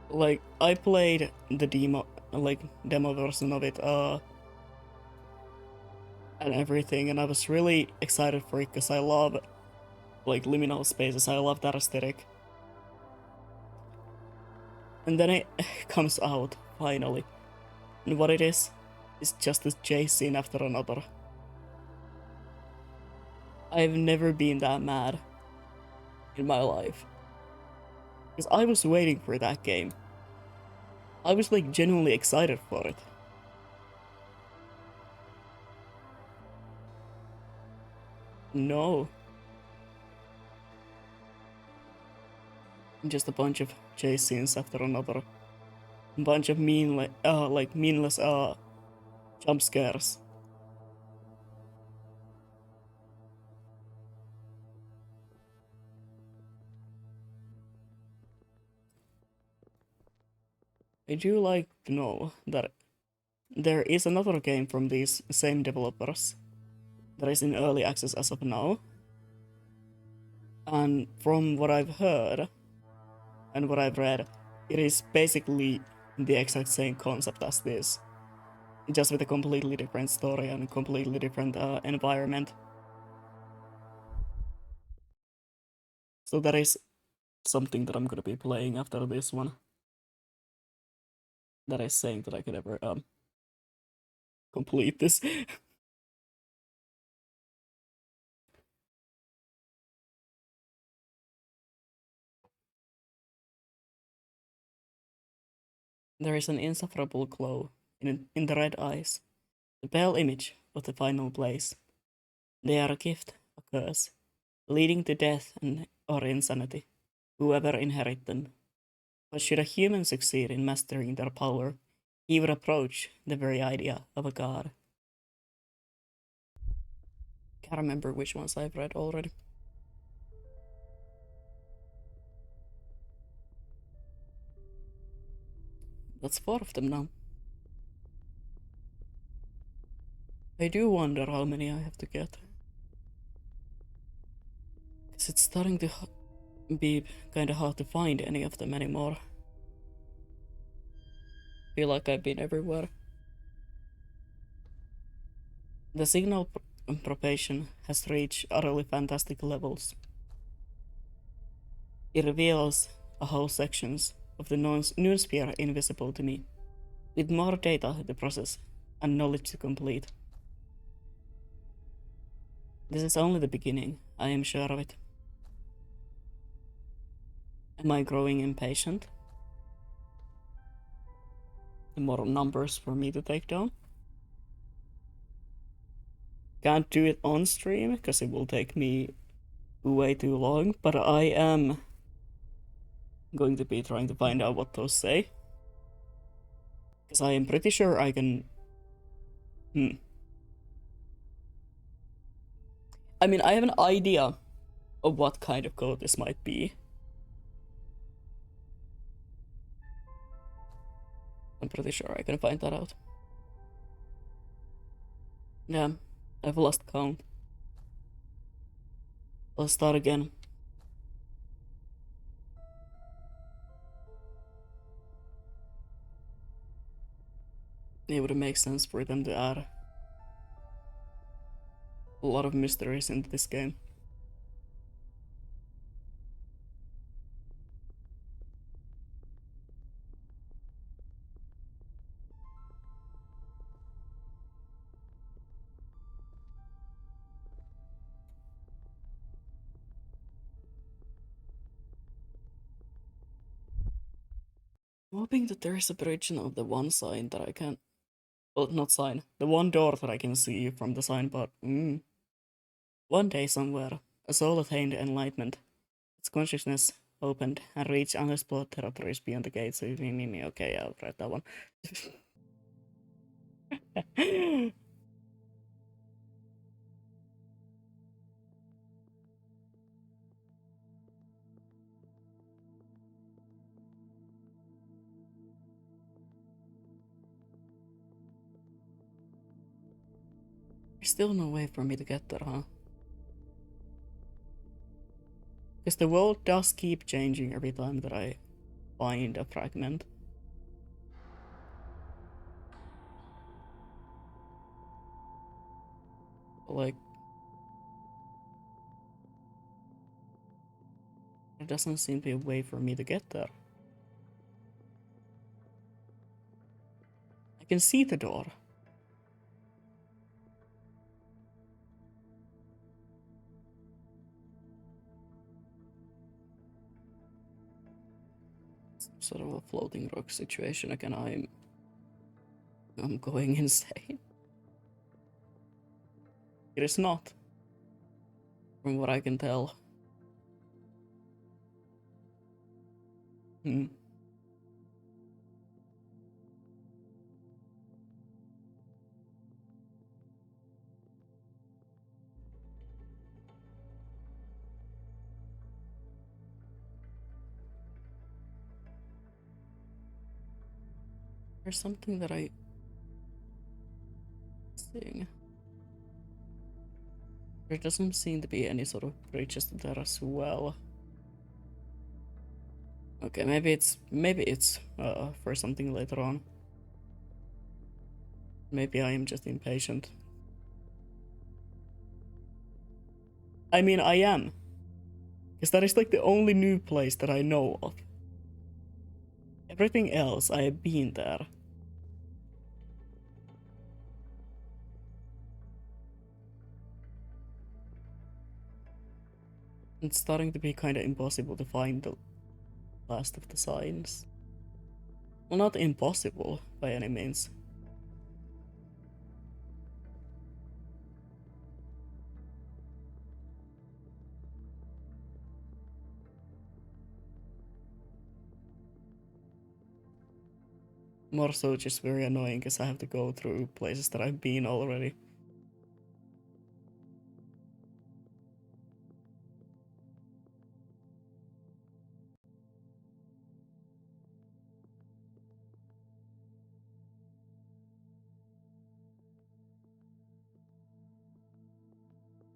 Like, I played the demo version of it, and everything, and I was really excited for it because I love, like, liminal spaces, I love that aesthetic. And then it comes out, finally. And what it is just this chase scene after another. I've never been that mad in my life. Because I was waiting for that game. I was like genuinely excited for it. No. Just a bunch of chase scenes after another. A bunch of meaningless jump scares. I do like to know that there is another game from these same developers that is in early access as of now. And from what I've heard and what I've read, it is basically the exact same concept as this, just with a completely different story and completely different environment. So that is something that I'm gonna be playing after this one. That is saying that I could ever complete this. There is an insufferable glow in the red eyes, the pale image of the final place. They are a gift, a curse, leading to death or insanity, whoever inherit them. But should a human succeed in mastering their power, he would approach the very idea of a god. Can't remember which ones I've read already. That's 4 of them now. I do wonder how many I have to get. Because it's starting to be kinda hard to find any of them anymore. Feel like I've been everywhere. The signal propagation has reached utterly fantastic levels. It reveals a whole sections of the noon sphere invisible to me, with more data to process and knowledge to complete. This is only the beginning, I am sure of it. Am I growing impatient? The more numbers for me to take down. Can't do it on stream because it will take me way too long, but I am going to be trying to find out what those say. Because I am pretty sure I can... I mean, I have an idea of what kind of code this might be. I'm pretty sure I can find that out. Yeah, I've lost count. Let's start again. It would make sense for them to add a lot of mysteries into this game. I'm hoping that there is a bridge of the one sign that I can... Well, not sign. The one door that I can see from the sign, but... One day somewhere, a soul attained enlightenment. Its consciousness opened and reached unexplored territories beyond the gates. Okay, I've read that one. There's still no way for me to get there, huh? Because the world does keep changing every time that I find a fragment. Like, there doesn't seem to be a way for me to get there. I can see the door. Sort of a floating rock situation again. I'm going insane. It is not, from what I can tell. There's something that I... seeing. There doesn't seem to be any sort of bridges there as well. Okay, maybe it's for something later on. Maybe I am just impatient. I mean, I am. Because that is like the only new place that I know of. Everything else, I have been there. It's starting to be kind of impossible to find the last of the signs. Well, not impossible by any means. More so just very annoying because I have to go through places that I've been already.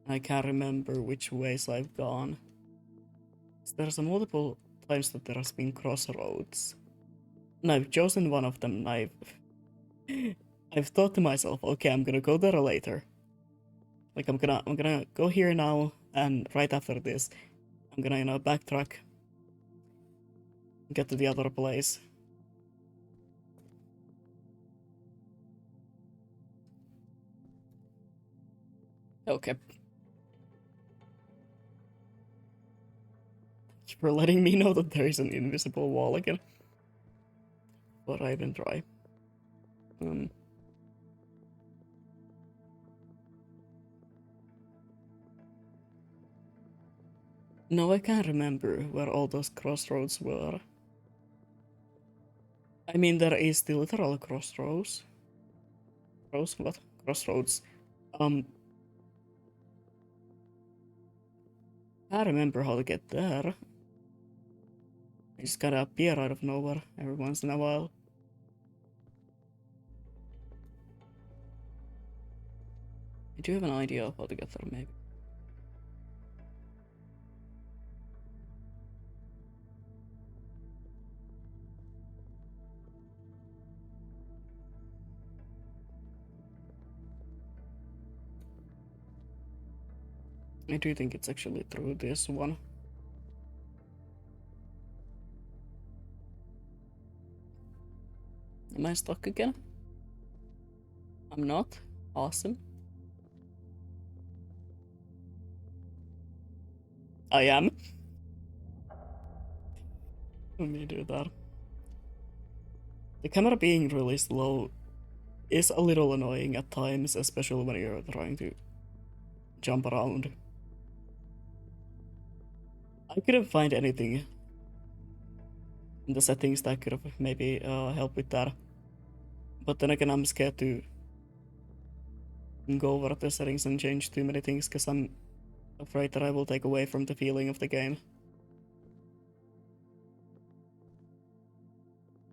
I can't remember which ways I've gone. There's a multiple times that there has been crossroads. And I've chosen one of them and I've thought to myself, okay, I'm gonna go there later. Like I'm gonna go here now, and right after this, I'm gonna, backtrack and get to the other place. Okay. Thank you for letting me know that there is an invisible wall again. But I even try. No, I can't remember where all those crossroads were. I mean, there is the literal crossroads. What? Crossroads. I remember how to get there. I just gotta appear out of nowhere every once in a while. I do have an idea of how to get there, maybe. I do think it's actually through this one. Am I stuck again? I'm not. Awesome. I am. Let me do that. The camera being really slow is a little annoying at times, especially when you're trying to jump around. I couldn't find anything in the settings that could have maybe helped with that. But then again, I'm scared to go over the settings and change too many things because I'm afraid that I will take away from the feeling of the game.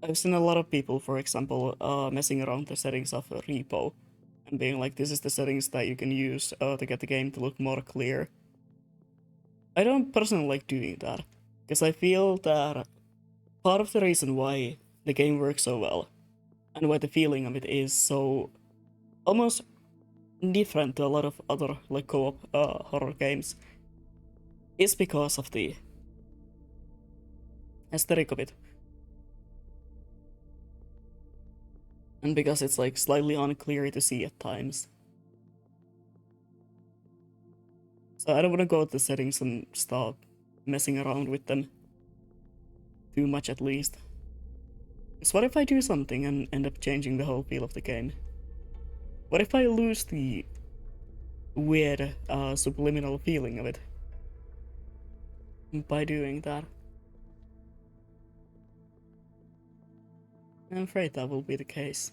I've seen a lot of people, for example, messing around the settings of a repo and being like, this is the settings that you can use to get the game to look more clear. I don't personally like doing that, because I feel that part of the reason why the game works so well and why the feeling of it is so almost different to a lot of other like co-op horror games is because of the aesthetic of it. And because it's like slightly unclear to see at times. So I don't want to go to the settings and start messing around with them too much, at least. Because what if I do something and end up changing the whole feel of the game? What if I lose the weird subliminal feeling of it by doing that? I'm afraid that will be the case.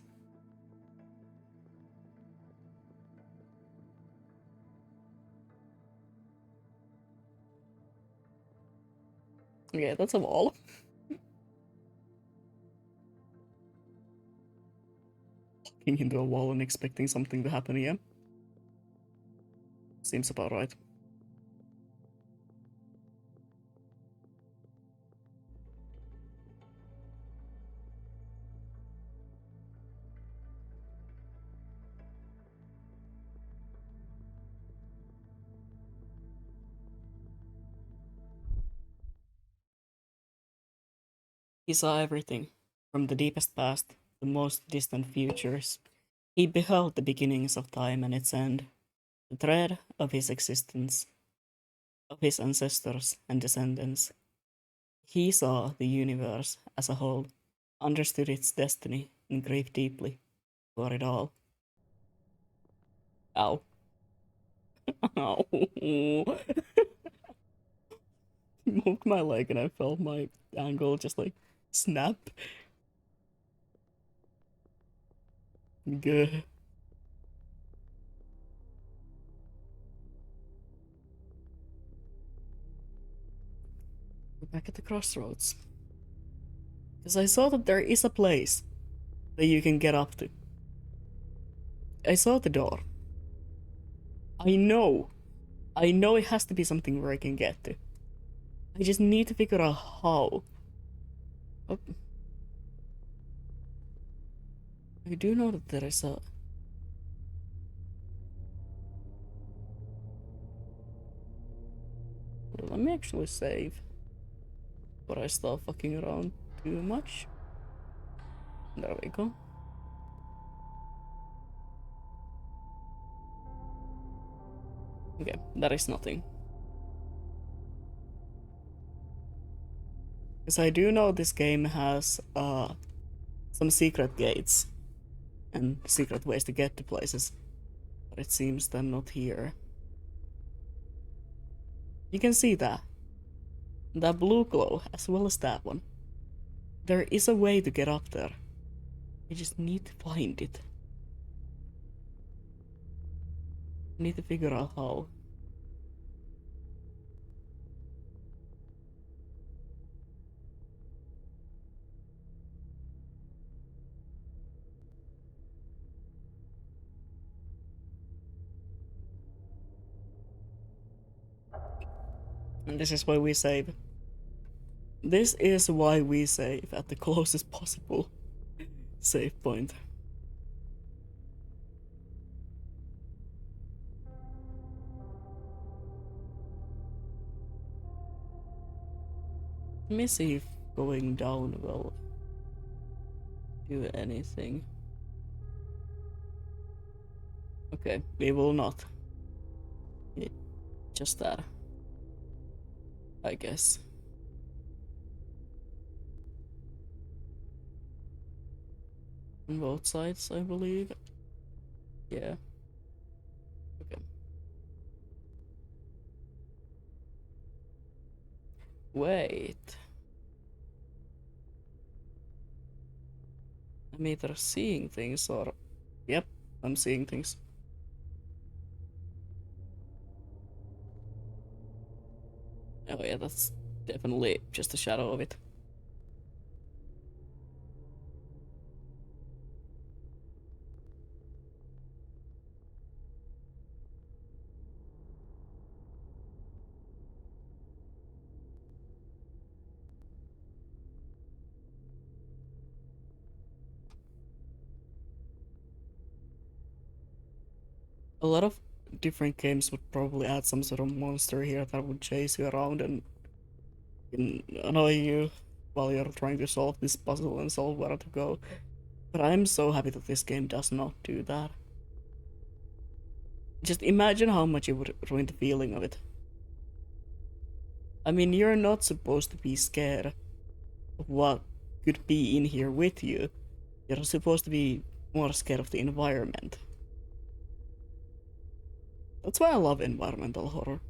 Yeah, that's a wall. Walking into a wall and expecting something to happen here. Seems about right. He saw everything, from the deepest past to the most distant futures. He beheld the beginnings of time and its end, the thread of his existence, of his ancestors and descendants. He saw the universe as a whole, understood its destiny, and grieved deeply for it all. Ow. Ow. Moved my leg and I felt my ankle just like snap. Good. We're back at the crossroads. Because I saw that there is a place that you can get up to. I saw the door. I know. I know it has to be something where I can get to. I just need to figure out how. Oh. I do know that there is a... Let me actually save. But I start fucking around too much. There we go. Okay, that is nothing. Because I do know this game has some secret gates and secret ways to get to places, but it seems they're not here. You can see that. That blue glow, as well as that one. There is a way to get up there. You just need to find it. You need to figure out how. And this is why we save. This is why we save at the closest possible save point. Let me see if going down will do anything. Okay, we will not. Just that. I guess. On both sides, I believe. Yeah. Okay. Wait. I'm either seeing things or... Yep, I'm seeing things. Oh yeah, that's definitely just a shadow of it. A lot of different games would probably add some sort of monster here that would chase you around and annoy you while you're trying to solve this puzzle and solve where to go. But I'm so happy that this game does not do that. Just imagine how much it would ruin the feeling of it. I mean, you're not supposed to be scared of what could be in here with you. You're supposed to be more scared of the environment. That's why I love environmental horror.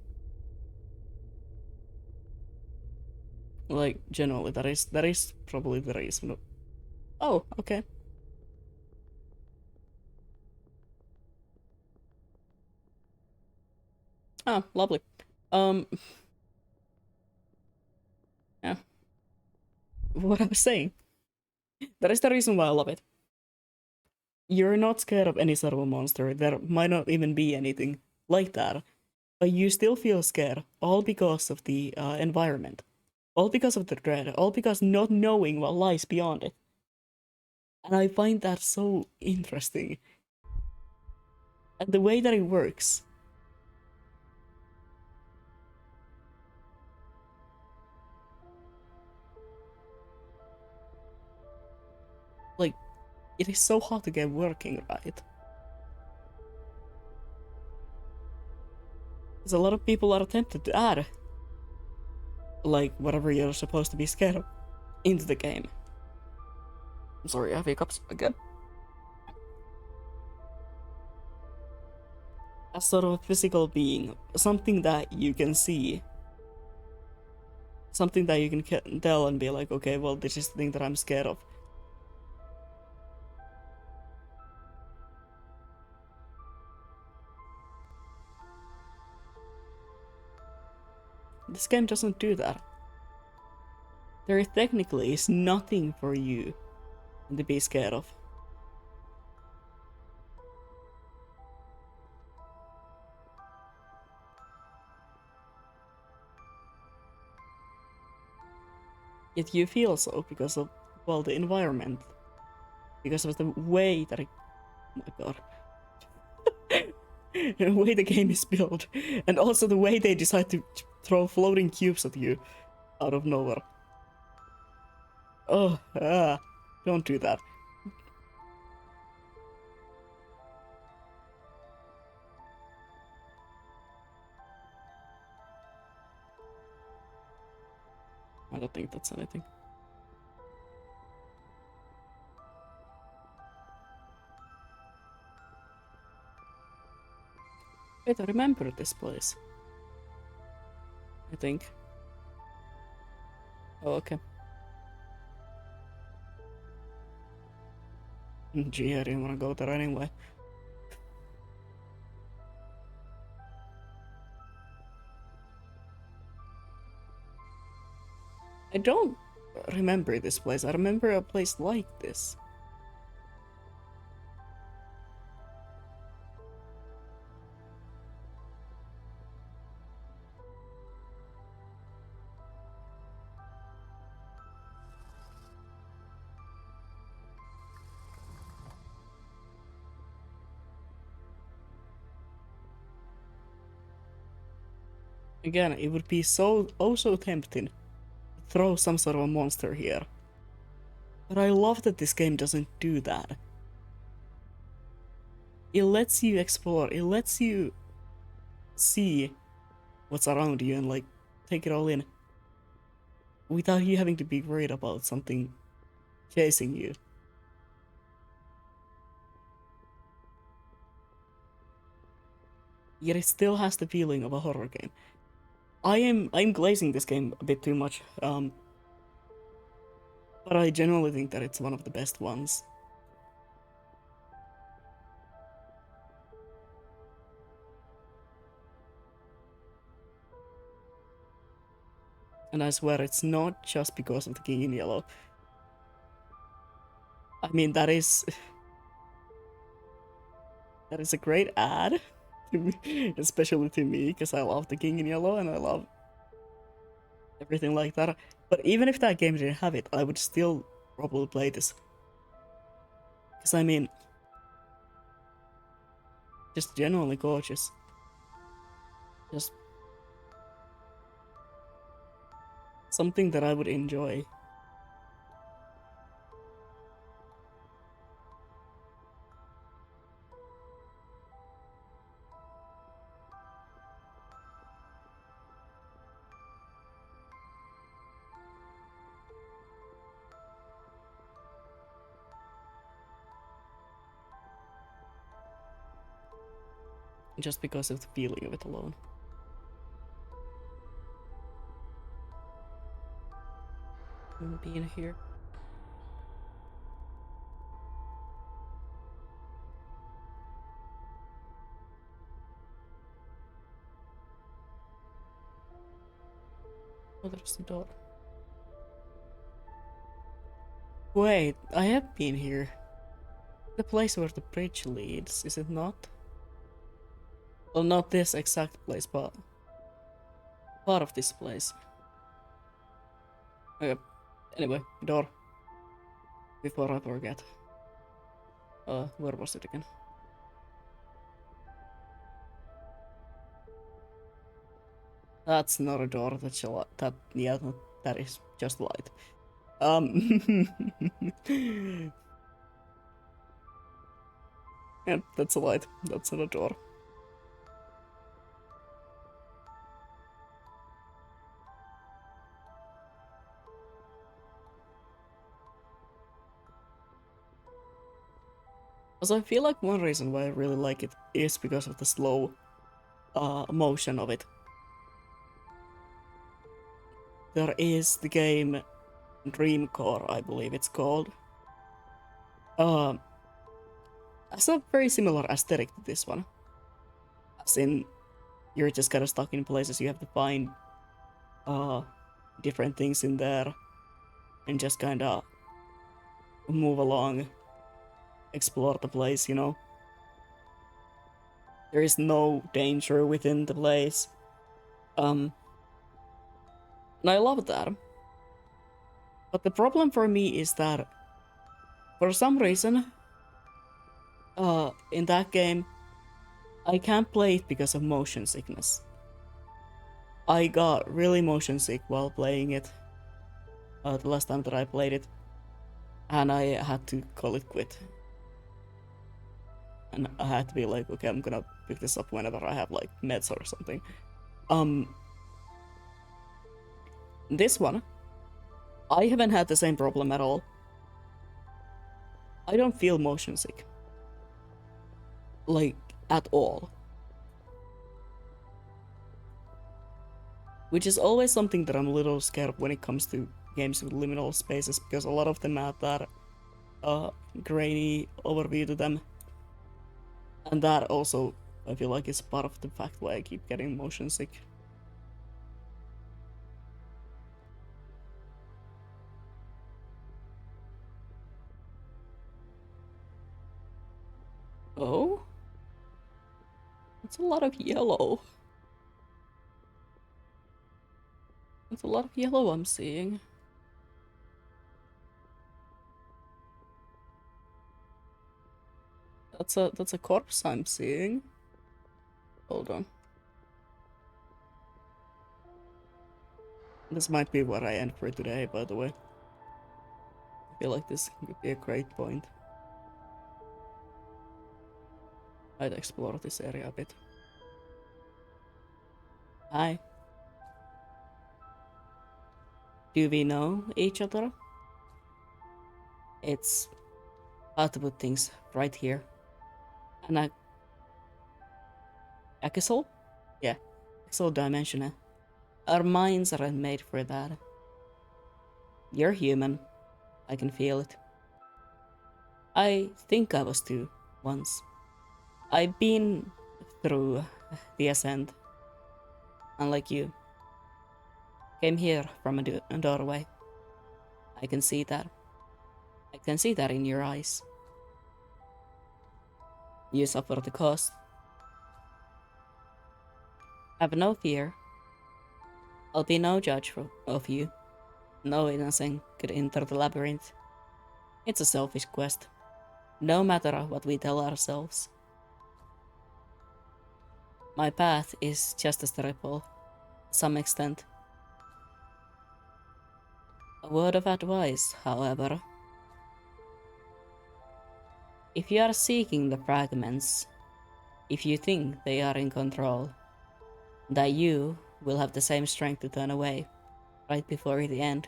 Like, generally, that is probably the reason. Oh, okay. Oh, lovely. Um, yeah. What I was saying. That is the reason why I love it. You're not scared of any sort of a monster. There might not even be anything like that. But you still feel scared, all because of the environment. All because of the dread. All because not knowing what lies beyond it. And I find that so interesting. And the way that it works. Like, it is so hard to get working right. Because a lot of people are tempted to add, like, whatever you're supposed to be scared of into the game. I'm sorry, I have hiccups again. As sort of a physical being, something that you can see, something that you can tell and be like, okay, well, this is the thing that I'm scared of. This game doesn't do that. There technically is nothing for you to be scared of. Yet you feel so because of, well, the environment. Because of the way that it, oh my god. The way the game is built. And also the way they decide to throw floating cubes at you out of nowhere. Oh, don't do that. I don't think that's anything. Wait, I remember this place. I think. Oh, okay. Gee, I didn't want to go there anyway. I don't remember this place. I remember a place like this. Again, it would be so tempting to throw some sort of a monster here. But I love that this game doesn't do that. It lets you explore, it lets you see what's around you and like take it all in without you having to be worried about something chasing you. Yet it still has the feeling of a horror game. I'm glazing this game a bit too much, but I genuinely think that it's one of the best ones. And I swear it's not just because of the King in Yellow. I mean, that is a great ad to me, especially to me, because I love the King in Yellow and I love everything like that. But even if that game didn't have it, I would still probably play this. Because I mean, just genuinely gorgeous. Just something that I would enjoy. Just because of the feeling of it alone. Being here. Oh, there's the door. Wait, I have been here. The place where the bridge leads, is it not? Well, not this exact place, but part of this place. Okay, anyway, door. Before I forget. Where was it again? That's not a door, that's a light. Yeah, that is just light. Yeah, that's a light. That's in a door. Also, I feel like one reason why I really like it is because of the slow motion of it. There is the game Dreamcore, I believe it's called. Uh, has a very similar aesthetic to this one. As in, you're just kind of stuck in places, you have to find uh, different things in there and just kind of move along, explore the place, you know? There is no danger within the place. And I love that. But the problem for me is that for some reason, in that game, I can't play it because of motion sickness. I got really motion sick while playing it the last time that I played it, and I had to call it quit. And I had to be like, okay, I'm gonna pick this up whenever I have like meds or something. This one, I haven't had the same problem at all. I don't feel motion sick. Like, at all. Which is always something that I'm a little scared of when it comes to games with liminal spaces, because a lot of them have that grainy overview to them. And that also, I feel like, is part of the fact why I keep getting motion sick. Oh? That's a lot of yellow. That's a lot of yellow I'm seeing. That's a corpse I'm seeing. Hold on. This might be where I end for today, by the way. I feel like this could be a great point. I'd explore this area a bit. Hi. Do we know each other? It's hard to put things right here. And Akisol? Yeah, Akisol dimension. Our minds aren't made for that. You're human. I can feel it. I think I was too, once. I've been through the ascent. Unlike you. Came here from a doorway. I can see that. I can see that in your eyes. You suffer the cost. Have no fear. I'll be no judge of you. No innocent could enter the labyrinth. It's a selfish quest. No matter what we tell ourselves. My path is just as terrible, to some extent. A word of advice, however. If you are seeking the fragments, if you think they are in control, that you will have the same strength to turn away, right before the end.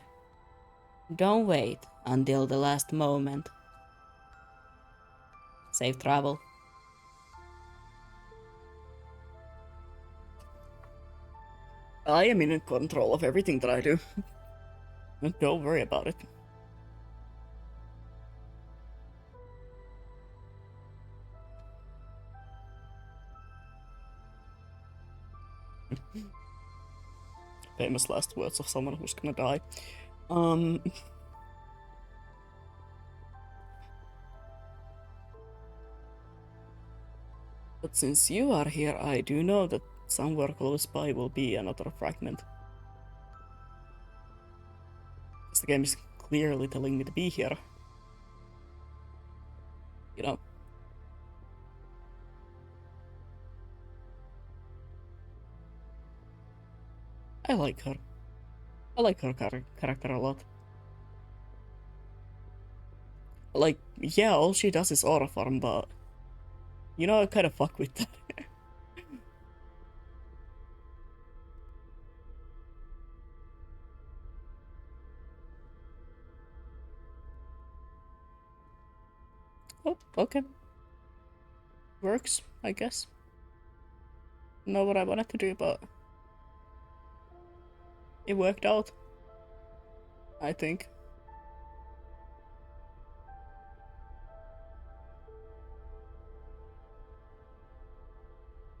Don't wait until the last moment. Safe travel. I am in control of everything that I do. Don't worry about it. Famous last words of someone who's gonna die. But since you are here, I do know that somewhere close by will be another fragment. Because the game is clearly telling me to be here. You know. I like her. I like her character a lot. Like, yeah, all she does is aura farm, but You know, I kind of fuck with that. Oh, okay. Works, I guess. Not what I wanted to do, but it worked out, I think.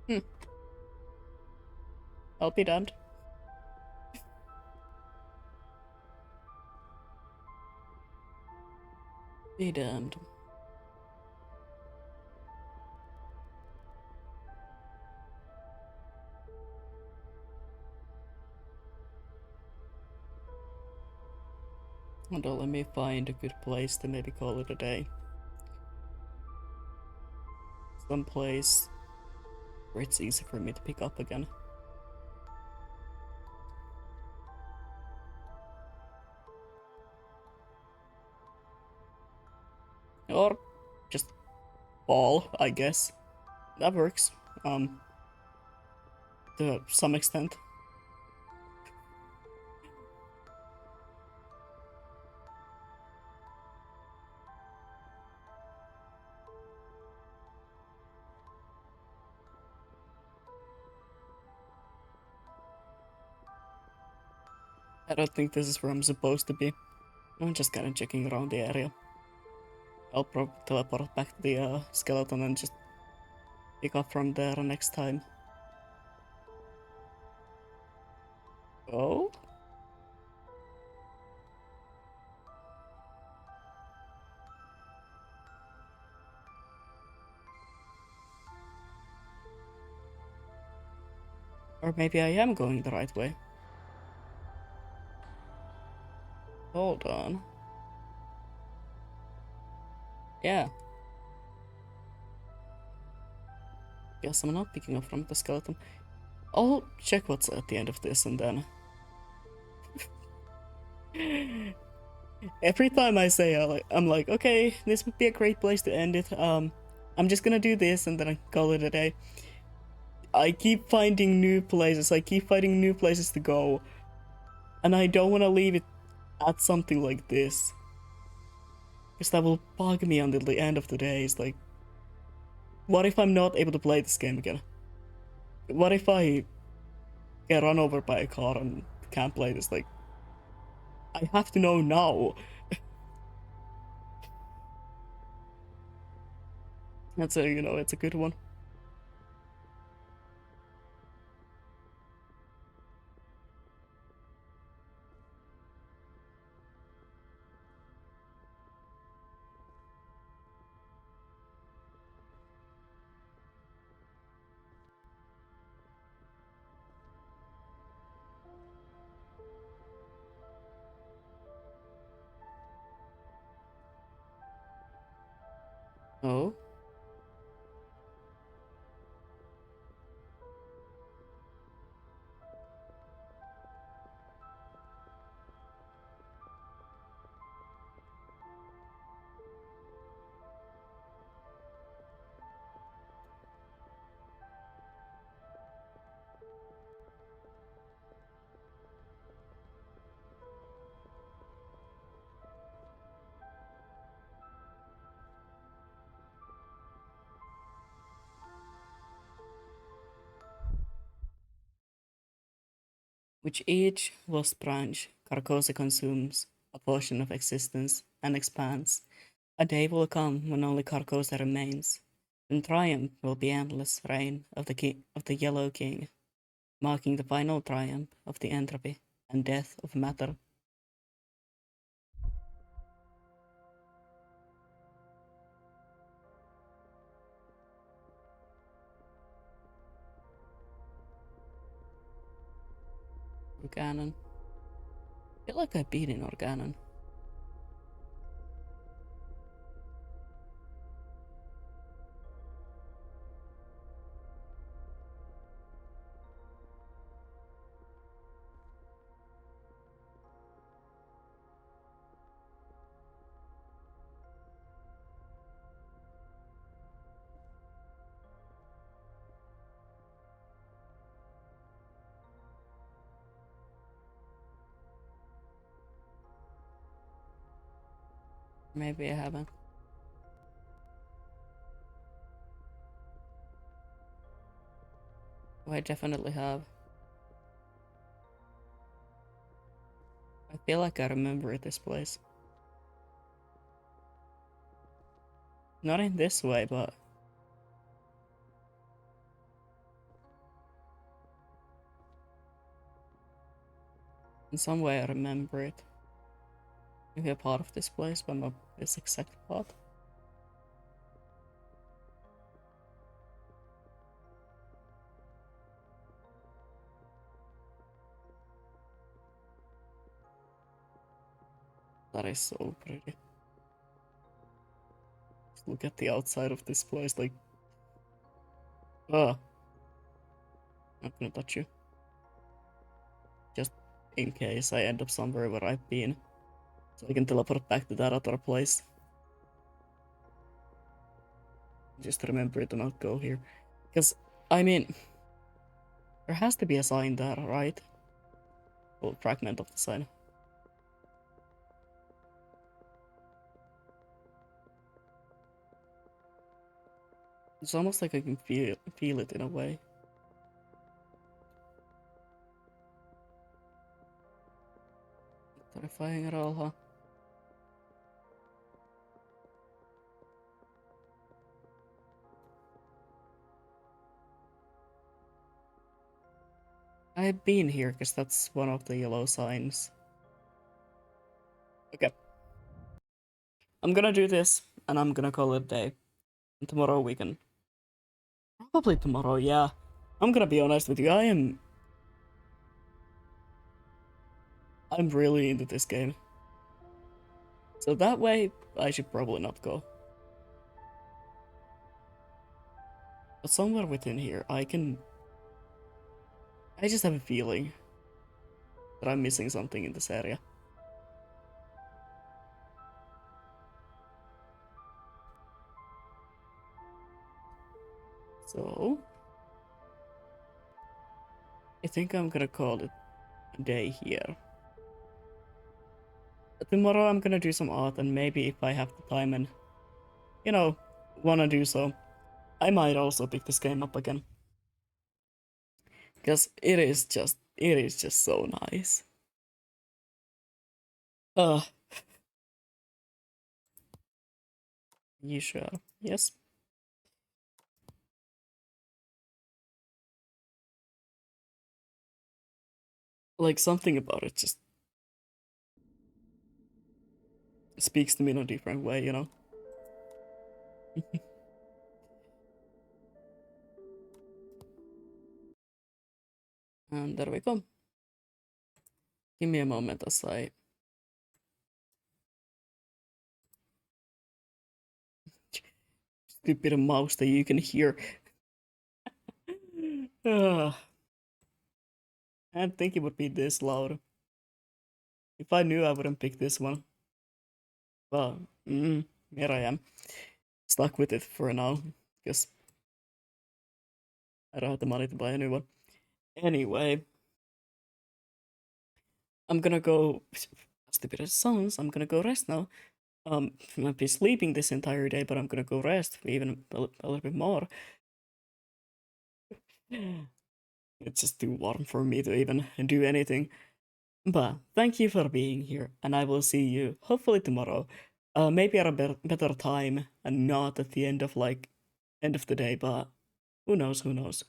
Hmm, I'll be damned. Be damned. And let me find a good place to maybe call it a day. Some place where it's easy for me to pick up again. Or just ball, I guess. That works. Um, to some extent. I don't think this is where I'm supposed to be. I'm just kind of checking around the area. I'll probably teleport back to the skeleton and just pick up from there next time. Oh? Or maybe I am going the right way. Hold on. Yeah. Guess I'm not picking up from the skeleton. I'll check what's at the end of this and then... Every time I say I'm like, okay, this would be a great place to end it. I'm just gonna do this and then I call it a day. I keep finding new places. I keep finding new places to go. And I don't want to leave it at something like this. Because that will bug me until the end of the day. It's like, what if I'm not able to play this game again? What if I get run over by a car and can't play this? Like, I have to know now. That's a, it's a good one. Oh? Which each lost branch, Carcosa consumes a portion of existence and expands. A day will come when only Carcosa remains. Then triumph will be endless reign of the Yellow King, marking the final triumph of the entropy and death of matter. Organon. I feel like I've been in Organon. Maybe I haven't. Oh, I definitely have. I feel like I remember this place. Not in this way, but in some way I remember it. Maybe a part of this place, but not this exact part. That is so pretty. Just look at the outside of this place, like, ah, not gonna touch you. Just in case I end up somewhere where I've been, so I can teleport back to that other place. Just remember to not go here, because I mean, there has to be a sign there, right? Well, fragment of the sign. It's almost like I can feel it in a way. Terrifying at all, huh? I've been here because that's one of the yellow signs. Okay. I'm gonna do this and I'm gonna call it a day. And tomorrow we can. Probably tomorrow, yeah. I'm gonna be honest with you, I'm really into this game. So that way I should probably not go. But somewhere within here I just have a feeling that I'm missing something in this area. So I think I'm gonna call it a day here. Tomorrow I'm gonna do some art, and maybe if I have the time and, you know, wanna do so, I might also pick this game up again. Because it is just so nice. Uh, you sure? Yes. Like something about it just speaks to me in a different way, you know? And there we go. Give me a moment as I stupid mouse that you can hear. I didn't think it would be this loud. If I knew, I wouldn't pick this one. But here I am, stuck with it for now, because I don't have the money to buy a new one. Anyway, I'm gonna go. Stupid as it sounds, I'm gonna go rest now. I've been sleeping this entire day, but I'm gonna go rest even a little bit more. It's just too warm for me to even do anything. But thank you for being here, and I will see you hopefully tomorrow. Maybe at a better time and not at the end of end of the day, but who knows, who knows.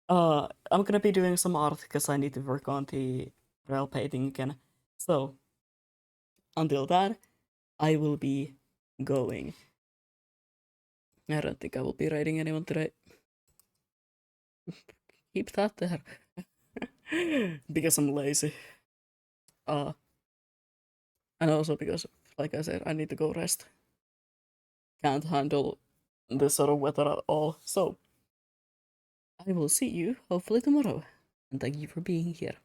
I'm gonna be doing some art because I need to work on the rail painting again. So until that, I will be going. I don't think I will be raiding anyone today. Keep that there. Because I'm lazy. Uh, and also because, like I said, I need to go rest. Can't handle this sort of weather at all. So I will see you hopefully tomorrow. And thank you for being here.